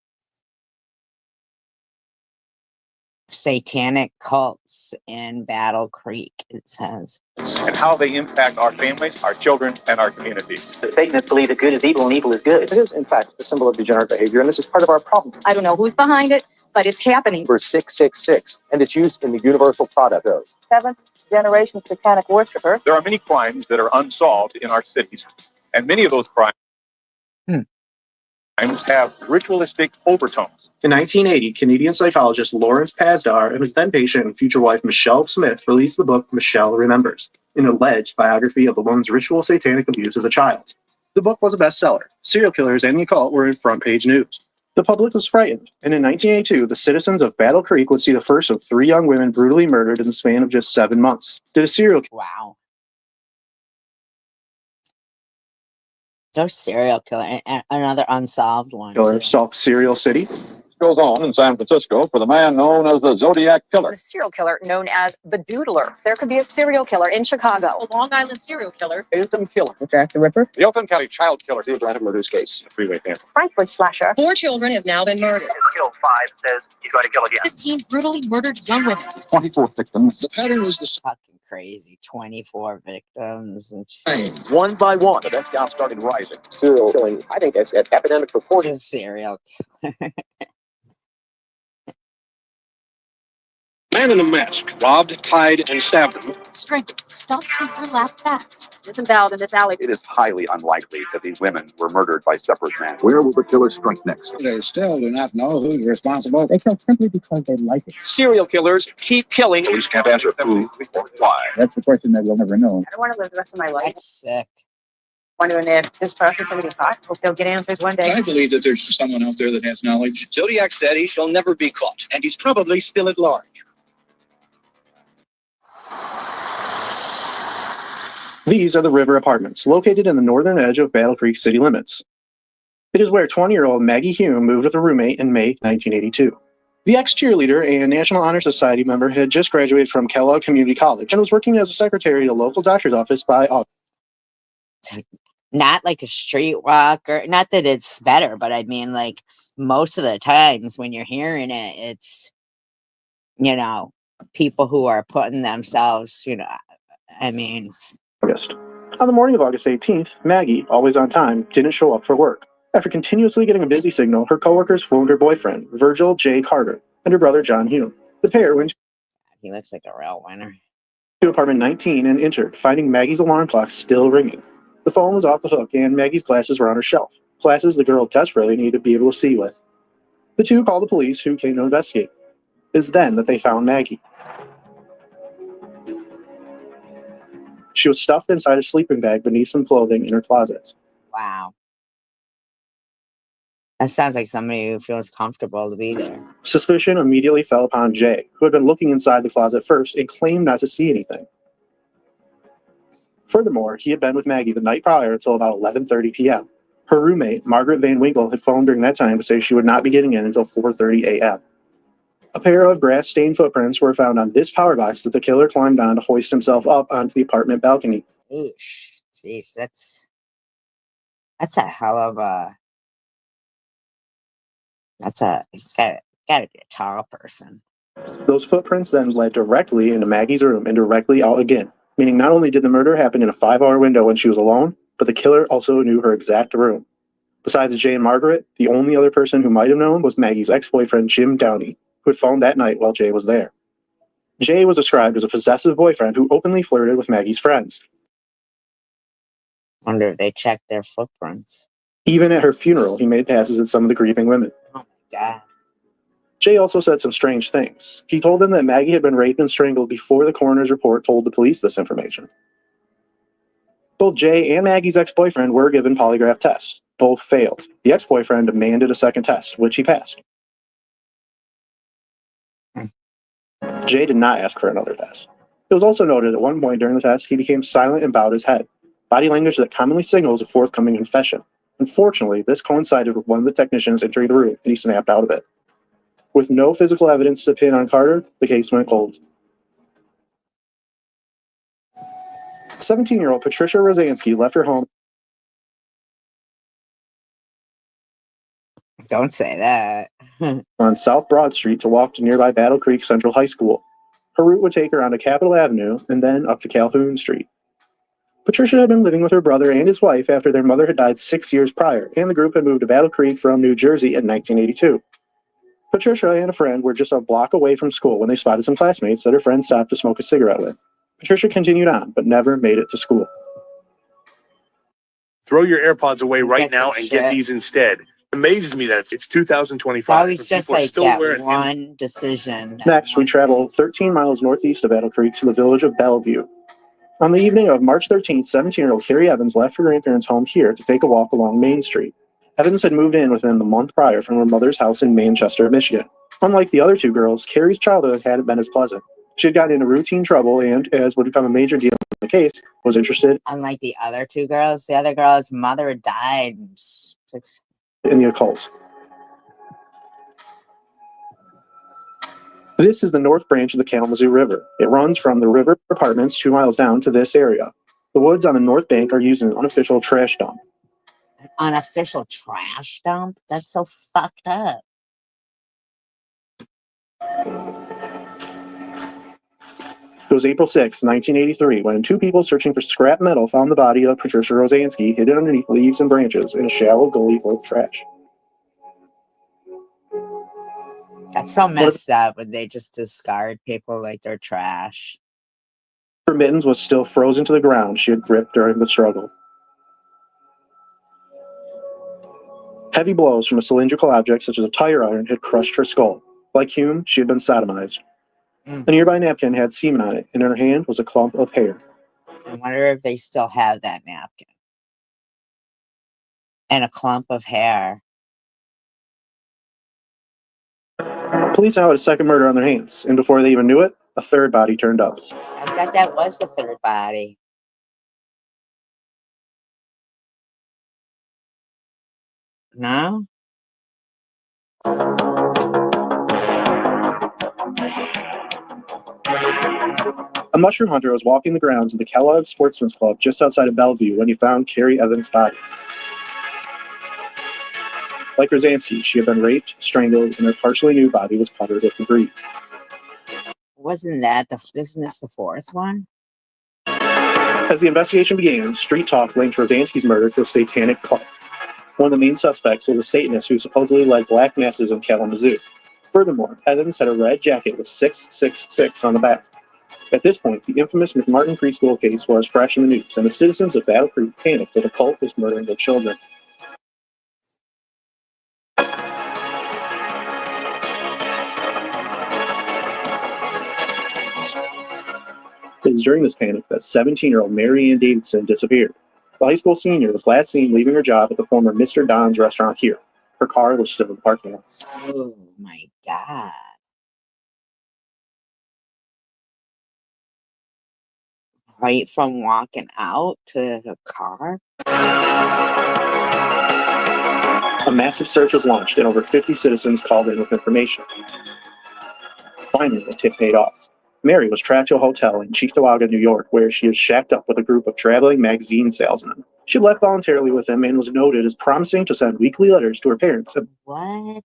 Satanic cults in Battle Creek, it says. And how they impact our families, our children, and our community. The Satanists believe that good is evil and evil is good. It is, in fact, a symbol of degenerate behavior, and this is part of our problem. I don't know who's behind it, but it's happening. Number 666, and it's used in the universal product of 7th generation satanic worshiper. There are many crimes that are unsolved in our cities, and many of those crimes have ritualistic overtones. In 1980, Canadian psychologist Lawrence Pasdar and his then patient and future wife Michelle Smith released the book Michelle Remembers, an alleged biography of the woman's ritual satanic abuse as a child. The book was a bestseller. Serial killers and the occult were in front-page news. The public was frightened, and in 1982, the citizens of Battle Creek would see the first of 3 young women brutally murdered in the span of just 7 months. Did a serial Wow. Those serial killer, another unsolved one. killer solve Serial City? Goes on in San Francisco for the man known as the Zodiac Killer. The serial killer known as the Doodler. There could be a serial killer in Chicago. A Long Island serial killer. Phantom Killer. Jack the Ripper. The Oakland County child killer. The Atlanta murders case. A freeway phantom. Frankfurt slasher. 4 children have now been murdered. Killed 5, says he's going to kill again. 15 brutally murdered young women. 24th victims. The pattern was the Fucking crazy. 24 victims. And same. One by one, the death count started rising. Serial killing, I think that's at epidemic proportions. This is serial killer. Man in a mask robbed, tied, and stabbed him. Strength, stuffed with burlap bags. Disemboweled in this alley. It is highly unlikely that these women were murdered by separate men. Where will the killer strike next? They still do not know who's responsible. They kill simply because they like it. Serial killers keep killing. Police can't answer who or why. That's the question that we'll never know. I don't want to live the rest of my life That's sick. wondering if this person's going to be caught. Hope they'll get answers one day. I believe that there's someone out there that has knowledge. Zodiac said he shall never be caught, and he's probably still at large. These are the River Apartments, located in the northern edge of Battle Creek city limits. It is where 20-year-old Maggie Hume moved with a roommate in May 1982. The ex-cheerleader and National Honor Society member had just graduated from Kellogg Community College and was working as a secretary at a local doctor's office by August. Not like a streetwalker. Not that it's better, but I mean, like, most of the times when you're hearing it, it's, you know, people who are putting themselves, you know, I mean... On the morning of August 18th, Maggie, always on time, didn't show up for work. After continuously getting a busy signal, her coworkers phoned her boyfriend, Virgil J. Carter, and her brother, John Hume. The pair went He looks like a real winner. to apartment 19 and entered, finding Maggie's alarm clock still ringing. The phone was off the hook, and Maggie's glasses were on her shelf, glasses the girl desperately needed to be able to see with. The two called the police, who came to investigate. It was then that they found Maggie. She was stuffed inside a sleeping bag beneath some clothing in her closet. Wow. That sounds like somebody who feels comfortable to be there. Suspicion immediately fell upon Jay, who had been looking inside the closet first and claimed not to see anything. Furthermore, he had been with Maggie the night prior until about 11:30 p.m. Her roommate, Margaret Van Winkle, had phoned during that time to say she would not be getting in until 4:30 a.m. A pair of grass-stained footprints were found on this power box that the killer climbed on to hoist himself up onto the apartment balcony. Oosh, jeez, that's a hell of a He's gotta be a tall person. Those footprints then led directly into Maggie's room and directly out again, meaning not only did the murder happen in a 5-hour window when she was alone, but the killer also knew her exact room. Besides Jay and Margaret, the only other person who might have known was Maggie's ex-boyfriend, Jim Downey, who had phoned that night while Jay was there. Jay was described as a possessive boyfriend who openly flirted with Maggie's friends. Wonder if they checked their footprints. Even at her funeral, he made passes at some of the grieving women. Oh my God. Jay also said some strange things. He told them that Maggie had been raped and strangled before the coroner's report told the police this information. Both Jay and Maggie's ex-boyfriend were given polygraph tests. Both failed. The ex-boyfriend demanded a second test, which he passed. Jay did not ask for another test. It was also noted at one point during the test he became silent and bowed his head, body language that commonly signals a forthcoming confession. Unfortunately, this coincided with one of the technicians entering the room, and he snapped out of it. With no physical evidence to pin on Carter, the case went cold. 17-year-old Patricia Rosansky left her home Don't say that. on South Broad Street to walk to nearby Battle Creek Central High School. Her route would take her onto Capitol Avenue and then up to Calhoun Street. Patricia had been living with her brother and his wife after their mother had died 6 years prior, and the group had moved to Battle Creek from New Jersey in 1982. Patricia and a friend were just a block away from school when they spotted some classmates that her friend stopped to smoke a cigarette with. Patricia continued on, but never made it to school. Throw your AirPods away right now and get shit. these instead. Amazes me that it's 2025. It's always and just people are like still that wearing one decision. Next, we travel 13 miles northeast of Battle Creek to the village of Bellevue. On the evening of March 13th, 17-year-old Carrie Evans left her grandparents' home here to take a walk along Main Street. Evans had moved in within the month prior from her mother's house in Manchester, Michigan. Unlike the other two girls, Carrie's childhood hadn't been as pleasant. She had gotten into routine trouble and, as would become a major deal in the case, was interested Unlike the other two girls, the other girl's mother died. in the occult. This is the North Branch of the Kalamazoo River. It runs from the river apartments 2 miles down to this area. The woods on the north bank are used as an unofficial trash dump. An unofficial trash dump? That's so fucked up. It was April 6, 1983, when two people searching for scrap metal found the body of Patricia Rosansky hidden underneath leaves and branches in a shallow gully full of trash. That's so messed up when they just discard people like they're trash. Her mittens was still frozen to the ground she had gripped during the struggle. Heavy blows from a cylindrical object such as a tire iron had crushed her skull. Like Hume, she had been sodomized. A nearby napkin had semen on it, and in her hand was a clump of hair. I wonder if they still have that napkin. And a clump of hair. Police now had a second murder on their hands, and before they even knew it, a third body turned up. I thought that was the third body. No? A mushroom hunter was walking the grounds of the Kellogg Sportsman's Club just outside of Bellevue when he found Carrie Evans' body. Like Rosansky, she had been raped, strangled, and her partially nude body was covered with debris. Isn't this the fourth one? As the investigation began, street talk linked Rosansky's murder to a satanic cult. One of the main suspects was a Satanist who supposedly led black masses in Kalamazoo. Furthermore, Evans had a red jacket with 666 on the back. At this point, the infamous McMartin preschool case was fresh in the news, and the citizens of Battle Creek panicked that a cult was murdering their children. It is during this panic that 17-year-old Mary Ann Davidson disappeared. The high school senior was last seen leaving her job at the former Mr. Don's restaurant here. Her car was still in the parking lot. Oh my God. Right from walking out to the car? A massive search was launched, and over 50 citizens called in with information. Finally, the tip paid off. Mary was tracked to a hotel in Cheektowaga, New York, where she was shacked up with a group of traveling magazine salesmen. She left voluntarily with them and was noted as promising to send weekly letters to her parents. What?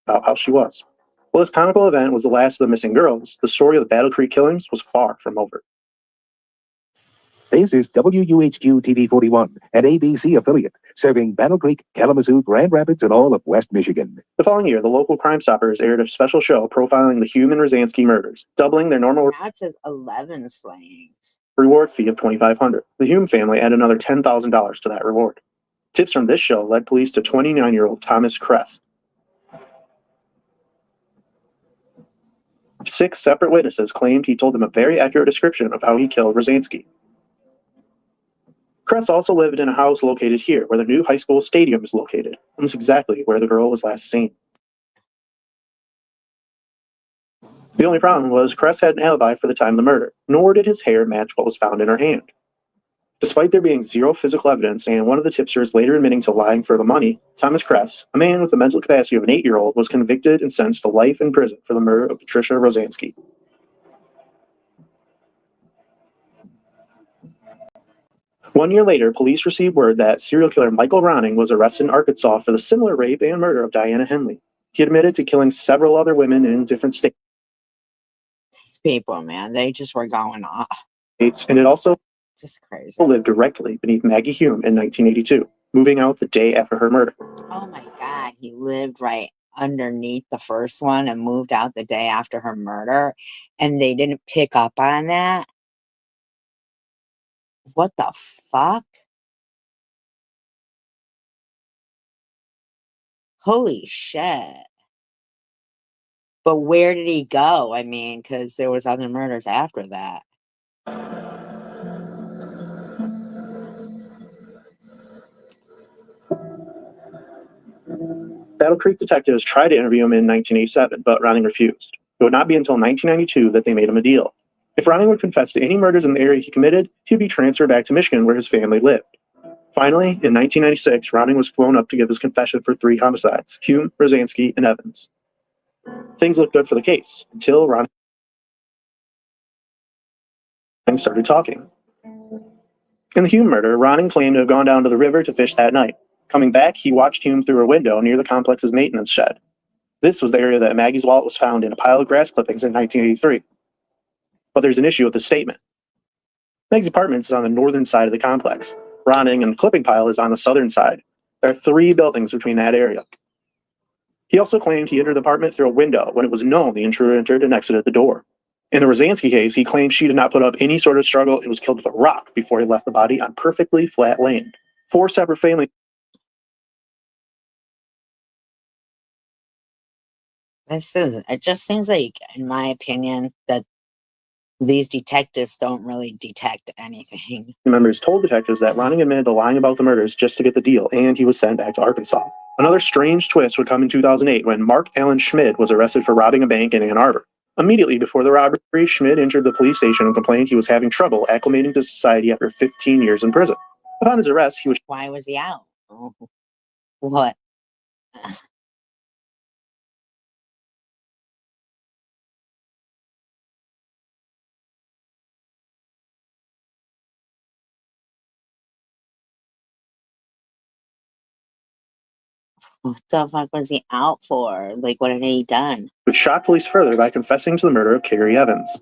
about how she was. While this comical event was the last of the missing girls, the story of the Battle Creek killings was far from over. This is WUHQ TV 41, an ABC affiliate, serving Battle Creek, Kalamazoo, Grand Rapids, and all of West Michigan. The following year, the local Crime Stoppers aired a special show profiling the Hume and Rosansky murders, doubling their normal Now it says 11 slayings. reward fee of $2,500. The Hume family added another $10,000 to that reward. Tips from this show led police to 29-year-old Thomas Kress. 6 separate witnesses claimed he told them a very accurate description of how he killed Rosansky. Kress also lived in a house located here, where the new high school stadium is located, almost exactly where the girl was last seen. The only problem was Kress had an alibi for the time of the murder, nor did his hair match what was found in her hand. Despite there being zero physical evidence and one of the tipsters later admitting to lying for the money, Thomas Kress, a man with the mental capacity of an 8-year-old, was convicted and sentenced to life in prison for the murder of Patricia Rosansky. One year later, police received word that serial killer Michael Ronning was arrested in Arkansas for the similar rape and murder of Diana Henley. He admitted to killing several other women in different states. These people, man, they just were going off. And it also Just crazy. lived directly beneath Maggie Hume in 1982, moving out the day after her murder. Oh my God, he lived right underneath the first one and moved out the day after her murder, and they didn't pick up on that. What the fuck? Holy shit. But where did he go? I mean, because there was other murders after that. Battle Creek detectives tried to interview him in 1987, but Ronning refused. It would not be until 1992 that they made him a deal. If Ronning would confess to any murders in the area he committed, he would be transferred back to Michigan where his family lived. Finally, in 1996, Ronning was flown up to give his confession for 3 homicides: Hume, Rosansky, and Evans. Things looked good for the case, until Ronning started talking. In the Hume murder, Ronning claimed to have gone down to the river to fish that night. Coming back, he watched Hume through a window near the complex's maintenance shed. This was the area that Maggie's wallet was found in a pile of grass clippings in 1983. But there's an issue with the statement. Maggie's apartment is on the northern side of the complex. Ronning and the clipping pile is on the southern side. There are 3 buildings between that area. He also claimed he entered the apartment through a window when it was known the intruder entered and exited the door. In the Rosansky case, he claimed she did not put up any sort of struggle and was killed with a rock before he left the body on perfectly flat land. 4 separate families. It just seems like, in my opinion, that these detectives don't really detect anything. Members told detectives that Ronning admitted to lying about the murders just to get the deal, and he was sent back to Arkansas. Another strange twist would come in 2008 when Mark Allen Schmid was arrested for robbing a bank in Ann Arbor. Immediately before the robbery, Schmid entered the police station and complained he was having trouble acclimating to society after 15 years in prison. Upon his arrest, he was... Why was he out? Oh, what? What the fuck was he out for? Like, what had he done? would shock police further by confessing to the murder of Carrie Evans.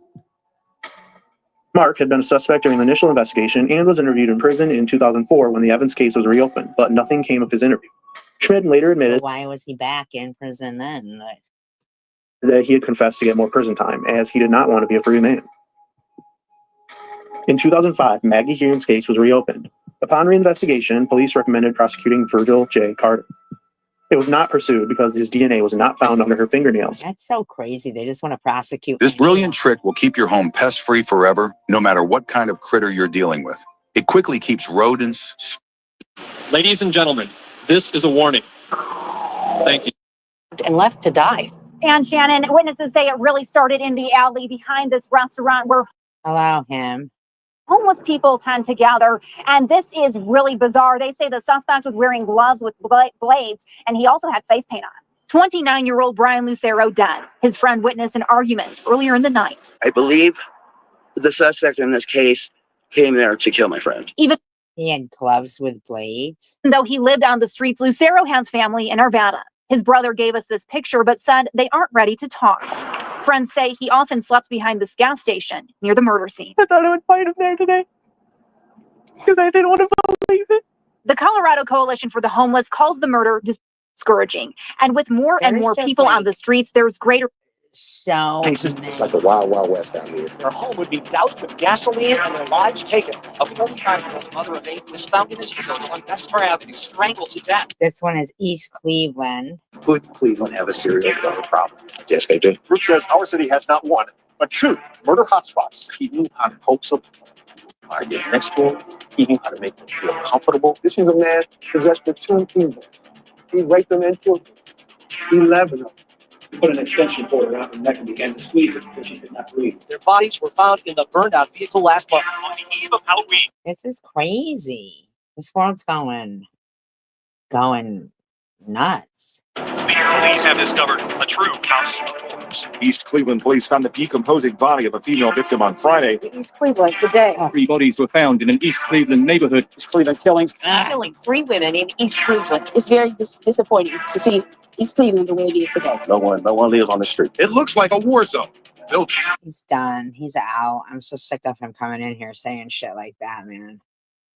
Mark had been a suspect during the initial investigation and was interviewed in prison in 2004 when the Evans case was reopened, but nothing came of his interview. Schmid later admitted So why was he back in prison then? Like, that he had confessed to get more prison time, as he did not want to be a free man. In 2005, Maggie Hume's case was reopened. Upon reinvestigation, police recommended prosecuting Virgil J. Carter. It was not pursued because his DNA was not found under her fingernails. that's so crazy. They just want to prosecute. This brilliant trick will keep your home pest-free forever, no matter what kind of critter you're dealing with. It quickly keeps rodents. Ladies and gentlemen, this is a warning. Thank you. And left to die. And Shannon, witnesses say it really started in the alley behind this restaurant where Allow him. homeless people tend to gather. And this is really bizarre. They say the suspect was wearing gloves with blades, and he also had face paint on. 29-year-old Brian Lucero dead. His friend witnessed an argument earlier in the night. I believe the suspect in this case came there to kill my friend. Even He had gloves with blades. though he lived on the streets, Lucero has family in Arvada. His brother gave us this picture, but said they aren't ready to talk. Friends say he often slept behind this gas station near the murder scene. I thought I would find him there today because I didn't want to believe it. The Colorado Coalition for the Homeless calls the murder discouraging. And with more and more people on the streets, there's greater... So It's like the wild, wild west down here. Their home would be doused with gasoline and their lives taken. A 45-year-old mother of 8 was found in this field along Bessemer Avenue, strangled to death. This one is East Cleveland. Could Cleveland have a serial killer problem? Yes, they do. Group says our city has not one, but 2 murder hotspots. He knew how to coax them, how to get next to him. He knew how to make them feel comfortable. This is a man possessed with 2 evils. He raped them and killed them. 11 of them. Put an extension cord around her neck and began to squeeze it until she could not breathe. Their bodies were found in the burned-out vehicle last month on the eve of Halloween. This is crazy. This world's going nuts. Police have discovered a true house of horrors. East Cleveland police found the decomposing body of a female victim on Friday. East Cleveland today. 3 bodies were found in an East Cleveland neighborhood. East Cleveland killings. Killing 3 women in East Cleveland. It's very disappointing to see East Cleveland the way it is today. No one lives on the street. It looks like a war zone. He's done. He's out. I'm so sick of him coming in here saying shit like that, man.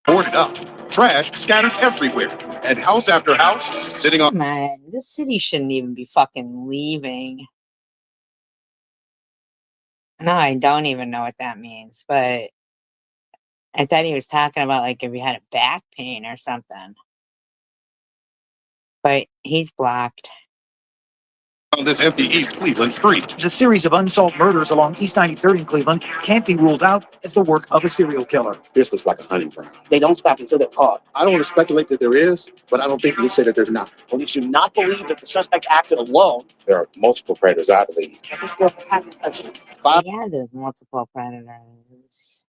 Boarded up. Trash scattered everywhere. And house after house sitting on... Man, this city shouldn't even be fucking leaving. No, I don't even know what that means, but I thought he was talking about like if you had a back pain or something. But he's blocked. On this empty East Cleveland street. The series of unsolved murders along East 93rd in Cleveland can't be ruled out as the work of a serial killer. This looks like a hunting ground. They don't stop until they're caught. I don't want to speculate that there is, but I don't think you can say that there's not. Police do not believe that the suspect acted alone. There are multiple predators, I believe. This girl happened again. Yeah, there's multiple predators.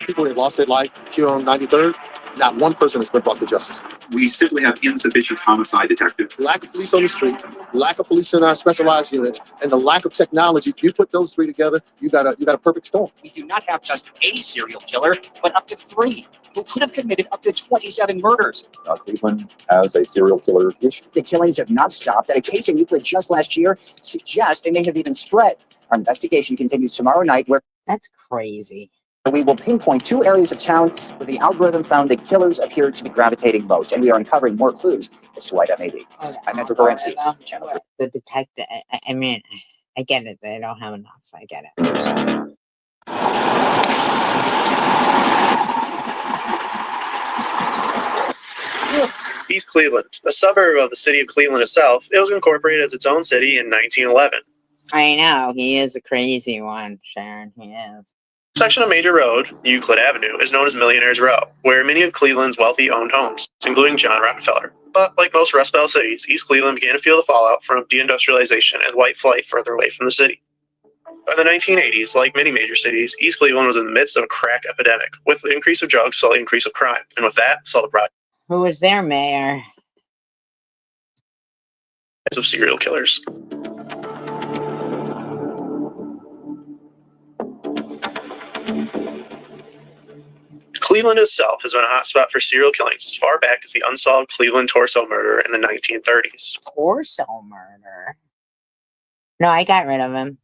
People that lost their life here on 93rd, not one person has been brought to justice. We simply have insufficient homicide detectives. Lack of police on the street, lack of police in our specialized units, and the lack of technology. You put those 3 together, you got a perfect storm. We do not have just a serial killer, but up to 3 who could have committed up to 27 murders. Cleveland has a serial killer issue. The killings have not stopped, and a case in Euclid just last year suggests they may have even spread. Our investigation continues tomorrow night, where that's crazy. We will pinpoint 2 areas of town where the algorithm found that killers appear to be gravitating most, and we are uncovering more clues as to why that may be. I'm Andrew Ferenczi, Channel 3. The detective, I mean, I get it. They don't have enough. I get it. East Cleveland, a suburb of the city of Cleveland itself, it was incorporated as its own city in 1911. I know. He is a crazy one, Sharon. He is. Section of Major Road, Euclid Avenue, is known as Millionaire's Row, where many of Cleveland's wealthy owned homes, including John Rockefeller. But like most Rust Belt cities, East Cleveland began to feel the fallout from deindustrialization and white flight further away from the city. By the 1980s, like many major cities, East Cleveland was in the midst of a crack epidemic. With the increase of drugs saw the increase of crime, and with that saw the rise Who was their mayor? of serial killers. Cleveland itself has been a hotspot for serial killings as far back as the unsolved Cleveland torso murder in the 1930s. Torso murder? No, I got rid of him.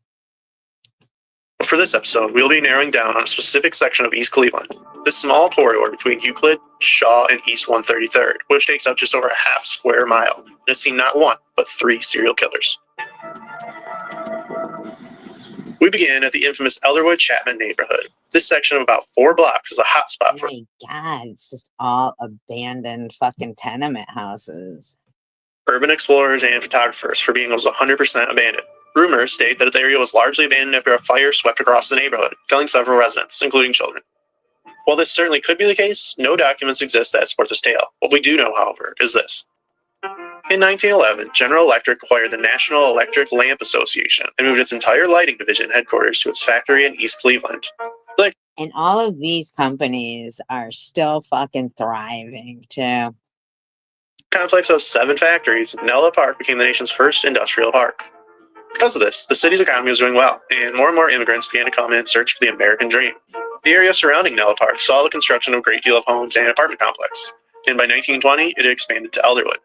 For this episode, we'll be narrowing down on a specific section of East Cleveland, this small corridor between Euclid, Shaw, and East 133rd, which takes up just over a half square mile, and has seen not 1, but 3 serial killers. We begin at the infamous Elderwood Chapman neighborhood. This section of about 4 blocks is a hotspot for... Oh my God, it's just all abandoned fucking tenement houses. Urban explorers and photographers for being almost 100% abandoned. Rumors state that the area was largely abandoned after a fire swept across the neighborhood, killing several residents, including children. While this certainly could be the case, no documents exist that support this tale. What we do know, however, is this. In 1911, General Electric acquired the National Electric Lamp Association and moved its entire lighting division headquarters to its factory in East Cleveland. And all of these companies are still fucking thriving, too. Complex of 7 factories, Nella Park became the nation's first industrial park. Because of this, the city's economy was doing well, and more immigrants began to come in search for the American dream. The area surrounding Nella Park saw the construction of a great deal of homes and apartment complex. and by 1920, it had expanded to Elderwood.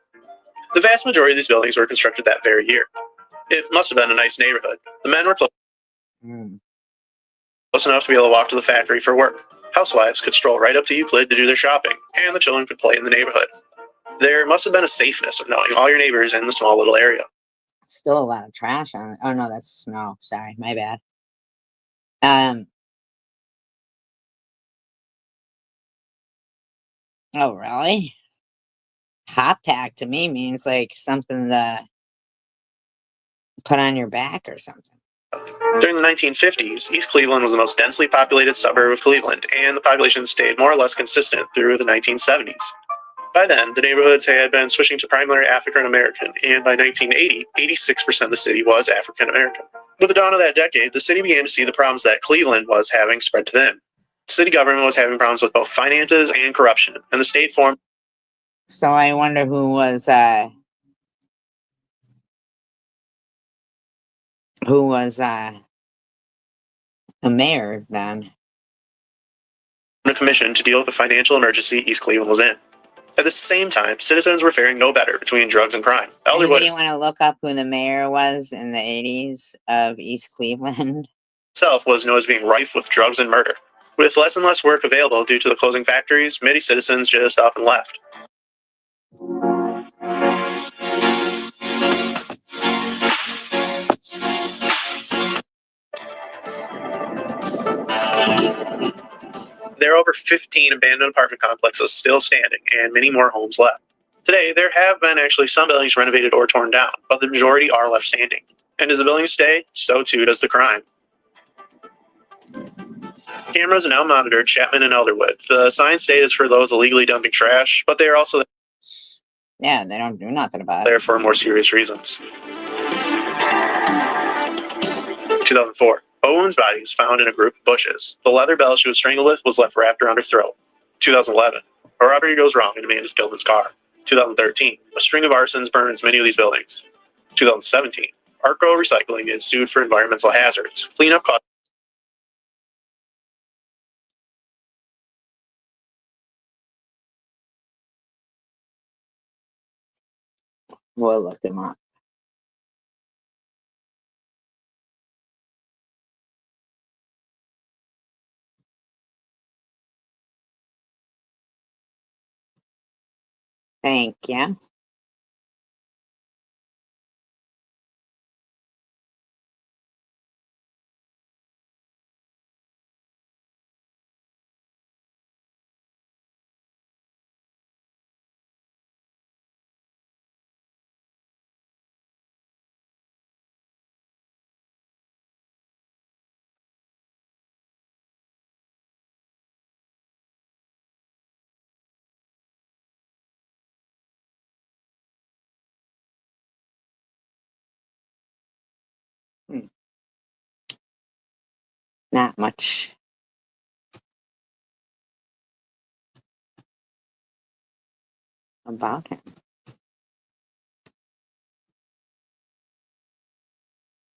The vast majority of these buildings were constructed that very year. It must have been a nice neighborhood. The men were close enough to be able to walk to the factory for work. Housewives could stroll right up to Euclid to do their shopping, and the children could play in the neighborhood. There must have been a safeness of knowing all your neighbors in the small little area. Still a lot of trash on it. Oh no, that's snow. Sorry, my bad. Oh really? Hot pack to me means like something to put on your back or something. During the 1950s, East Cleveland was the most densely populated suburb of Cleveland, and the population stayed more or less consistent through the 1970s. By then, the neighborhoods had been switching to primarily African American, and by 1980, 86% of the city was African American. With the dawn of that decade, the city began to see the problems that Cleveland was having spread to them. City government was having problems with both finances and corruption, and the state formed. So I wonder who was the mayor then. A commission to deal with the financial emergency East Cleveland was in. At the same time, citizens were faring no better between drugs and crime. Anybody want to look up who the mayor was in the 80s of East Cleveland? Itself was known as being rife with drugs and murder. With less and less work available due to the closing factories, many citizens just up and left. There are over 15 abandoned apartment complexes still standing, and many more homes left. Today, there have been actually some buildings renovated or torn down, but the majority are left standing. And as the buildings stay, so too does the crime. Cameras now monitor Chapman and Elderwood. The sign states for those illegally dumping trash, but they are also they don't do nothing about there it. for more serious reasons. 2004. Owen's body was found in a group of bushes. The leather belt she was strangled with was left wrapped around her throat. 2011. A robbery goes wrong and a man is killed in his car. 2013. A string of arsons burns many of these buildings. 2017. Arco Recycling is sued for environmental hazards. Cleanup costs. We'll look them up. Thank you. Not much. About him.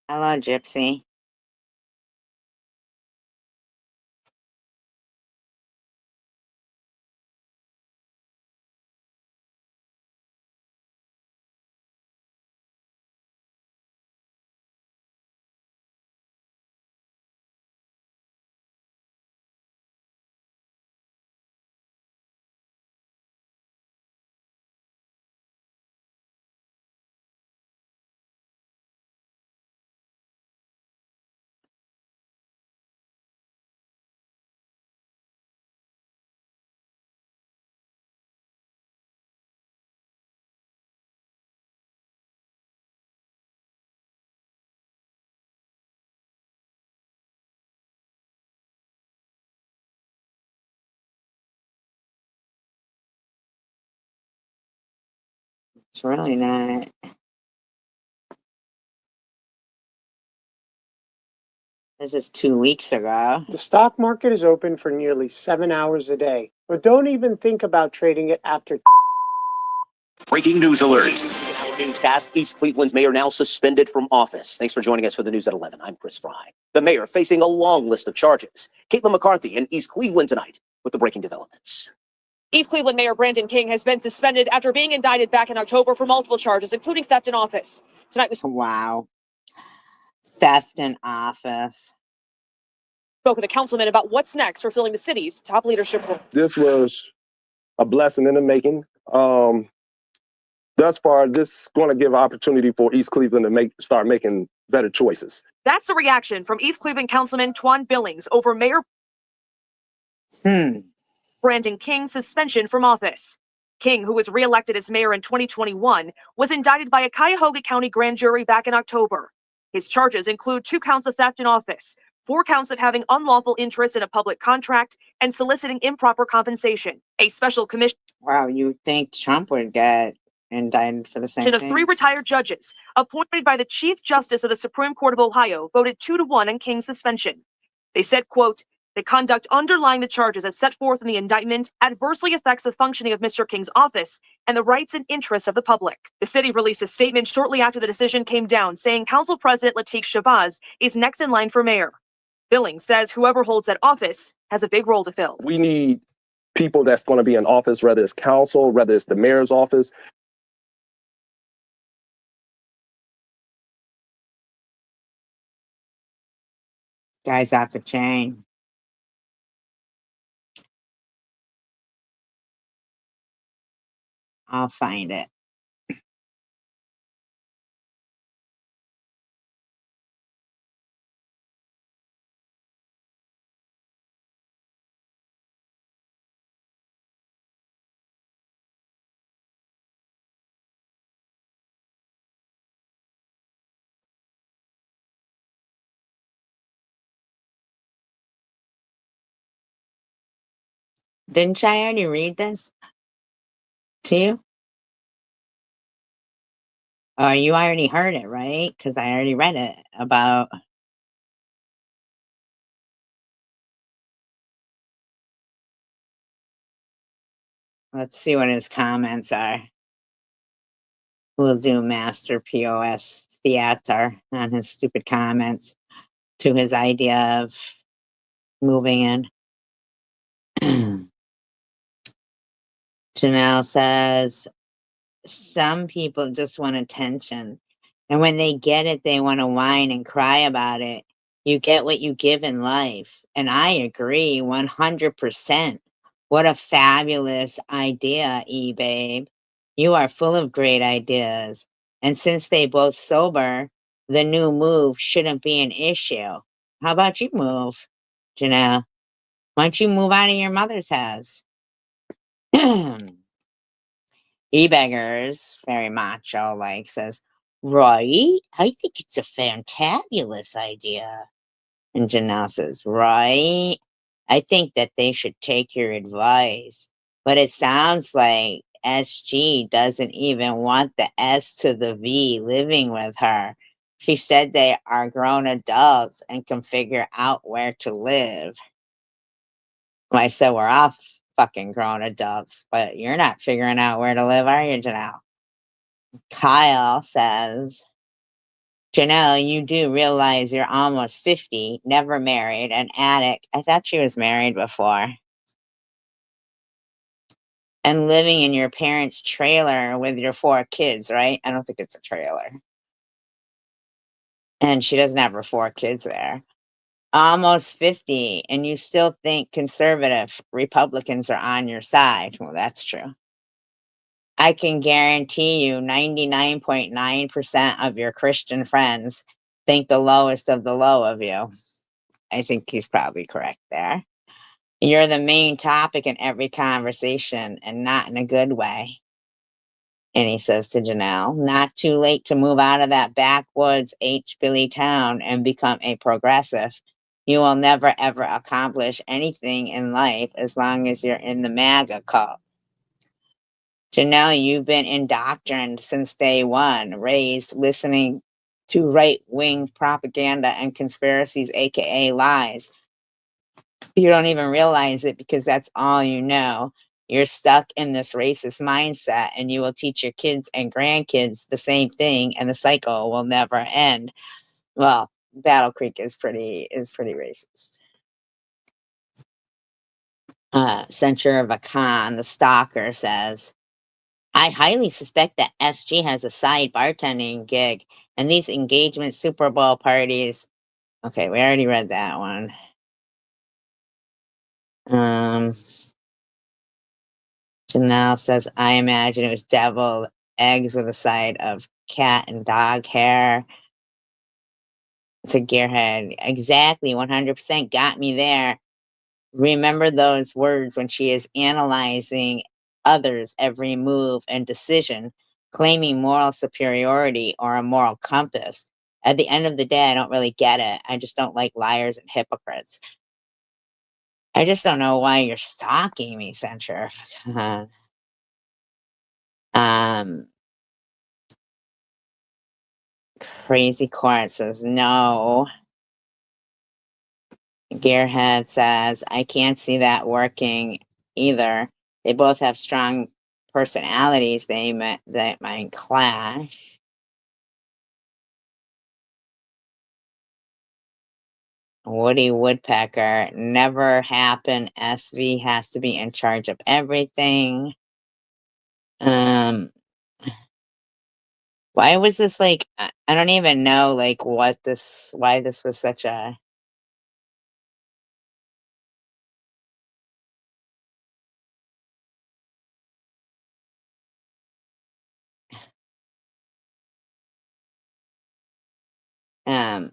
Hello, Gypsy. It's really not. This is 2 weeks ago. The stock market is open for nearly 7 hours a day, but don't even think about trading it after. Breaking news alert. Newscast, East Cleveland's mayor now suspended from office. Thanks for joining us for the news at 11. I'm Chris Fry. The mayor facing a long list of charges. Caitlin McCarthy in East Cleveland tonight with the breaking developments. East Cleveland Mayor Brandon King has been suspended after being indicted back in October for multiple charges, including theft in office. Tonight we Wow. Theft in office. spoke with a councilman about what's next for filling the city's top leadership role. This was a blessing in the making. Thus far, this is going to give opportunity for East Cleveland to start making better choices. That's the reaction from East Cleveland Councilman Twan Billings over Mayor Brandon King's suspension from office. King, who was reelected as mayor in 2021, was indicted by a Cuyahoga County grand jury back in October. His charges include 2 counts of theft in office, 4 counts of having unlawful interest in a public contract, and soliciting improper compensation. A special commission Wow, you would think Trump would get indicted for the same of thing. 3 retired judges, appointed by the Chief Justice of the Supreme Court of Ohio, voted 2-1 on King's suspension. They said, quote, "The conduct underlying the charges as set forth in the indictment adversely affects the functioning of Mr. King's office and the rights and interests of the public." The city released a statement shortly after the decision came down, saying Council President Lateef Shabazz is next in line for mayor. Billings says whoever holds that office has a big role to fill. We need people that's going to be in office, whether it's council, whether it's the mayor's office. Guy's off the chain. I'll find it. Didn't I already read this to you? Oh, you already heard it, right? Because I already read it about. Let's see what his comments are. We'll do master POS theater on his stupid comments to his idea of moving in. Janelle says, some people just want attention. And when they get it, they want to whine and cry about it. You get what you give in life. And I agree 100%. What a fabulous idea, E-Babe. You are full of great ideas. And since they both sober, the new move shouldn't be an issue. How about you move, Janelle? Why don't you move out of your mother's house? E-Beggars, very macho, like, says, right? I think it's a fantabulous idea. And Janelle says, right? I think that they should take your advice. But it sounds like SG doesn't even want the S to the V living with her. She said they are grown adults and can figure out where to live. Well, I said we're all fucking grown adults, but you're not figuring out where to live, are you, Janelle? Kyle says, Janelle, you do realize you're almost 50, never married, an addict. I thought she was married before. And living in your parents' trailer with your 4 kids, right? I don't think it's a trailer. And she doesn't have her 4 kids there. Almost 50, and you still think conservative Republicans are on your side. Well, that's true. I can guarantee you 99.9% of your Christian friends think the lowest of the low of you. I think he's probably correct there. You're the main topic in every conversation, and not in a good way. And he says to Janelle, not too late to move out of that backwoods H-Billy town and become a progressive. You will never, ever accomplish anything in life as long as you're in the MAGA cult. Janelle, you've been indoctrined since day one, raised listening to right-wing propaganda and conspiracies, aka lies. You don't even realize it because that's all you know. You're stuck in this racist mindset, and you will teach your kids and grandkids the same thing, and the cycle will never end. Well, Battle Creek is pretty racist. Censure of a Khan, the stalker, says, I highly suspect that SG has a side bartending gig, and these engagement Super Bowl parties. Okay, we already read that one. Janelle says, I imagine it was deviled eggs with a side of cat and dog hair. To Gearhead, exactly, 100% got me there. Remember those words when she is analyzing others' every move and decision, claiming moral superiority or a moral compass. At the end of the day, I don't really get it. I just don't like liars and hypocrites. I just don't know why you're stalking me, Censure. Crazy Court says no. Gearhead says, I can't see that working either. They both have strong personalities that might clash. Woody Woodpecker, never happen. SV has to be in charge of everything. Why was this like, I don't even know like why this was such a um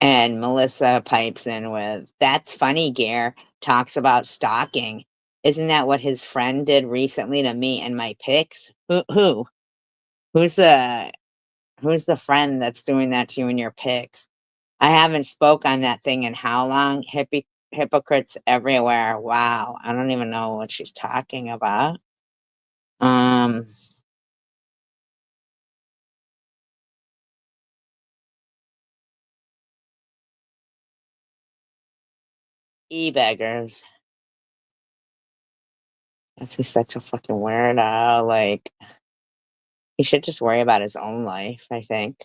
and Melissa pipes in with, that's funny, Gear talks about stalking. Isn't that what his friend did recently to me and my pics? Who? Who's the who's the friend that's doing that to you in your pics? I haven't spoke on that thing in how long? Hypocrites everywhere. Wow. I don't even know what she's talking about. E-beggars. That's such a fucking weirdo. Like, he should just worry about his own life, I think.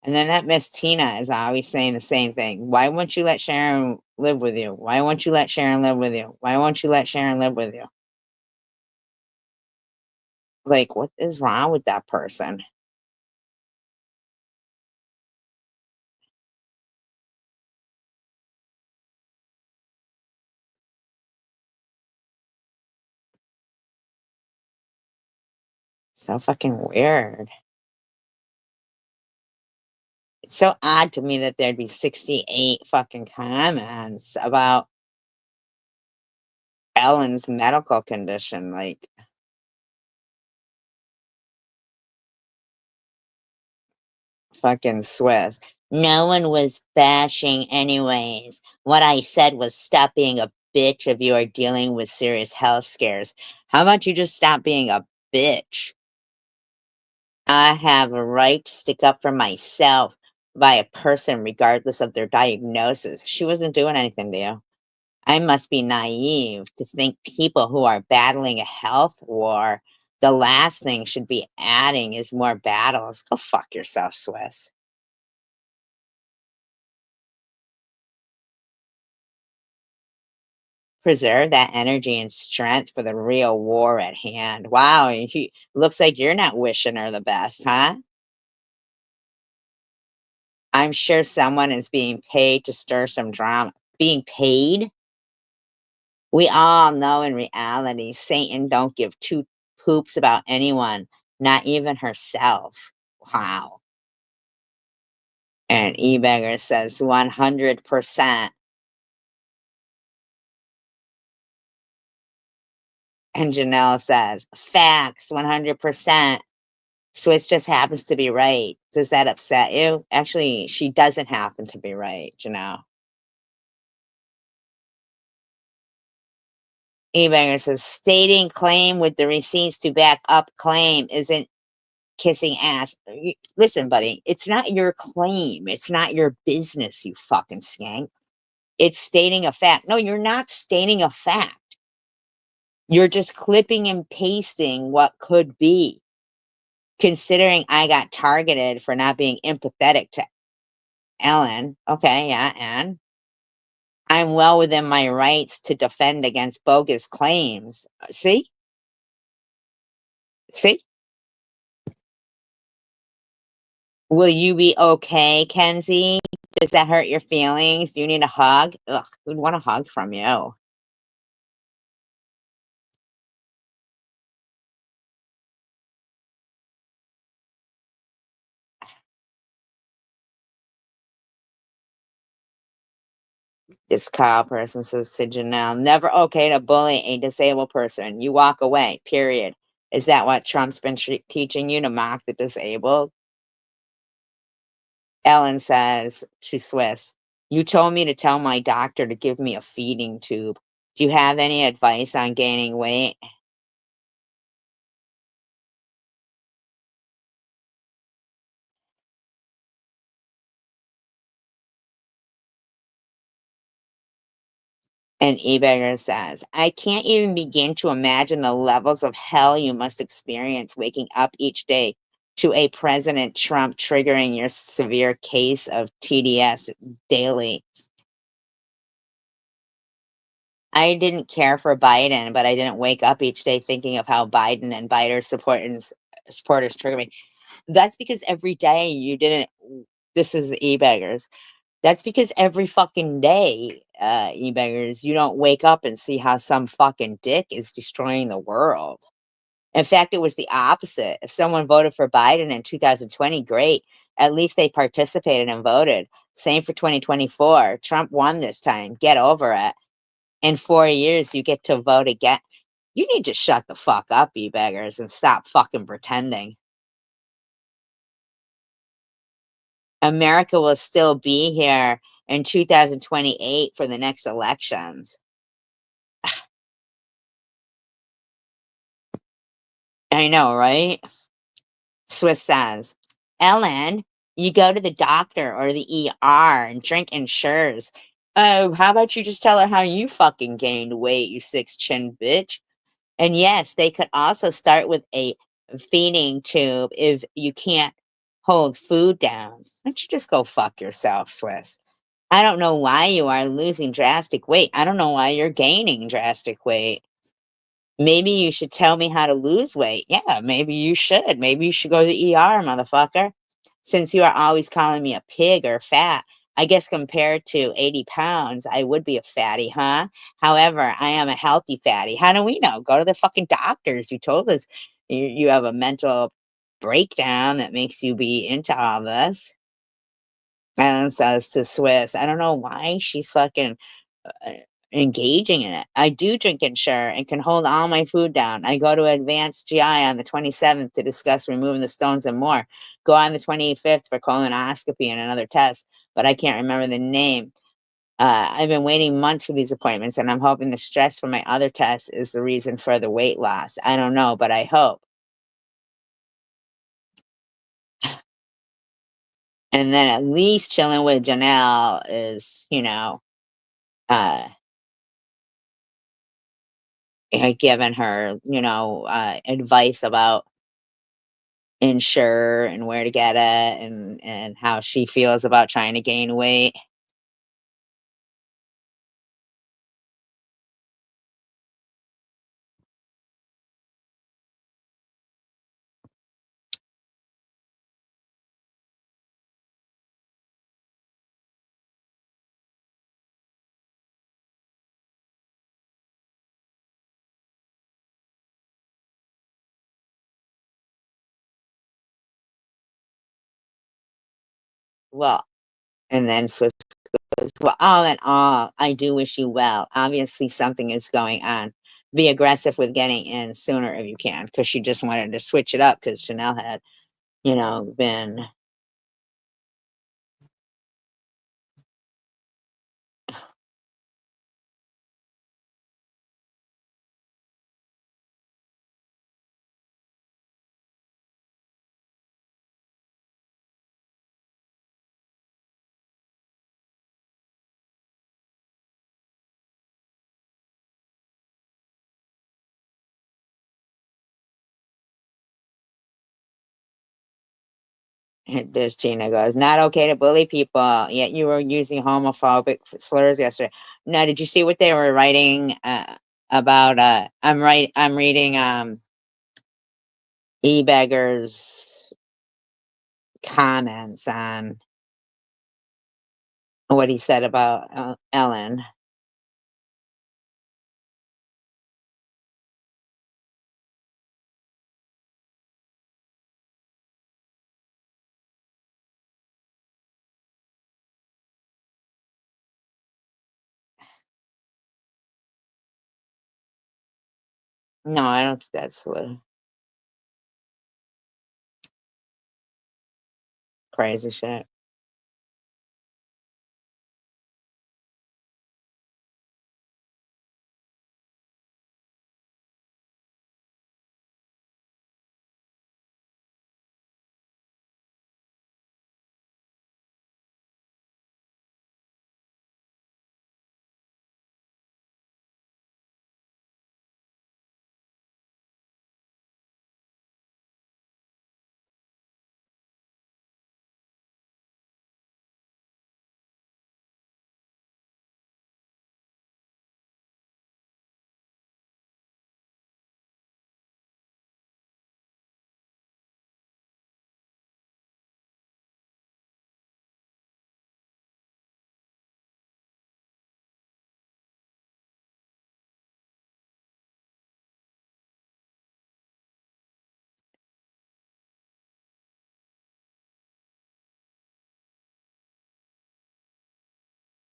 And then that Miss Tina is always saying the same thing. Why won't you let Sharon live with you? Why won't you let Sharon live with you? Why won't you let Sharon live with you? Like, what is wrong with that person? So fucking weird. It's so odd to me that there'd be 68 fucking comments about Ellen's medical condition. Like, fucking Swiss. No one was bashing anyways. What I said was stop being a bitch if you are dealing with serious health scares. How about you just stop being a bitch? I have a right to stick up for myself by a person regardless of their diagnosis. She wasn't doing anything to you. I must be naive to think people who are battling a health war, the last thing should be adding is more battles. Go fuck yourself, Swiss. Preserve that energy and strength for the real war at hand. Wow, looks like you're not wishing her the best, huh? I'm sure someone is being paid to stir some drama. Being paid? We all know in reality, Satan don't give two poops about anyone, not even herself. Wow. And eBeggar says 100%. And Janelle says, facts, 100%. Swiss just happens to be right. Does that upset you? Actually, she doesn't happen to be right, Janelle. eBeggar says, stating claim with the receipts to back up claim isn't kissing ass. Listen, buddy, it's not your claim. It's not your business, you fucking skank. It's stating a fact. No, you're not stating a fact. You're just clipping and pasting what could be. considering I got targeted for not being empathetic to Ellen. Okay, yeah, and I'm well within my rights to defend against bogus claims. See? See? Will you be okay, Kenzie? Does that hurt your feelings? Do you need a hug? Ugh, who'd want a hug from you? This Kyle person says to Janelle, never okay to bully a disabled person. You walk away, period. Is that what Trump's been teaching you, to mock the disabled? Ellen says to Swiss, you told me to tell my doctor to give me a feeding tube. Do you have any advice on gaining weight? And eBeggar says, I can't even begin to imagine the levels of hell you must experience waking up each day to a President Trump triggering your severe case of TDS daily. I didn't care for Biden, but I didn't wake up each day thinking of how Biden and Biden supporters trigger me. That's because every day you didn't. This is eBeggars. That's because every fucking day, eBeggars, you don't wake up and see how some fucking dick is destroying the world. In fact, it was the opposite. If someone voted for Biden in 2020, great. At least they participated and voted. Same for 2024. Trump won this time. Get over it. In 4 years, you get to vote again. You need to shut the fuck up, eBeggars, and stop fucking pretending. America will still be here in 2028 for the next elections. I know, right? Swift says, Ellen, you go to the doctor or the ER and drink Ensures. Oh, how about you just tell her how you fucking gained weight, you six chin bitch? And yes, they could also start with a feeding tube if you can't hold food down. Why don't you just go fuck yourself, Swiss? I don't know why you are losing drastic weight. I don't know why you're gaining drastic weight. Maybe you should tell me how to lose weight. Yeah, maybe you should. Maybe you should go to the ER, motherfucker. Since you are always calling me a pig or fat, I guess compared to 80 pounds, I would be a fatty, huh? However, I am a healthy fatty. How do we know? Go to the fucking doctors who told us you have a mental breakdown that makes you be into all this. And says to Swiss, I don't know why she's fucking uh, engaging in it. I do drink Ensure and can hold all my food down. I go to Advanced GI on the 27th to discuss removing the stones and more. Go on the 25th for colonoscopy and another test, but I can't remember the name. I've been waiting months for these appointments, and I'm hoping the stress from my other tests is the reason for the weight loss. I don't know, but I hope. And then at least chilling with Janelle is, uh, given her, advice about Ensure and where to get it and how she feels about trying to gain weight. Well, and then Swiss goes, well, all in all, I do wish you well. Obviously, something is going on. Be aggressive with getting in sooner if you can, because she just wanted to switch it up because Chanel had, been This Tina goes, not okay to bully people, yet you were using homophobic slurs yesterday. Now, did you see what they were writing about? I'm reading E-Beggar's comments on what he said about Ellen. No, I don't think that's crazy shit.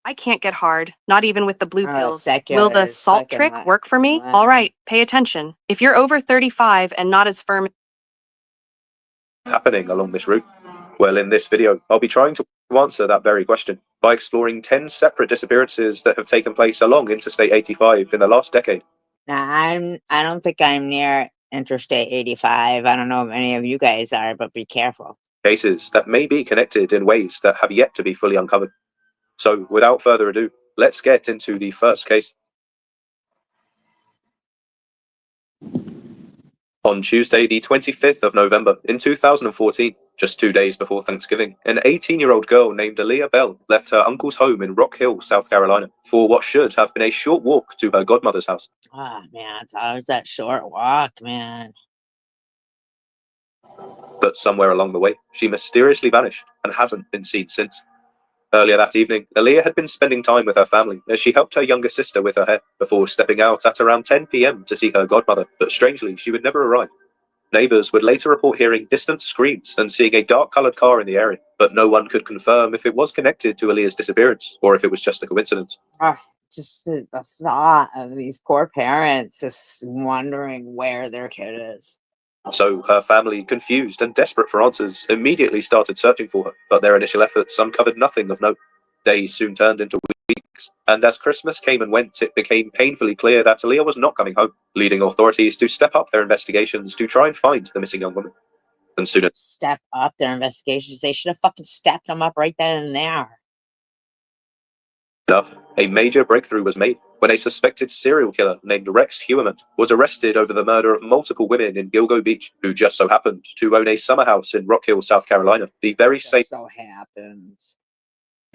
I can't get hard, not even with the blue pills. secular Will the is salt fucking trick what? work for me? What? All right, pay attention. If you're over 35 and not as firm happening along this route? Well, in this video, I'll be trying to answer that very question by exploring 10 separate disappearances that have taken place along Interstate 85 in the last decade. Now, I don't think I'm near Interstate 85. I don't know if any of you guys are, but be careful. Cases that may be connected in ways that have yet to be fully uncovered. So, without further ado, let's get into the first case. On Tuesday, the 25th of November in 2014, just 2 days before Thanksgiving, an 18-year-old girl named Aaliyah Bell left her uncle's home in Rock Hill, South Carolina, for what should have been a short walk to her godmother's house. Oh, man, it's always that short walk, man. But somewhere along the way, she mysteriously vanished and hasn't been seen since. Earlier that evening, Aaliyah had been spending time with her family as she helped her younger sister with her hair before stepping out at around 10 p.m. to see her godmother, but strangely, she would never arrive. Neighbors would later report hearing distant screams and seeing a dark-colored car in the area, but no one could confirm if it was connected to Aaliyah's disappearance or if it was just a coincidence. Just the thought of these poor parents just wondering where their kid is. So her family, confused and desperate for answers, immediately started searching for her, but their initial efforts uncovered nothing of note. Days soon turned into weeks, and as Christmas came and went, it became painfully clear that Aaliyah was not coming home, leading authorities to step up their investigations to try and find the missing young woman. And soon Step up their investigations. They should have fucking stepped them up right then and there. enough, a major breakthrough was made when a suspected serial killer named Rex Heuermann was arrested over the murder of multiple women in Gilgo Beach, who just so happened to own a summer house in Rock Hill, South Carolina, the very same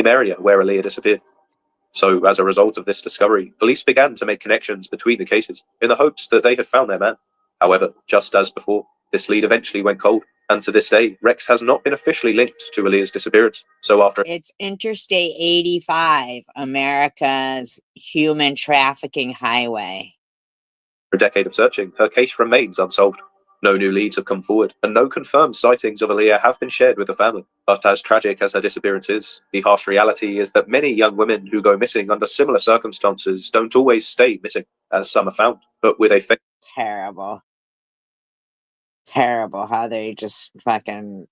area where Aaliyah disappeared. So, as a result of this discovery, police began to make connections between the cases in the hopes that they had found their man. However, just as before, this lead eventually went cold, and to this day, Rex has not been officially linked to Aaliyah's disappearance. So after It's Interstate 85, America's human trafficking highway. a decade of searching, her case remains unsolved. No new leads have come forward, and no confirmed sightings of Aaliyah have been shared with the family. But as tragic as her disappearance is, the harsh reality is that many young women who go missing under similar circumstances don't always stay missing, as some are found, but with a fake. Terrible. Terrible how they just fucking...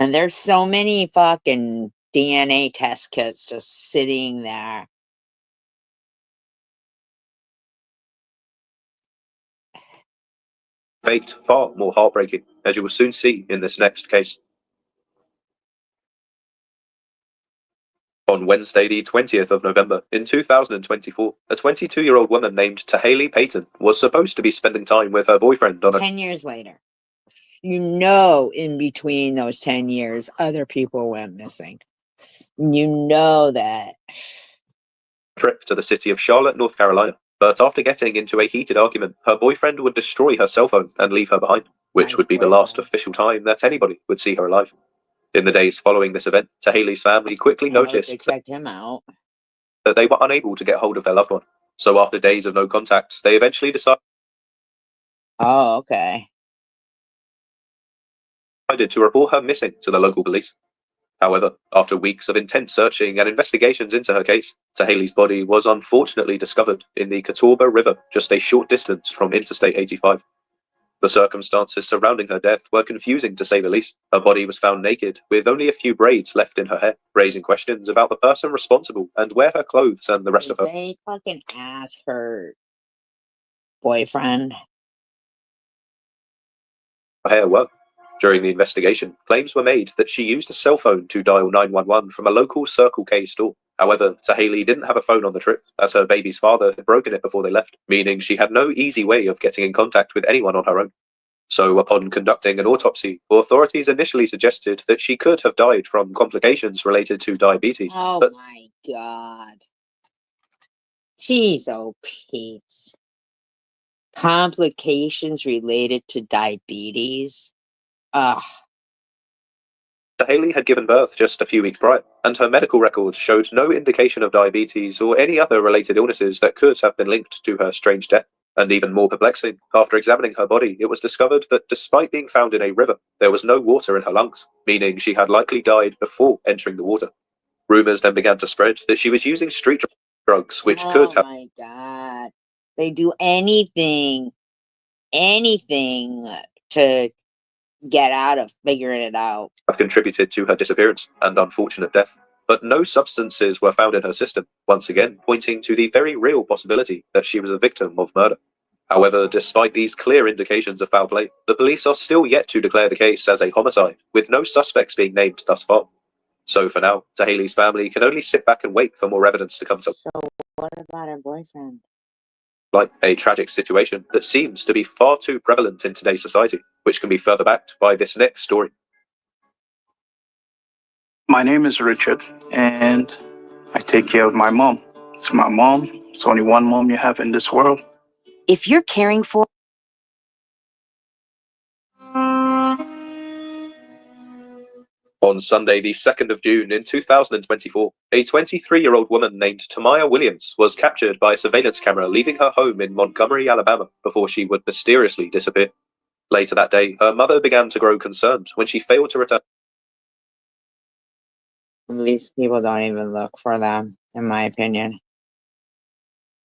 And there's so many fucking DNA test kits just sitting there. Fate far more heartbreaking, as you will soon see in this next case. On Wednesday, the 20th of November, in 2024, a 22-year-old woman named Tahaley Payton was supposed to be spending time with her boyfriend on 10 years later. You know, in between those 10 years, other people went missing. You know that. Trip to the city of Charlotte, North Carolina. But after getting into a heated argument, her boyfriend would destroy her cell phone and leave her behind, which would be the last official time that anybody would see her alive. In the days following this event, Tahali's family quickly noticed They checked him out. that they were unable to get hold of their loved one. So after days of no contact, they eventually decided Okay. to report her missing to the local police. However, after weeks of intense searching and investigations into her case, Tahali's body was unfortunately discovered in the Catawba River, just a short distance from Interstate 85. The circumstances surrounding her death were confusing to say the least. Her body was found naked, with only a few braids left in her hair, raising questions about the person responsible and where her clothes and the rest of her They fucking ask her boyfriend. hair were. During the investigation, claims were made that she used a cell phone to dial 911 from a local Circle K store. However, Tahali didn't have a phone on the trip, as her baby's father had broken it before they left, meaning she had no easy way of getting in contact with anyone on her own. So, upon conducting an autopsy, authorities initially suggested that she could have died from complications related to diabetes. Oh but my god. Jeez, oh Pete. Complications related to diabetes. Ugh. Tahali had given birth just a few weeks prior, and her medical records showed no indication of diabetes or any other related illnesses that could have been linked to her strange death. And even more perplexing, after examining her body, it was discovered that despite being found in a river, there was no water in her lungs, meaning she had likely died before entering the water. Rumors then began to spread that she was using street drugs, which could have. Oh my god. They do anything to get out of figuring it out. Have contributed to her disappearance and unfortunate death, but no substances were found in her system, once again pointing to the very real possibility that she was a victim of murder. However, despite these clear indications of foul play, the police are still yet to declare the case as a homicide, with no suspects being named thus far. So for now, Tahali's family can only sit back and wait for more evidence to come to What about her boyfriend? light, a tragic situation that seems to be far too prevalent in today's society, which can be further backed by this next story. My name is Richard, and I take care of my mom. It's my mom. It's only one mom you have in this world. If you're caring for On Sunday, the 2nd of June in 2024, a 23-year-old woman named Tamaya Williams was captured by a surveillance camera leaving her home in Montgomery, Alabama, before she would mysteriously disappear. Later that day, her mother began to grow concerned when she failed to return. These people don't even look for them, in my opinion.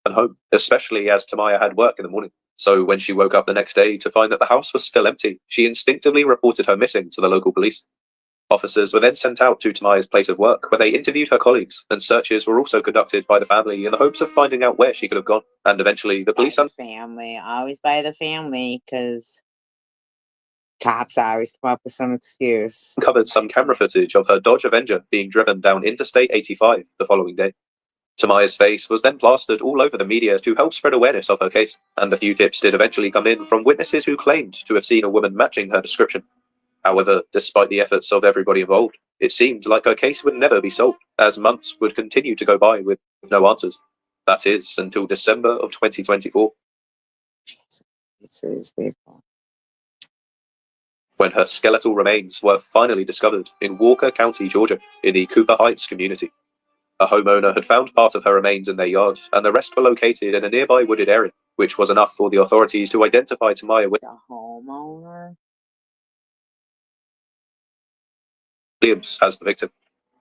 Home, especially as Tamaya had work in the morning. So when she woke up the next day to find that the house was still empty, she instinctively reported her missing to the local police. Officers were then sent out to Tamaya's place of work, where they interviewed her colleagues, and searches were also conducted by the family in the hopes of finding out where she could have gone. And eventually, the police Family, always by the family, because cops always come up with some excuse. uncovered some camera footage of her Dodge Avenger being driven down Interstate 85 the following day. Tamaya's face was then plastered all over the media to help spread awareness of her case, and a few tips did eventually come in from witnesses who claimed to have seen a woman matching her description. However, despite the efforts of everybody involved, it seemed like her case would never be solved, as months would continue to go by with no answers. That is, until December of 2024. When her skeletal remains were finally discovered in Walker County, Georgia, in the Cooper Heights community. A homeowner had found part of her remains in their yard, and the rest were located in a nearby wooded area, which was enough for the authorities to identify Tamaya Williams as the victim.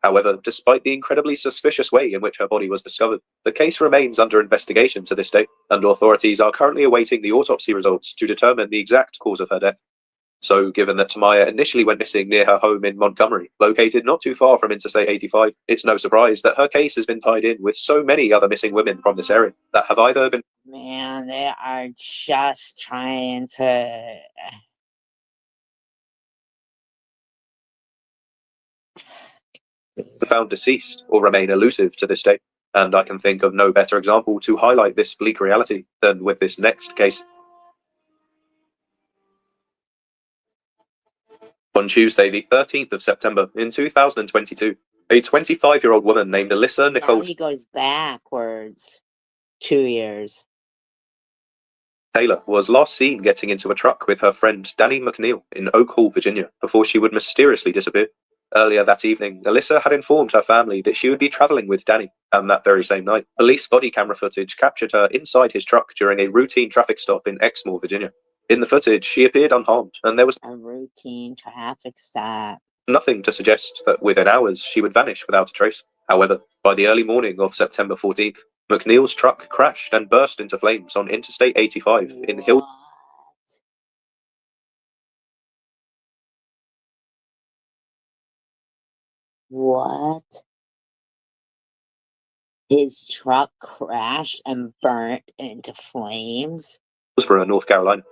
However, despite the incredibly suspicious way in which her body was discovered, the case remains under investigation to this day, and authorities are currently awaiting the autopsy results to determine the exact cause of her death. So, given that Tamaya initially went missing near her home in Montgomery, located not too far from Interstate 85, it's no surprise that her case has been tied in with so many other missing women from this area that have either been... Man, they are just trying to... found deceased or remain elusive to this day. And I can think of no better example to highlight this bleak reality than with this next case. On Tuesday, the 13th of September in 2022, a 25-year-old woman named Alyssa Nicole Now he goes backwards 2 years. Taylor was last seen getting into a truck with her friend Danny McNeil in Oak Hall, Virginia, before she would mysteriously disappear. Earlier that evening, Alyssa had informed her family that she would be traveling with Danny, and that very same night, police body camera footage captured her inside his truck during a routine traffic stop in Exmoor, Virginia. In the footage, she appeared unharmed, and there was a routine traffic stop. Nothing to suggest that within hours she would vanish without a trace. However, by the early morning of September 14th, McNeil's truck crashed and burst into flames on Interstate 85 in Hill. What? His truck crashed and burnt into flames? Hillsborough, North Carolina.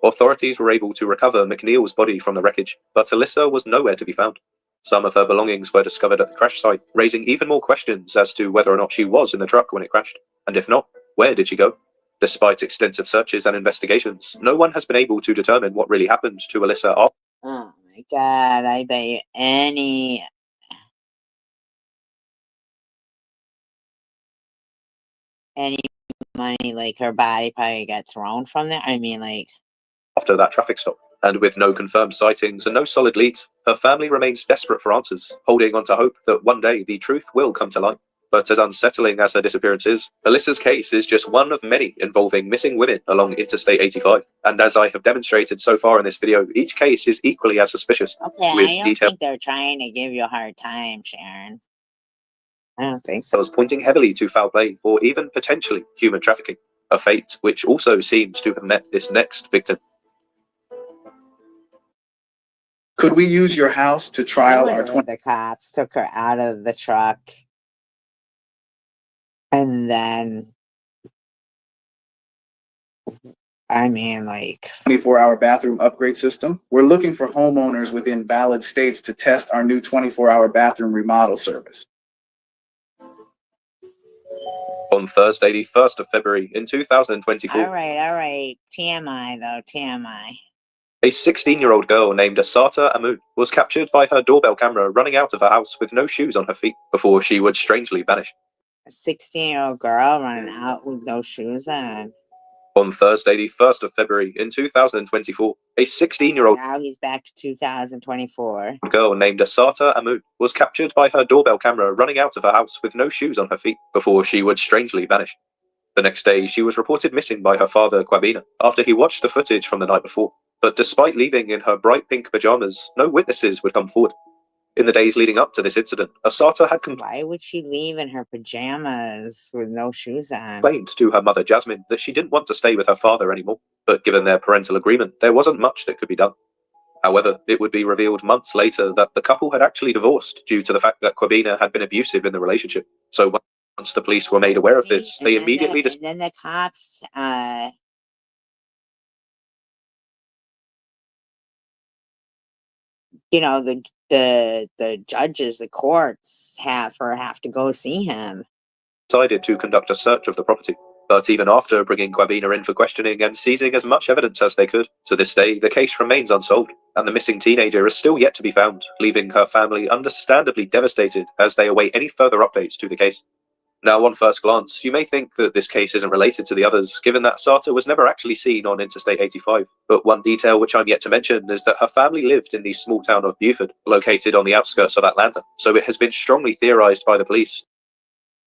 Authorities were able to recover McNeil's body from the wreckage, but Alyssa was nowhere to be found. Some of her belongings were discovered at the crash site, raising even more questions as to whether or not she was in the truck when it crashed. And if not, where did she go? Despite extensive searches and investigations, no one has been able to determine what really happened to Alyssa. Oh my god, I bet you any money, like her body probably got thrown from there. I mean, like, after that traffic stop. And with no confirmed sightings and no solid leads, her family remains desperate for answers, holding on to hope that one day the truth will come to light. But as unsettling as her disappearance is, Alyssa's case is just one of many involving missing women along Interstate 85. And as I have demonstrated so far in this video, each case is equally as suspicious. okay, I don't think they're trying to give you a hard time, Sharon. I don't think so. Pointing heavily to foul play or even potentially human trafficking, a fate which also seems to have met this next victim. Could we use your house to trial our 20? The cops took her out of the truck and then, I mean, like, 24-hour bathroom upgrade system? We're looking for homeowners within valid states to test our new 24-hour bathroom remodel service. On Thursday, the 1st of February in 2024. All right. TMI, though, TMI. A 16-year-old girl named Asata Amun was captured by her doorbell camera running out of her house with no shoes on her feet before she would strangely vanish. A 16-year-old girl running out with no shoes on. On Thursday, the 1st of February in 2024, a 16-year-old now he's back to 2024 girl named Asata Amun was captured by her doorbell camera running out of her house with no shoes on her feet before she would strangely vanish. The next day, she was reported missing by her father, Kwabena, after he watched the footage from the night before. But despite leaving in her bright pink pajamas, no witnesses would come forward. In the days leading up to this incident, Asata had why would she leave in her pajamas with no shoes on? Complained to her mother, Jasmine, that she didn't want to stay with her father anymore. But given their parental agreement, there wasn't much that could be done. However, it would be revealed months later that the couple had actually divorced due to the fact that Kwabena had been abusive in the relationship. So once the police were made aware of this, they immediately and then the cops you know, the judges, the courts have to go see him. Decided to conduct a search of the property. But even after bringing Kwabena in for questioning and seizing as much evidence as they could, to this day the case remains unsolved, and the missing teenager is still yet to be found, leaving her family understandably devastated as they await any further updates to the case. Now, on first glance, you may think that this case isn't related to the others, given that Asata was never actually seen on Interstate 85. But one detail which I'm yet to mention is that her family lived in the small town of Buford, located on the outskirts of Atlanta. So it has been strongly theorized by the police,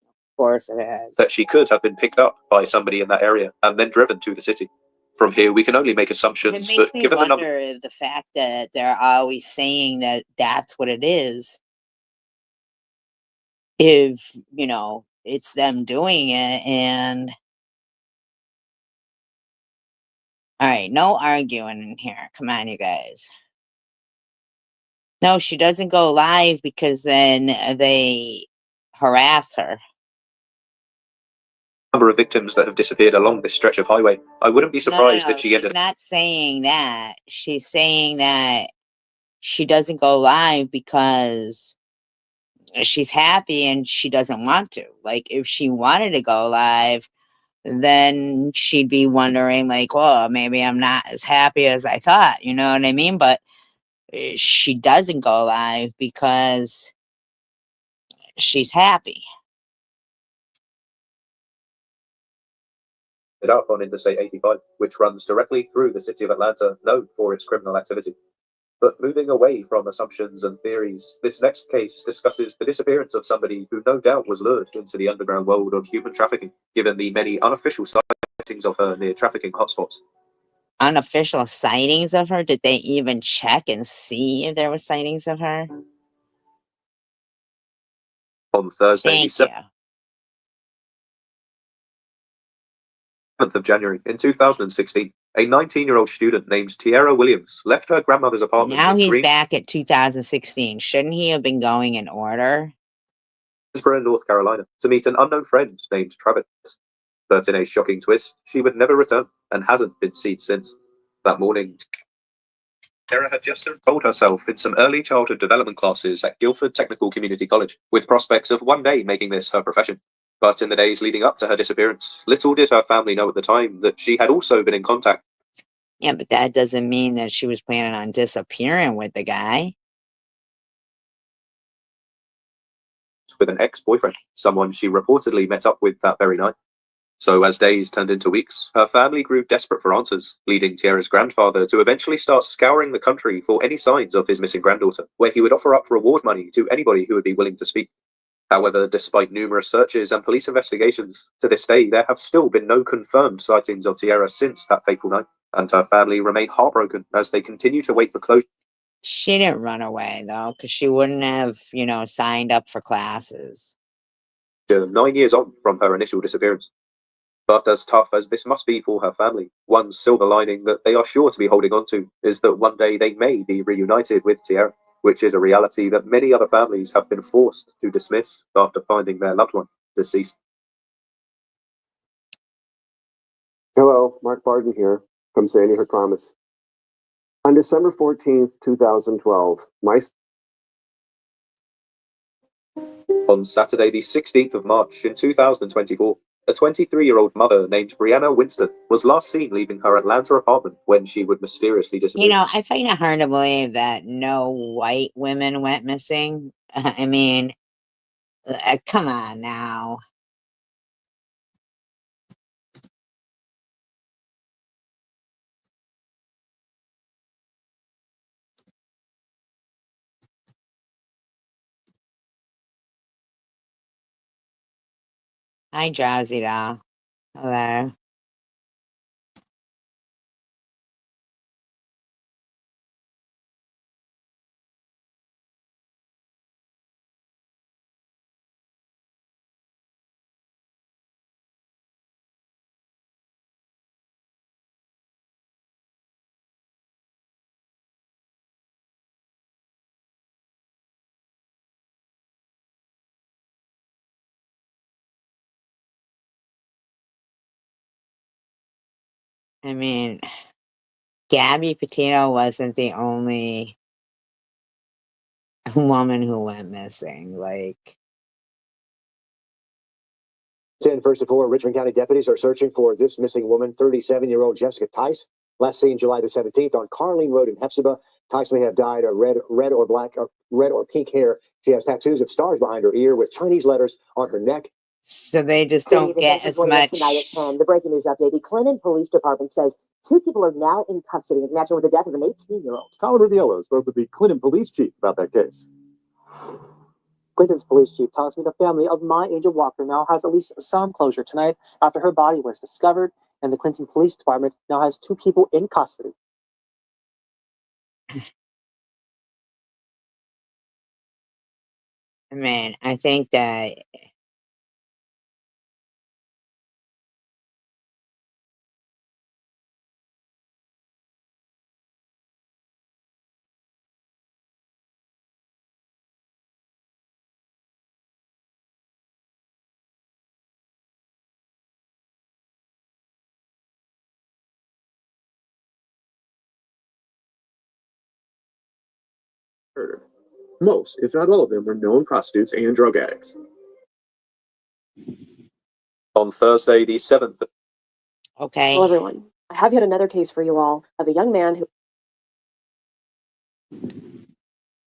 of course it is, that she could have been picked up by somebody in that area and then driven to the city. From here, we can only make assumptions, it makes but me given wonder the fact that they're always saying that that's what it is. If, you know, it's them doing it, and all right, no arguing in here. Come on, you guys. No, she doesn't go live because then they harass her. number of victims that have disappeared along this stretch of highway, I wouldn't be surprised if she ended. She's not saying that. She's saying that she doesn't go live because she's happy and she doesn't want to. Like, if she wanted to go live, then she'd be wondering, like, well, maybe I'm not as happy as I thought, you know what I mean? But she doesn't go live because she's happy. It up on Interstate 85, which runs directly through the city of Atlanta, known for its criminal activity. But moving away from assumptions and theories, this next case discusses the disappearance of somebody who no doubt was lured into the underground world of human trafficking, given the many unofficial sightings of her near trafficking hotspots. Unofficial sightings of her? Did they even check and see if there were sightings of her? On Thursday, the 7th of January in 2016, a 19-year-old student named Tiara Williams left her grandmother's apartment Now in he's back at 2016. Shouldn't he have been going in order? Greensboro, North Carolina, to meet an unknown friend named Travis. But in a shocking twist, she would never return and hasn't been seen since. That morning, Tiara had just enrolled herself in some early childhood development classes at Guilford Technical Community College, with prospects of one day making this her profession. But in the days leading up to her disappearance, little did her family know at the time that she had also been in contact. Yeah, but that doesn't mean that she was planning on disappearing with the guy. With an ex-boyfriend, someone she reportedly met up with that very night. So as days turned into weeks, her family grew desperate for answers, leading Tiara's grandfather to eventually start scouring the country for any signs of his missing granddaughter, where he would offer up reward money to anybody who would be willing to speak. However, despite numerous searches and police investigations, to this day there have still been no confirmed sightings of Tiara since that fateful night, and her family remain heartbroken as they continue to wait for closure. She didn't run away, though, because she wouldn't have, signed up for classes. 9 years on from her initial disappearance. But as tough as this must be for her family, one silver lining that they are sure to be holding on to is that one day they may be reunited with Tiara, which is a reality that many other families have been forced to dismiss after finding their loved one deceased. Hello, Mark Barton here from Sandy Hook Promise. On December 14th, 2012, On Saturday, the 16th of March in 2024, a 23-year-old mother named Brianna Winston was last seen leaving her Atlanta apartment when she would mysteriously disappear. I find it hard to believe that no white women went missing. I mean, come on now. Hi, Drowsy Doll. Hello. I mean, Gabby Petito wasn't the only woman who went missing. First of all, Richmond County deputies are searching for this missing woman, 37-year-old Jessica Tice, last seen July the 17th on Carling Road in Hepzibah. Tice may have dyed a red or pink hair. She has tattoos of stars behind her ear with Chinese letters on her neck. So they just don't get as much. Tonight at 10, the breaking news update. The Clinton Police Department says 2 people are now in custody in connection with the death of an 18-year-old. Colin Rubiello spoke with the Clinton police chief about that case. Clinton's police chief tells me the family of My Angel Walker now has at least some closure tonight after her body was discovered, and the Clinton Police Department now has 2 people in custody. I mean, I think that Murdered. Most, if not all of them, were known prostitutes and drug addicts. On Thursday, the 7th. Okay. Hello, everyone. I have yet another case for you all of a young man who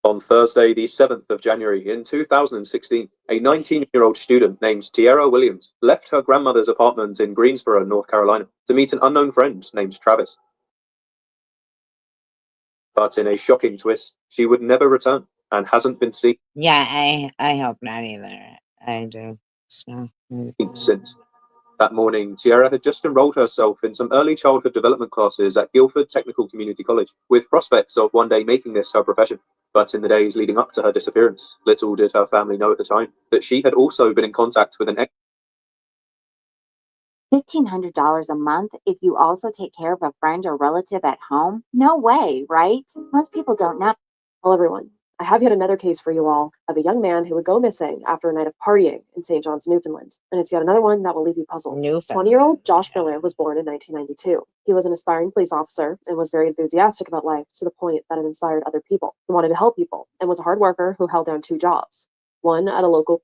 On Thursday, the 7th of January in 2016, a 19-year-old student named Tierra Williams left her grandmother's apartment in Greensboro, North Carolina, to meet an unknown friend named Travis. But in a shocking twist, she would never return and hasn't been seen. Yeah, I hope not either. I do. So, since. That morning, Tierra had just enrolled herself in some early childhood development classes at Guilford Technical Community College, with prospects of one day making this her profession. But in the days leading up to her disappearance, little did her family know at the time that she had also been in contact with an ex. $1,500 a month if you also take care of a friend or relative at home? No way, right? Most people don't know. Hello, everyone. I have yet another case for you all of a young man who would go missing after a night of partying in St. John's, Newfoundland. And it's yet another one that will leave you puzzled. 20-year-old Josh Miller was born in 1992. He was an aspiring police officer and was very enthusiastic about life to the point that it inspired other people. He wanted to help people and was a hard worker who held down 2 jobs. One at a local.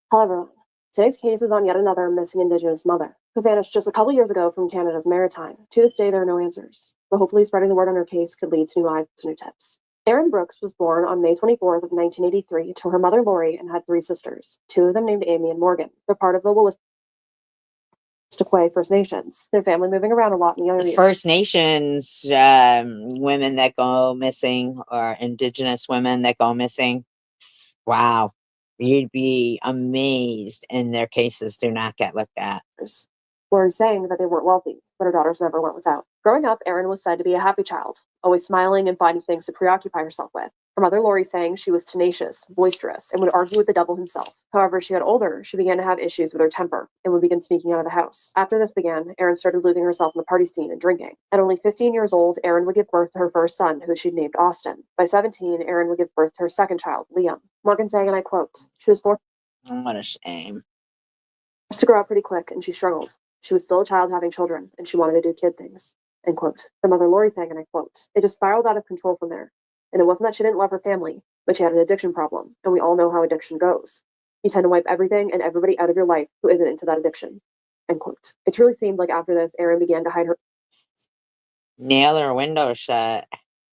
Hello, everyone. Today's case is on yet another missing Indigenous mother who vanished just a couple years ago from Canada's Maritime. To this day, there are no answers. But hopefully spreading the word on her case could lead to new eyes and new tips. Erin Brooks was born on May 24th of 1983 to her mother Lori and had 3 sisters, 2 of them named Amy and Morgan. They're part of the Wolastoqey First Nations. Their family moving around a lot in the other years. First Nations women that go missing, or Indigenous women that go missing. Wow. You'd be amazed, and their cases do not get looked at. Lori saying that they weren't wealthy, but her daughters never went without. Growing up, Erin was said to be a happy child, always smiling and finding things to preoccupy herself with. Her mother Lori saying she was tenacious, boisterous, and would argue with the devil himself. However, as she got older, she began to have issues with her temper and would begin sneaking out of the house. After this began, Erin started losing herself in the party scene and drinking. At only 15 years old, Erin would give birth to her first son, who she named Austin. By 17, Erin would give birth to her second child, Liam. Morgan saying, and I quote, she was forced What a shame. to grow up pretty quick, and she struggled. She was still a child having children, and she wanted to do kid things. End quote. Her mother Lori saying, and I quote, it just spiraled out of control from there. And it wasn't that she didn't love her family, but she had an addiction problem, and we all know how addiction goes. You tend to wipe everything and everybody out of your life who isn't into that addiction. End quote. It truly seemed like after this, Erin began to hide her Nail her window shut.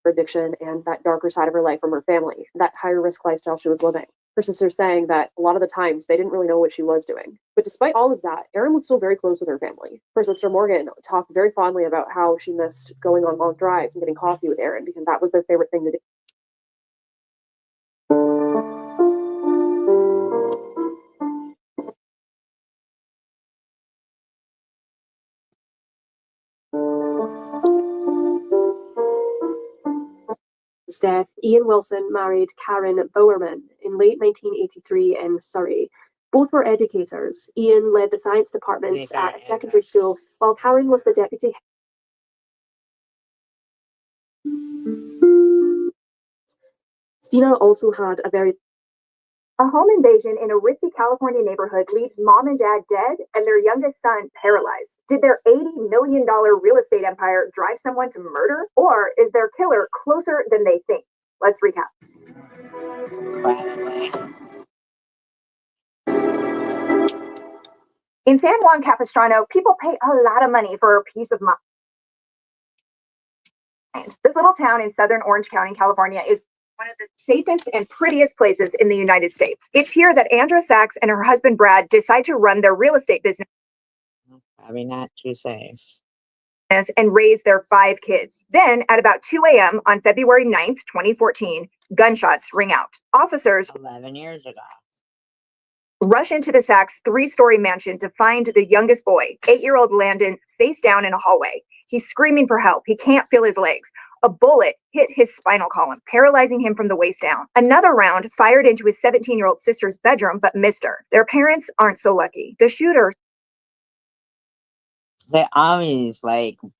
addiction and that darker side of her life from her family, that higher risk lifestyle she was living. Her sister saying that a lot of the times they didn't really know what she was doing. But despite all of that, Erin was still very close with her family. Her sister Morgan talked very fondly about how she missed going on long drives and getting coffee with Erin because that was their favorite thing to do. His death, Ian Wilson married Karen Bowerman in late 1983 in Surrey. Both were educators. Ian led the science department at a secondary school, while Karen was the deputy. Stina also had a very... A home invasion in a ritzy California neighborhood leaves mom and dad dead and their youngest son paralyzed. Did their $80 million real estate empire drive someone to murder? Or is their killer closer than they think? Let's recap. In San Juan Capistrano, people pay a lot of money for a peace of mind. This little town in southern Orange County, California is one of the safest and prettiest places in the United States. It's here that Andra Sachs and her husband Brad decide to run their real estate business. Probably not too safe. And raise their 5 kids. Then at about 2 a.m. on February 9th, 2014, gunshots ring out. Officers 11 years ago rush into the Sachs 3-story mansion to find the youngest boy, 8-year-old Landon, face down in a hallway. He's screaming for help. He can't feel his legs. A bullet hit his spinal column, paralyzing him from the waist down. Another round fired into his 17-year-old sister's bedroom, but missed her. Their parents aren't so lucky. The shooter... They always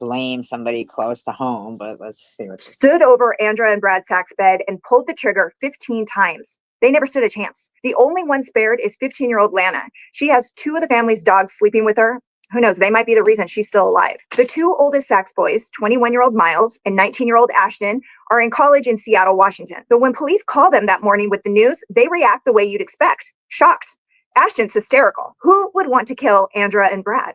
blame somebody close to home, but let's see what stood over Andra and Brad Sachs' bed and pulled the trigger 15 times. They never stood a chance. The only one spared is 15-year-old Lana. She has 2 of the family's dogs sleeping with her. Who knows, they might be the reason she's still alive. The 2 oldest Sachs boys, 21-year-old Miles and 19-year-old Ashton, are in college in Seattle, Washington. But when police call them that morning with the news, they react the way you'd expect. Shocked. Ashton's hysterical. Who would want to kill Andra and Brad?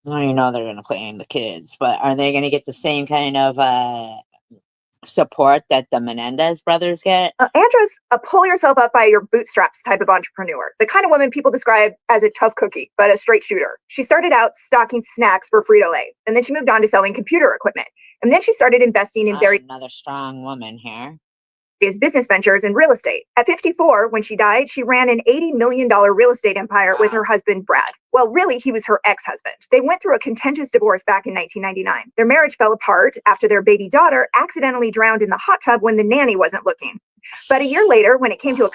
Well, you know they're going to claim the kids, but are they going to get the same kind of support that the Menendez brothers get? Andra's a pull yourself up by your bootstraps type of entrepreneur, the kind of woman people describe as a tough cookie, but a straight shooter. She started out stocking snacks for Frito-Lay, and then she moved on to selling computer equipment. And then she started investing in Another strong woman here. Business ventures and real estate. At 54, when she died, she ran an $80 million real estate empire with her husband, Brad. Well, really, he was her ex-husband. They went through a contentious divorce back in 1999. Their marriage fell apart after their baby daughter accidentally drowned in the hot tub when the nanny wasn't looking. But a year later, when it came to a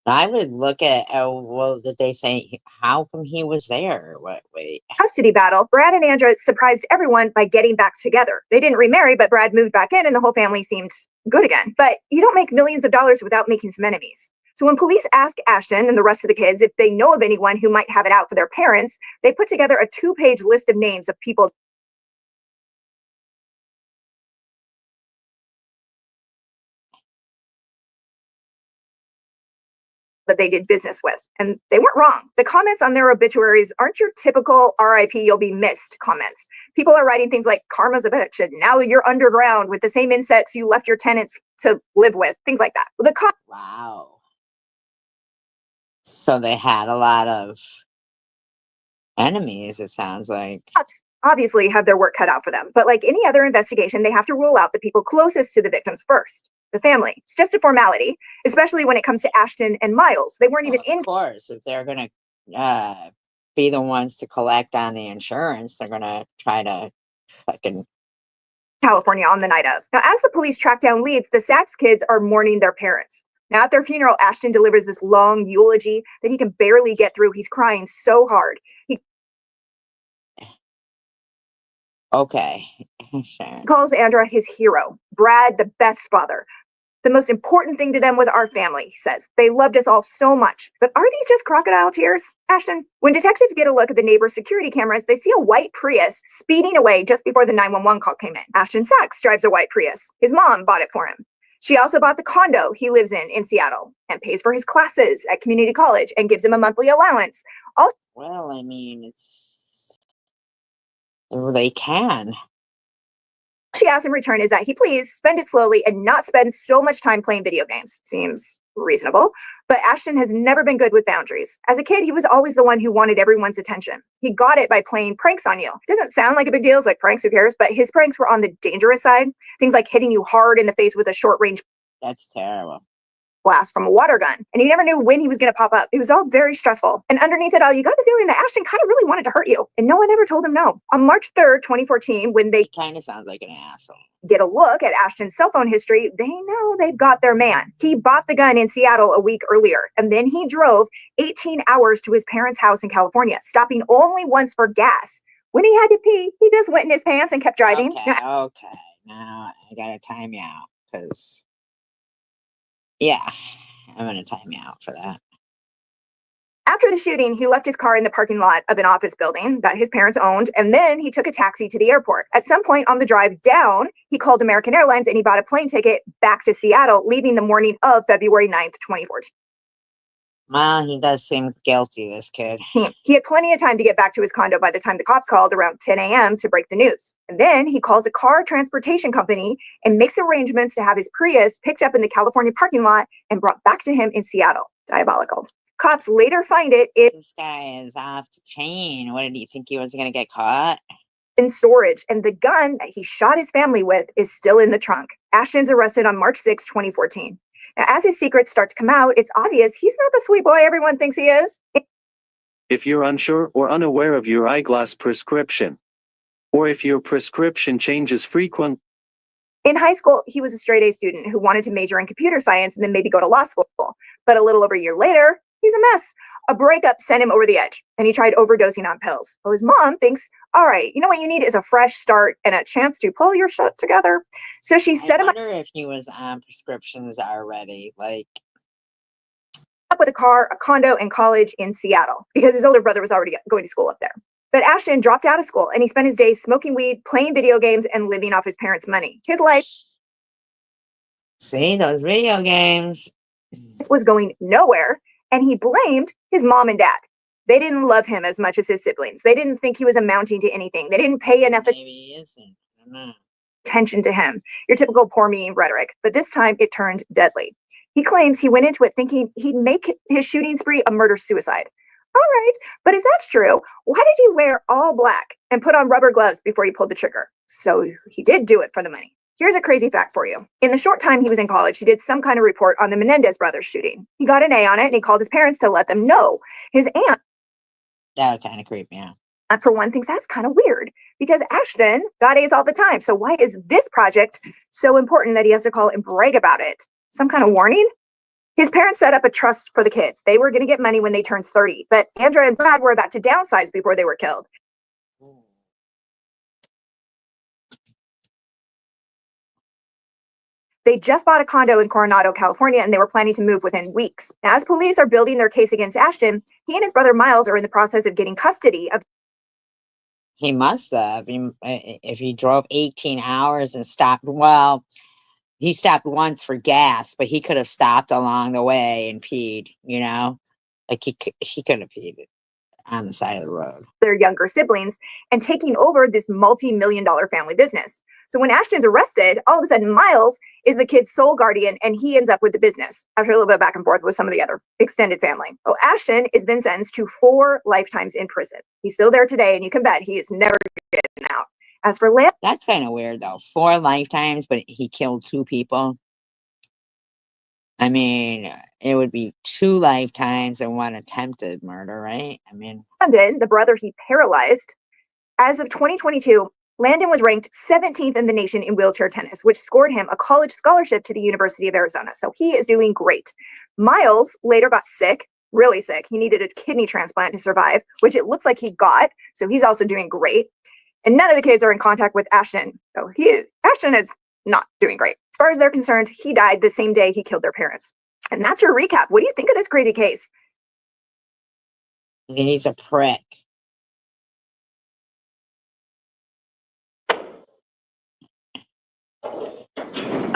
I would look at, well, did they say, how come he was there? Wait. custody battle, Brad and Andra surprised everyone by getting back together. They didn't remarry, but Brad moved back in and the whole family seemed good again. But you don't make millions of dollars without making some enemies. So when police ask Ashton and the rest of the kids if they know of anyone who might have it out for their parents, they put together a 2-page list of names of people that they did business with. And they weren't wrong. The comments on their obituaries aren't your typical RIP, you'll be missed comments. People are writing things like, karma's a bitch, and now you're underground with the same insects you left your tenants to live with, things like that. Wow. So they had a lot of enemies, it sounds like. Cops obviously have their work cut out for them, but like any other investigation, they have to rule out the people closest to the victims first. The family. It's just a formality, especially when it comes to Ashton and Miles. They weren't even in. Of course, if they're going to be the ones to collect on the insurance, they're going to try to fucking California on the night of. Now, as the police track down leads, the Sachs kids are mourning their parents. Now, at their funeral, Ashton delivers this long eulogy that he can barely get through. He's crying so hard. He Okay. Sure. calls Andra his hero, Brad, the best father. The most important thing to them was our family, he says. They loved us all so much. But are these just crocodile tears, Ashton? When detectives get a look at the neighbor's security cameras, they see a white Prius speeding away just before the 911 call came in. Ashton Sachs drives a white Prius. His mom bought it for him. She also bought the condo he lives in Seattle, and pays for his classes at community college and gives him a monthly allowance. Well, I mean, they can. She asks in return is that he please spend it slowly and not spend so much time playing video games. Seems reasonable. But Ashton has never been good with boundaries. As a kid, he was always the one who wanted everyone's attention. He got it by playing pranks on you. It doesn't sound like a big deal. It's like pranks, who cares? But his pranks were on the dangerous side. Things like hitting you hard in the face with a short range That's terrible. blast from a water gun. And you never knew when he was going to pop up. It was all very stressful. And underneath it all, you got the feeling that Ashton kind of really wanted to hurt you. And no one ever told him no. On March 3rd, 2014, when they kind of sounds like an asshole. Get a look at Ashton's cell phone history, they know they've got their man. He bought the gun in Seattle a week earlier, and then he drove 18 hours to his parents' house in California, stopping only once for gas. When he had to pee, he just went in his pants and kept driving. Okay. Now I got to time you out because, yeah, I'm going to time you out for that. After the shooting, he left his car in the parking lot of an office building that his parents owned, and then he took a taxi to the airport. At some point on the drive down, he called American Airlines and he bought a plane ticket back to Seattle, leaving the morning of February 9th, 2014. Well, he does seem guilty, this kid. He had plenty of time to get back to his condo by the time the cops called around 10 a.m. to break the news. And then he calls a car transportation company and makes arrangements to have his Prius picked up in the California parking lot and brought back to him in Seattle. Diabolical. Cops later find This guy is off the chain. What did he think he was going to get caught? In storage, and the gun that he shot his family with is still in the trunk. Ashton's arrested on March 6, 2014. Now, as his secrets start to come out, it's obvious he's not the sweet boy everyone thinks he is. If you're unsure or unaware of your eyeglass prescription, or if your prescription changes frequently. In high school, he was a straight A student who wanted to major in computer science and then maybe go to law school. But a little over a year later, he's a mess. A breakup sent him over the edge, and he tried overdosing on pills. So his mom thinks, all right, you know what you need is a fresh start and a chance to pull your shit together. So she set him up. I wonder if he was on prescriptions already. Like, up with a car, a condo, and college in Seattle because his older brother was already going to school up there. But Ashton dropped out of school and he spent his days smoking weed, playing video games, and living off his parents' money. His life, see, those video games, was going nowhere, and he blamed his mom and dad. They didn't love him as much as his siblings. They didn't think he was amounting to anything. They didn't pay enough. Maybe he isn't. I don't know. attention to him. Your typical poor me rhetoric. But this time it turned deadly. He claims he went into it thinking he'd make his shooting spree a murder-suicide. All right, but if that's true, why did he wear all black and put on rubber gloves before he pulled the trigger? So he did do it for the money. Here's a crazy fact for you. In the short time he was in college, he did some kind of report on the Menendez brothers shooting. He got an A on it and he called his parents to let them know. His aunt, That would kind of creep me out. for one, thinks that's kind of weird because Ashton got A's all the time. So why is this project so important that he has to call and brag about it? Some kind of warning? His parents set up a trust for the kids. They were going to get money when they turned 30, but Andrea and Brad were about to downsize before they were killed. They just bought a condo in Coronado, California, and they were planning to move within weeks. As police are building their case against Ashton, he and his brother Miles are in the process of getting custody of. He must have. If he drove 18 hours and stopped, well, he stopped once for gas, but he could have stopped along the way and peed, you know? Like he could have peed on the side of the road. Their younger siblings and taking over this multi-million-dollar family business. So when Ashton's arrested, all of a sudden Miles is the kid's sole guardian and he ends up with the business after a little bit back and forth with some of the other extended family. Well, Ashton is then sentenced to 4 lifetimes in prison. He's still there today and you can bet he is never getting out. As for Lamb, that's kind of weird though. 4 lifetimes, but he killed 2 people. I mean, it would be 2 lifetimes and 1 attempted murder, right? I mean, Landon, the brother he paralyzed, as of 2022, Landon was ranked 17th in the nation in wheelchair tennis, which scored him a college scholarship to the University of Arizona. So he is doing great. Miles later got sick, really sick. He needed a kidney transplant to survive, which it looks like he got. So he's also doing great. And none of the kids are in contact with Ashton. So Ashton is not doing great. As far as they're concerned, he died the same day he killed their parents. And that's your recap. What do you think of this crazy case? he's a prick.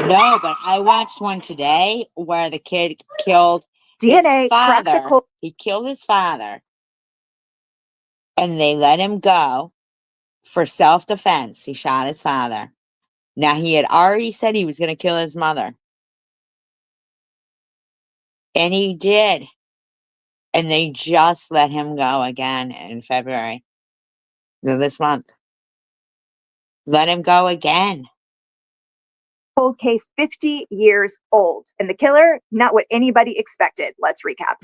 No, but I watched one today where the kid killed DNA his tracks a father. He killed his father, and they let him go for self-defense. He shot his father. Now, he had already said he was going to kill his mother. And he did. And they just let him go again in February. This month. Let him go again. Cold case 50 years old. And the killer, not what anybody expected. Let's recap.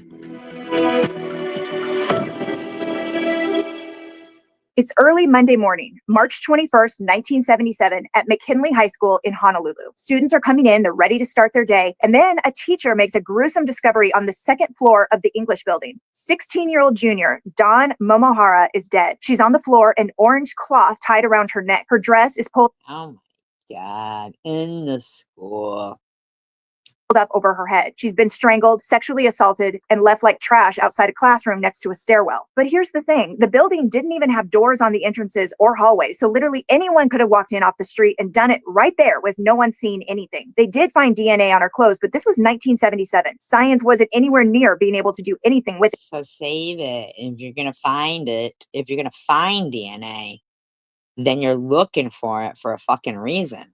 It's early Monday morning, March 21st, 1977, at McKinley High School in Honolulu. Students are coming in, they're ready to start their day, and then a teacher makes a gruesome discovery on the second floor of the English building. 16-year-old junior Dawn Momohara is dead. She's on the floor, an orange cloth tied around her neck. Her dress is pulled Oh my God, in the school. up over her head. She's been strangled, sexually assaulted, and left like trash outside a classroom next to a stairwell. But here's the thing. The building didn't even have doors on the entrances or hallways, so literally anyone could have walked in off the street and done it right there with no one seeing anything. They did find DNA on her clothes, but this was 1977. Science wasn't anywhere near being able to do anything with it. So save it. If you're going to find it, if you're going to find DNA, then you're looking for it for a fucking reason.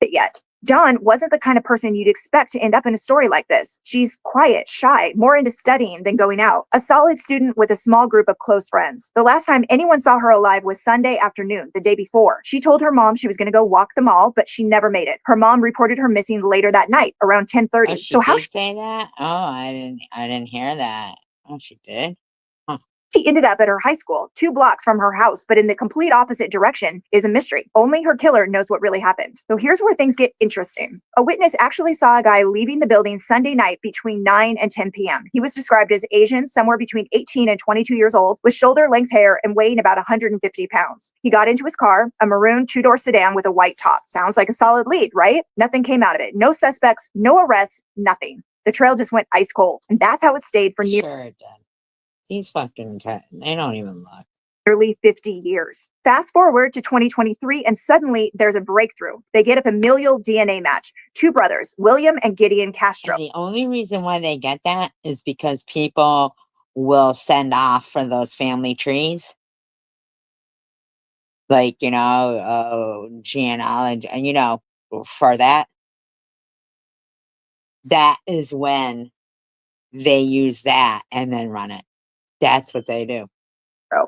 Yet. Dawn wasn't the kind of person you'd expect to end up in a story like this. She's quiet, shy, more into studying than going out. A solid student with a small group of close friends. The last time anyone saw her alive was Sunday afternoon, the day before. She told her mom she was going to go walk the mall, but she never made it. Her mom reported her missing later that night, around 10:30. Oh, she did say that? Oh, I didn't hear that. Oh, she did? She ended up at her high school, 2 blocks from her house, but in the complete opposite direction is a mystery. Only her killer knows what really happened. So here's where things get interesting. A witness actually saw a guy leaving the building Sunday night between 9 and 10 p.m. He was described as Asian, somewhere between 18 and 22 years old, with shoulder-length hair and weighing about 150 pounds. He got into his car, a maroon 2-door sedan with a white top. Sounds like a solid lead, right? Nothing came out of it. No suspects, no arrests, nothing. The trail just went ice cold. And that's how it stayed for Sure it did. These fucking they don't even look. Nearly 50 years. Fast forward to 2023, and suddenly there's a breakthrough. They get a familial DNA match. 2 brothers, William and Gideon Castro. And the only reason why they get that is because people will send off for those family trees. like, genealogy, and for that is when they use that and then run it. That's what they do.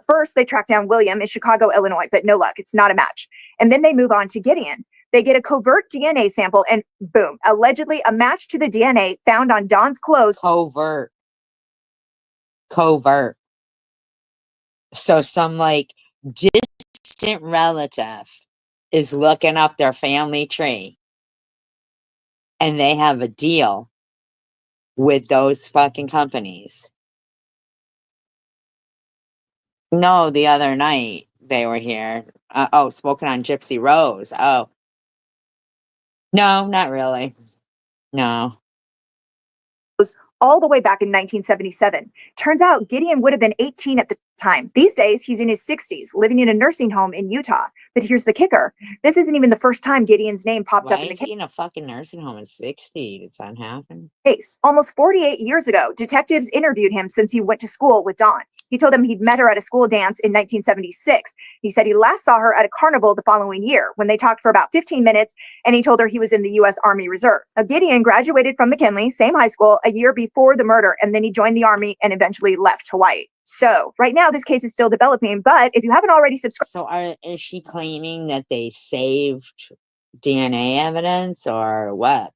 First, they track down William in Chicago, Illinois, but no luck. It's not a match. And then they move on to Gideon. They get a covert DNA sample and boom, allegedly a match to the DNA found on Don's clothes. Covert. So some distant relative is looking up their family tree and they have a deal with those fucking companies. No, the other night they were here. Smoking on Gypsy Rose. Oh. No, not really. No. All the way back in 1977. Turns out Gideon would have been 18 at the time. These days, he's in his 60s, living in a nursing home in Utah. But here's the kicker. This isn't even the first time Gideon's name popped up in the case. Why is he in a fucking nursing home at 60? Did something happen? Almost 48 years ago, detectives interviewed him since he went to school with Dawn. He told them he'd met her at a school dance in 1976. He said he last saw her at a carnival the following year when they talked for about 15 minutes, and he told her he was in the U.S. Army Reserve. Now, Gideon graduated from McKinley, same high school, a year before the murder, and then he joined the Army and eventually left Hawaii. So, right now, this case is still developing, but if you haven't already subscribed... So, is she claiming that they saved DNA evidence or what?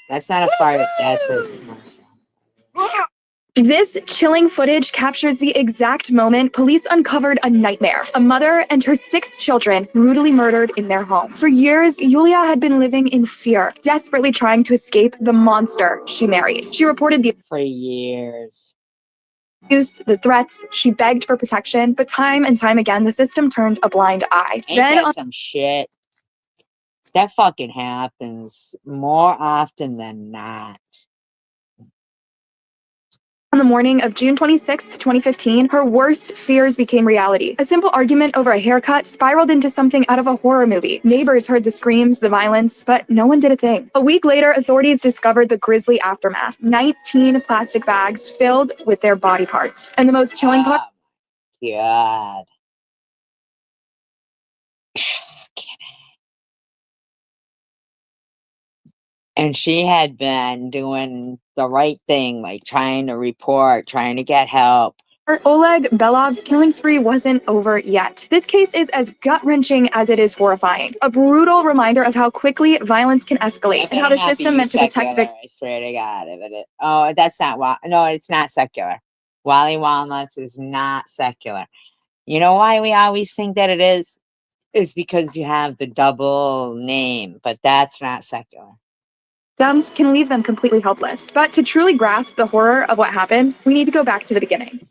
That's not a fart. That's a... This chilling footage captures the exact moment police uncovered a nightmare. A mother and her 6 children brutally murdered in their home. For years, Yulia had been living in fear, desperately trying to escape the monster she married. She reported the For years. abuse, the threats. She begged for protection, but time and time again, the system turned a blind eye. Ain't that some shit? That fucking happens more often than not. On the morning of June 26, 2015, her worst fears became reality. A simple argument over a haircut spiraled into something out of a horror movie. Neighbors heard the screams, the violence, but no one did a thing. A week later, authorities discovered the grisly aftermath. 19 plastic bags filled with their body parts. And the most chilling part... God. And she had been doing the right thing, like trying to report, trying to get help. Oleg Belov's killing spree wasn't over yet. This case is as gut-wrenching as it is horrifying. A brutal reminder of how quickly violence can escalate and how the system meant to protect the... I swear to God. That's not... No, it's not secular. Wally Walnuts is not secular. You know why we always think that it is? Is because you have the double name, but that's not secular. Can leave them completely helpless. But to truly grasp the horror of what happened, we need to go back to the beginning.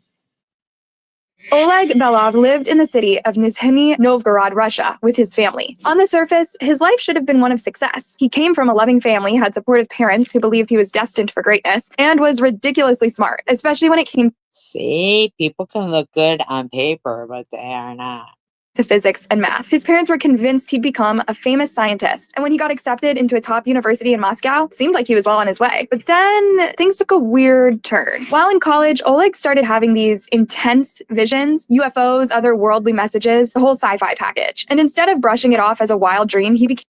Oleg Belov lived in the city of Nizhny Novgorod, Russia, with his family. On the surface, his life should have been one of success. He came from a loving family, had supportive parents who believed he was destined for greatness, and was ridiculously smart, especially when it came... See, people can look good on paper, but they are not. To physics and math. His parents were convinced he'd become a famous scientist, and when he got accepted into a top university in Moscow, it seemed like he was well on his way. But then things took a weird turn. While in college, Oleg started having these intense visions, UFOs, otherworldly messages, the whole sci-fi package. And instead of brushing it off as a wild dream, he became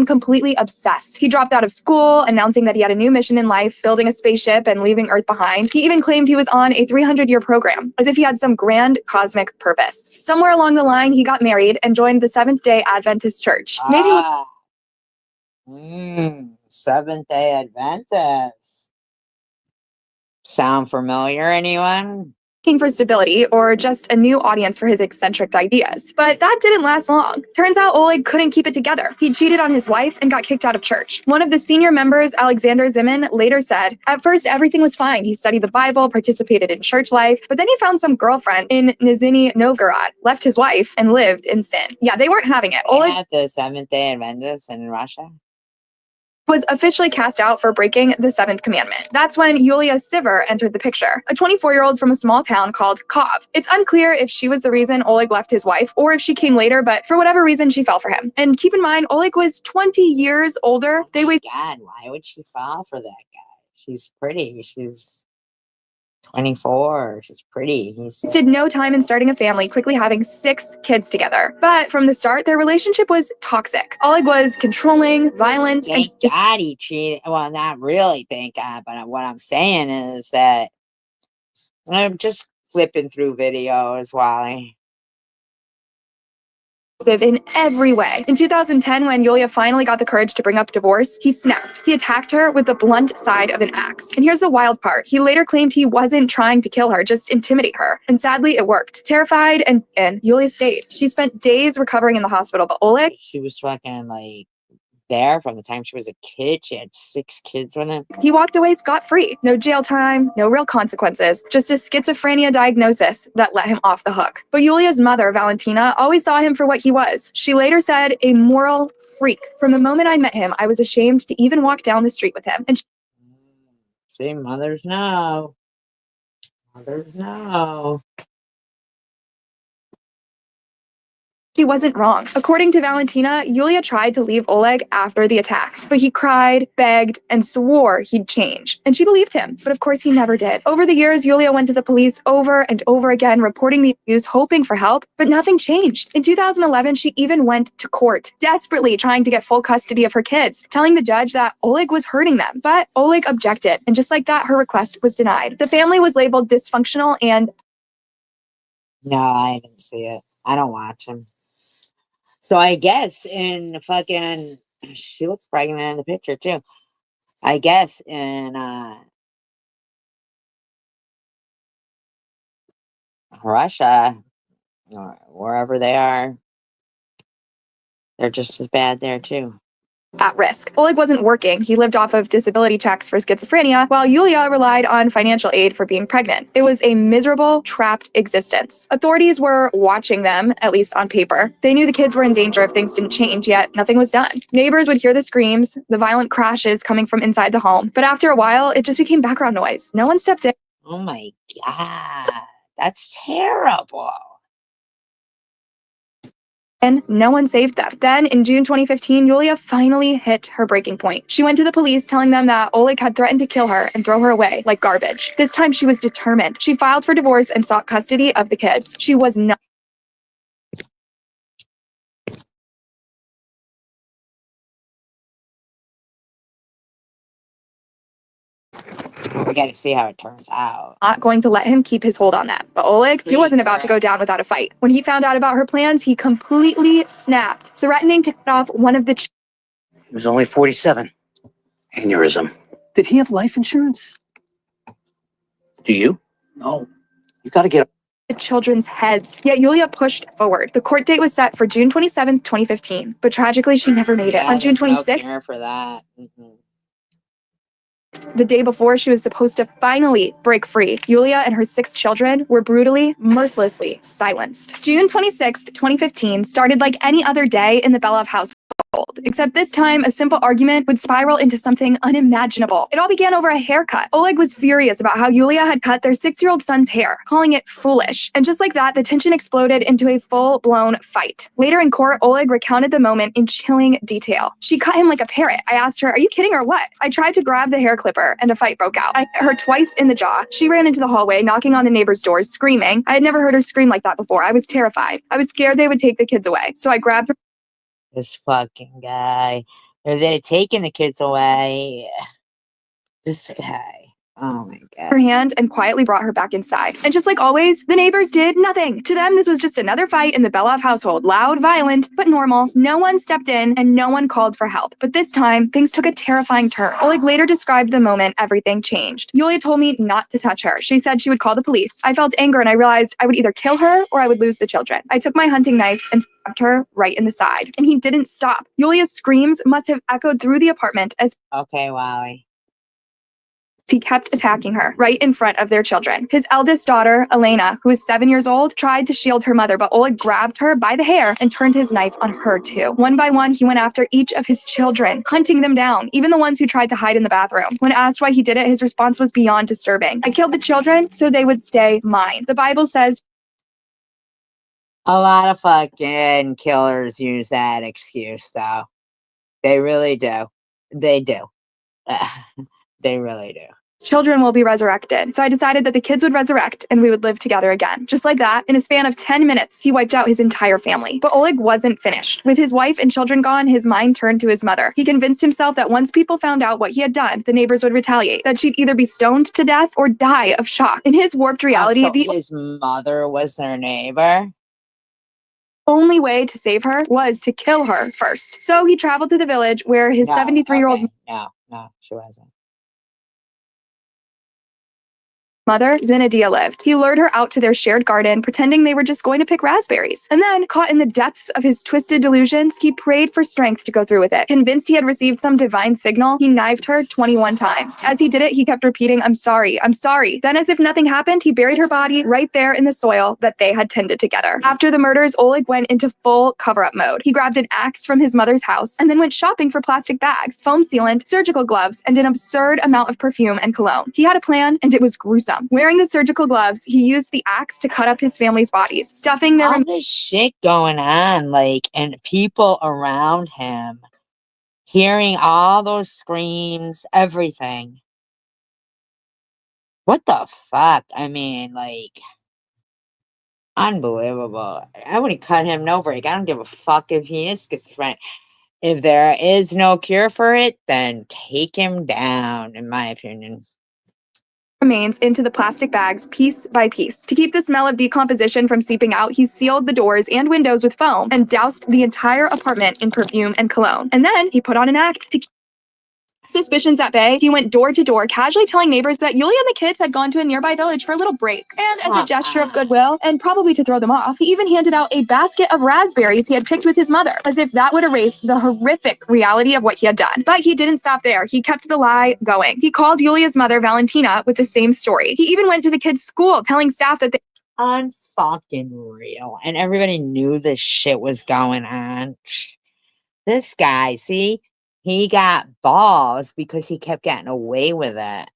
completely obsessed. He dropped out of school, announcing that he had a new mission in life, building a spaceship and leaving Earth behind. He even claimed he was on a 300-year program, as if he had some grand cosmic purpose. Somewhere along the line, he got married and joined the Seventh-day Adventist Church. Seventh-day Adventist. Sound familiar, anyone? Looking for stability or just a new audience for his eccentric ideas. But that didn't last long. Turns out Oleg couldn't keep it together. He cheated on his wife and got kicked out of church. One of the senior members, Alexander Zimin, later said, at first everything was fine. He studied the Bible, participated in church life, but then he found some girlfriend in Nizhny Novgorod, left his wife, and lived in sin. Yeah, they weren't having it. Oleg had the Seventh-day Adventists in Russia? was officially cast out for breaking the seventh commandment. That's when Yulia Siver entered the picture, a 24-year-old from a small town called Kov. It's unclear if she was the reason Oleg left his wife or if she came later, but for whatever reason, she fell for him. And keep in mind, Oleg was 20 years older. Oh my God, why would she fall for that guy? She's pretty. She's 24. She's pretty. Wasted no time in starting a family, quickly having 6 kids together. But from the start, their relationship was toxic. Oleg was controlling, violent, and Thank God he cheated. Well, not really, thank God. But what I'm saying is that I'm just flipping through videos, Wally. In every way. In 2010, when Yulia finally got the courage to bring up divorce, he snapped. He attacked her with the blunt side of an axe. And here's the wild part. He later claimed he wasn't trying to kill her, just intimidate her. And sadly, it worked. Terrified, and Yulia stayed. She spent days recovering in the hospital, but Oleg... She was fucking, like, there from the time she was a kid. She had 6 kids with him. He walked away scot-free. No jail time, no real consequences, just a schizophrenia diagnosis that let him off the hook. But Yulia's mother, Valentina, always saw him for what he was. She later said, a moral freak. From the moment I met him, I was ashamed to even walk down the street with him. And See, mothers know. Mothers know. She wasn't wrong. According to Valentina, Yulia tried to leave Oleg after the attack, but he cried, begged, and swore he'd change. And she believed him, but of course he never did. Over the years, Yulia went to the police over and over again, reporting the abuse, hoping for help, but nothing changed. In 2011, she even went to court, desperately trying to get full custody of her kids, telling the judge that Oleg was hurting them. But Oleg objected, and just like that, her request was denied. The family was labeled dysfunctional and... No, I didn't see it. I don't watch him. So I guess in fucking, she looks pregnant in the picture too. I guess in Russia or wherever they are, they're just as bad there too. At risk. Oleg wasn't working. He lived off of disability checks for schizophrenia, while Yulia relied on financial aid for being pregnant. It was a miserable, trapped existence. Authorities were watching them, at least on paper. They knew the kids were in danger if things didn't change, yet nothing was done. Neighbors would hear the screams, the violent crashes coming from inside the home. But after a while, it just became background noise. No one stepped in. Oh my God, that's terrible. And no one saved them. Then, in June 2015, Yulia finally hit her breaking point. She went to the police, telling them that Oleg had threatened to kill her and throw her away like garbage. This time, she was determined. She filed for divorce and sought custody of the kids. She was not... We got to see how it turns out. Not going to let him keep his hold on them. But Oleg, he wasn't about to go down without a fight. When he found out about her plans, he completely snapped, threatening to cut off one of the... He was only 47. Aneurysm. Did he have life insurance? Do you? No. You gotta get... the children's heads. Yet Yulia pushed forward. The court date was set for June 27th, 2015. But tragically, she never made it. On June 26th... care for that. The day before she was supposed to finally break free, Yulia and her 6 children were brutally, mercilessly silenced. June 26th, 2015 started like any other day in the Belov household. Except this time, a simple argument would spiral into something unimaginable. It all began over a haircut. Oleg was furious about how Yulia had cut their 6-year-old son's hair, calling it foolish. And just like that, the tension exploded into a full-blown fight. Later in court, Oleg recounted the moment in chilling detail. She cut him like a parrot. I asked her, "Are you kidding or what?" I tried to grab the hair clipper, and a fight broke out. I hit her twice in the jaw. She ran into the hallway, knocking on the neighbors' doors, screaming. I had never heard her scream like that before. I was terrified. I was scared they would take the kids away. So I grabbed her. This fucking guy. They're taking the kids away. This guy. Oh my God. Her hand and quietly brought her back inside. And just like always, the neighbors did nothing. To them, this was just another fight in the Belov household. Loud, violent, but normal. No one stepped in and no one called for help. But this time, things took a terrifying turn. Oleg later described the moment everything changed. Yulia told me not to touch her. She said she would call the police. I felt anger and I realized I would either kill her or I would lose the children. I took my hunting knife and stabbed her right in the side. And he didn't stop. Yulia's screams must have echoed through the apartment as... Okay, Wally. He kept attacking her right in front of their children. His eldest daughter, Elena, who was 7 years old, tried to shield her mother, but Oleg grabbed her by the hair and turned his knife on her too. One by one, he went after each of his children, hunting them down, even the ones who tried to hide in the bathroom. When asked why he did it, his response was beyond disturbing. I killed the children so they would stay mine. The Bible says, a lot of fucking killers use that excuse, though. They really do. They do. They really do. children will be resurrected. So I decided that the kids would resurrect and we would live together again. Just like that, in a span of 10 minutes, he wiped out his entire family. But Oleg wasn't finished. With his wife and children gone, his mind turned to his mother. He convinced himself that once people found out what he had done, the neighbors would retaliate, that she'd either be stoned to death or die of shock. In his warped reality, So his mother was their neighbor? only way to save her was to kill her first. So he traveled to the village where his 73-year-old No, she wasn't. mother, Zinaida, lived. He lured her out to their shared garden, pretending they were just going to pick raspberries. And then, caught in the depths of his twisted delusions, he prayed for strength to go through with it. Convinced he had received some divine signal, he knifed her 21 times. As he did it, he kept repeating, "I'm sorry, I'm sorry." Then, as if nothing happened, he buried her body right there in the soil that they had tended together. After the murders, Oleg went into full cover-up mode. He grabbed an axe from his mother's house and then went shopping for plastic bags, foam sealant, surgical gloves, and an absurd amount of perfume and cologne. He had a plan, and it was gruesome. Wearing the surgical gloves, he used the axe to cut up his family's bodies, stuffing their all this shit going on, like, and people around him hearing all those screams, everything. What the fuck? I mean, like, unbelievable. I would have cut him no break. I don't give a fuck if he is schizophrenic. If there is no cure for it, then take him down, in my opinion. Remains into the plastic bags piece by piece. To keep the smell of decomposition from seeping out, he sealed the doors and windows with foam and doused the entire apartment in perfume and cologne. And then he put on an act to keep suspicions at bay. He went door to door, casually telling neighbors that Yulia and the kids had gone to a nearby village for a little break. And as a gesture of goodwill, and probably to throw them off, he even handed out a basket of raspberries he had picked with his mother, as if that would erase the horrific reality of what he had done. But he didn't stop there. He kept the lie going. He called Yulia's mother, Valentina, with the same story. He even went to the kids' school, telling staff that they unfucking real. And everybody knew this shit was going on. This guy, see? He got balls because he kept getting away with it.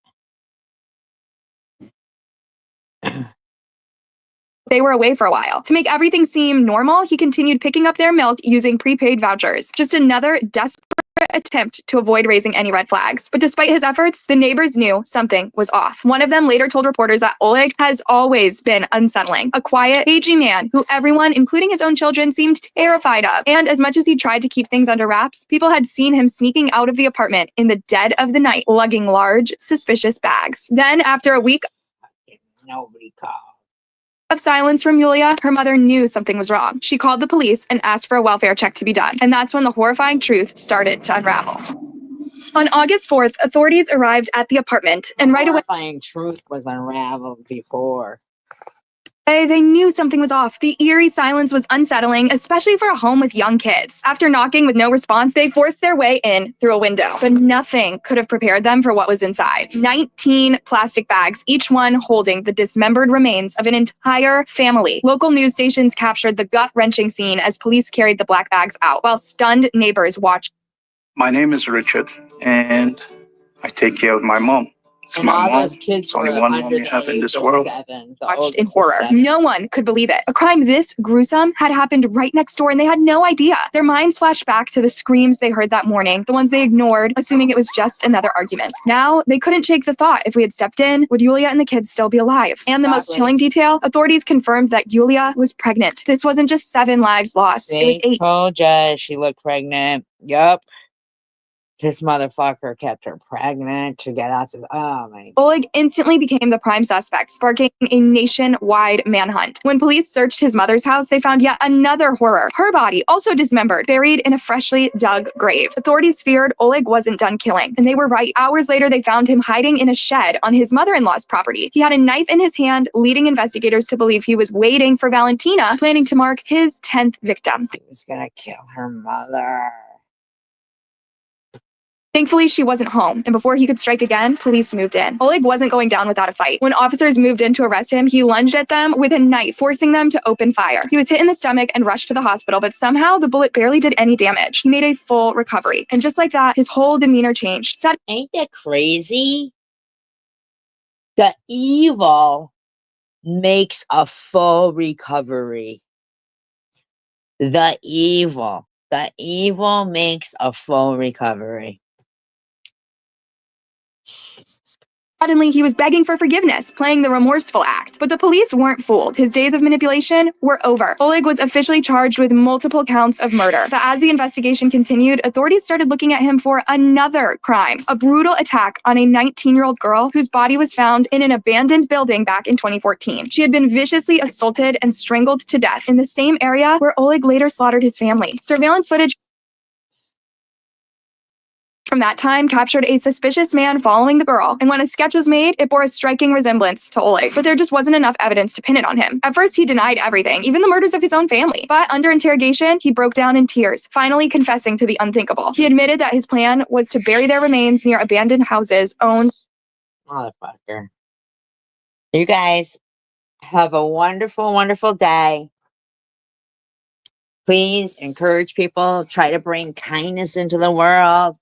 they were away for a while. To make everything seem normal, he continued picking up their milk using prepaid vouchers. Just another desperate attempt to avoid raising any red flags. But despite his efforts, the neighbors knew something was off. One of them later told reporters that Oleg has always been unsettling, a quiet, cagey man who everyone, including his own children, seemed terrified of. And as much as he tried to keep things under wraps, people had seen him sneaking out of the apartment in the dead of the night, lugging large, suspicious bags. Then, after a week nobody called of silence from Yulia, her mother knew something was wrong. She called the police and asked for a welfare check to be done. And that's when the horrifying truth started to unravel. On August 4th, authorities arrived at the apartment and right away, horrifying truth was unraveled before. They knew something was off. The eerie silence was unsettling, especially for a home with young kids. After knocking with no response, they forced their way in through a window. But nothing could have prepared them for what was inside. 19 plastic bags, each one holding the dismembered remains of an entire family. Local news stations captured the gut-wrenching scene as police carried the black bags out, while stunned neighbors watched. My name is Richard, and I take care of my mom. It's And my all mom. those kids It's only were one under mom you the have in age this of world. 7. The Watched in oldest was horror. 7. No one could believe it. A crime this gruesome had happened right next door and they had no idea. Their minds flashed back to the screams they heard that morning, the ones they ignored, assuming it was just another argument. Now, they couldn't shake the thought, if we had stepped in, would Yulia and the kids still be alive? And the most chilling detail, authorities confirmed that Yulia was pregnant. This wasn't just 7 lives lost. It was 8. Told ya she looked pregnant. Yup. This motherfucker kept her pregnant to get out to. Oh my. Oleg instantly became the prime suspect, sparking a nationwide manhunt. When police searched his mother's house, they found yet another horror. Her body, also dismembered, buried in a freshly dug grave. Authorities feared Oleg wasn't done killing, and they were right. Hours later, they found him hiding in a shed on his mother-in-law's property. He had a knife in his hand, leading investigators to believe he was waiting for Valentina, planning to mark his 10th victim. He was gonna kill her mother. Thankfully, she wasn't home, and before he could strike again, police moved in. Oleg wasn't going down without a fight. When officers moved in to arrest him, he lunged at them with a knife, forcing them to open fire. He was hit in the stomach and rushed to the hospital, but somehow the bullet barely did any damage. He made a full recovery. And just like that, his whole demeanor changed. Ain't that crazy? The evil makes a full recovery. The evil makes a full recovery. Suddenly, he was begging for forgiveness, playing the remorseful act. But the police weren't fooled. His days of manipulation were over. Oleg was officially charged with multiple counts of murder. But as the investigation continued, authorities started looking at him for another crime, a brutal attack on a 19-year-old girl whose body was found in an abandoned building back in 2014. She had been viciously assaulted and strangled to death in the same area where Oleg later slaughtered his family. Surveillance footage from that time captured a suspicious man following the girl, and when a sketch was made, it bore a striking resemblance to Oleg, but there just wasn't enough evidence to pin it on him. At first, he denied everything, even the murders of his own family, but under interrogation, he broke down in tears, finally confessing to the unthinkable. He admitted that his plan was to bury their remains near abandoned houses owned. Motherfucker. You guys have a wonderful, wonderful day. Please encourage people, try to bring kindness into the world.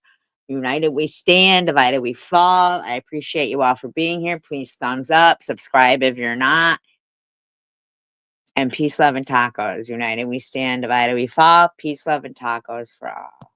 United we stand, divided we fall. I appreciate you all for being here. Please thumbs up, subscribe if you're not. And peace, love, and tacos. United we stand, divided we fall. Peace, love, and tacos for all.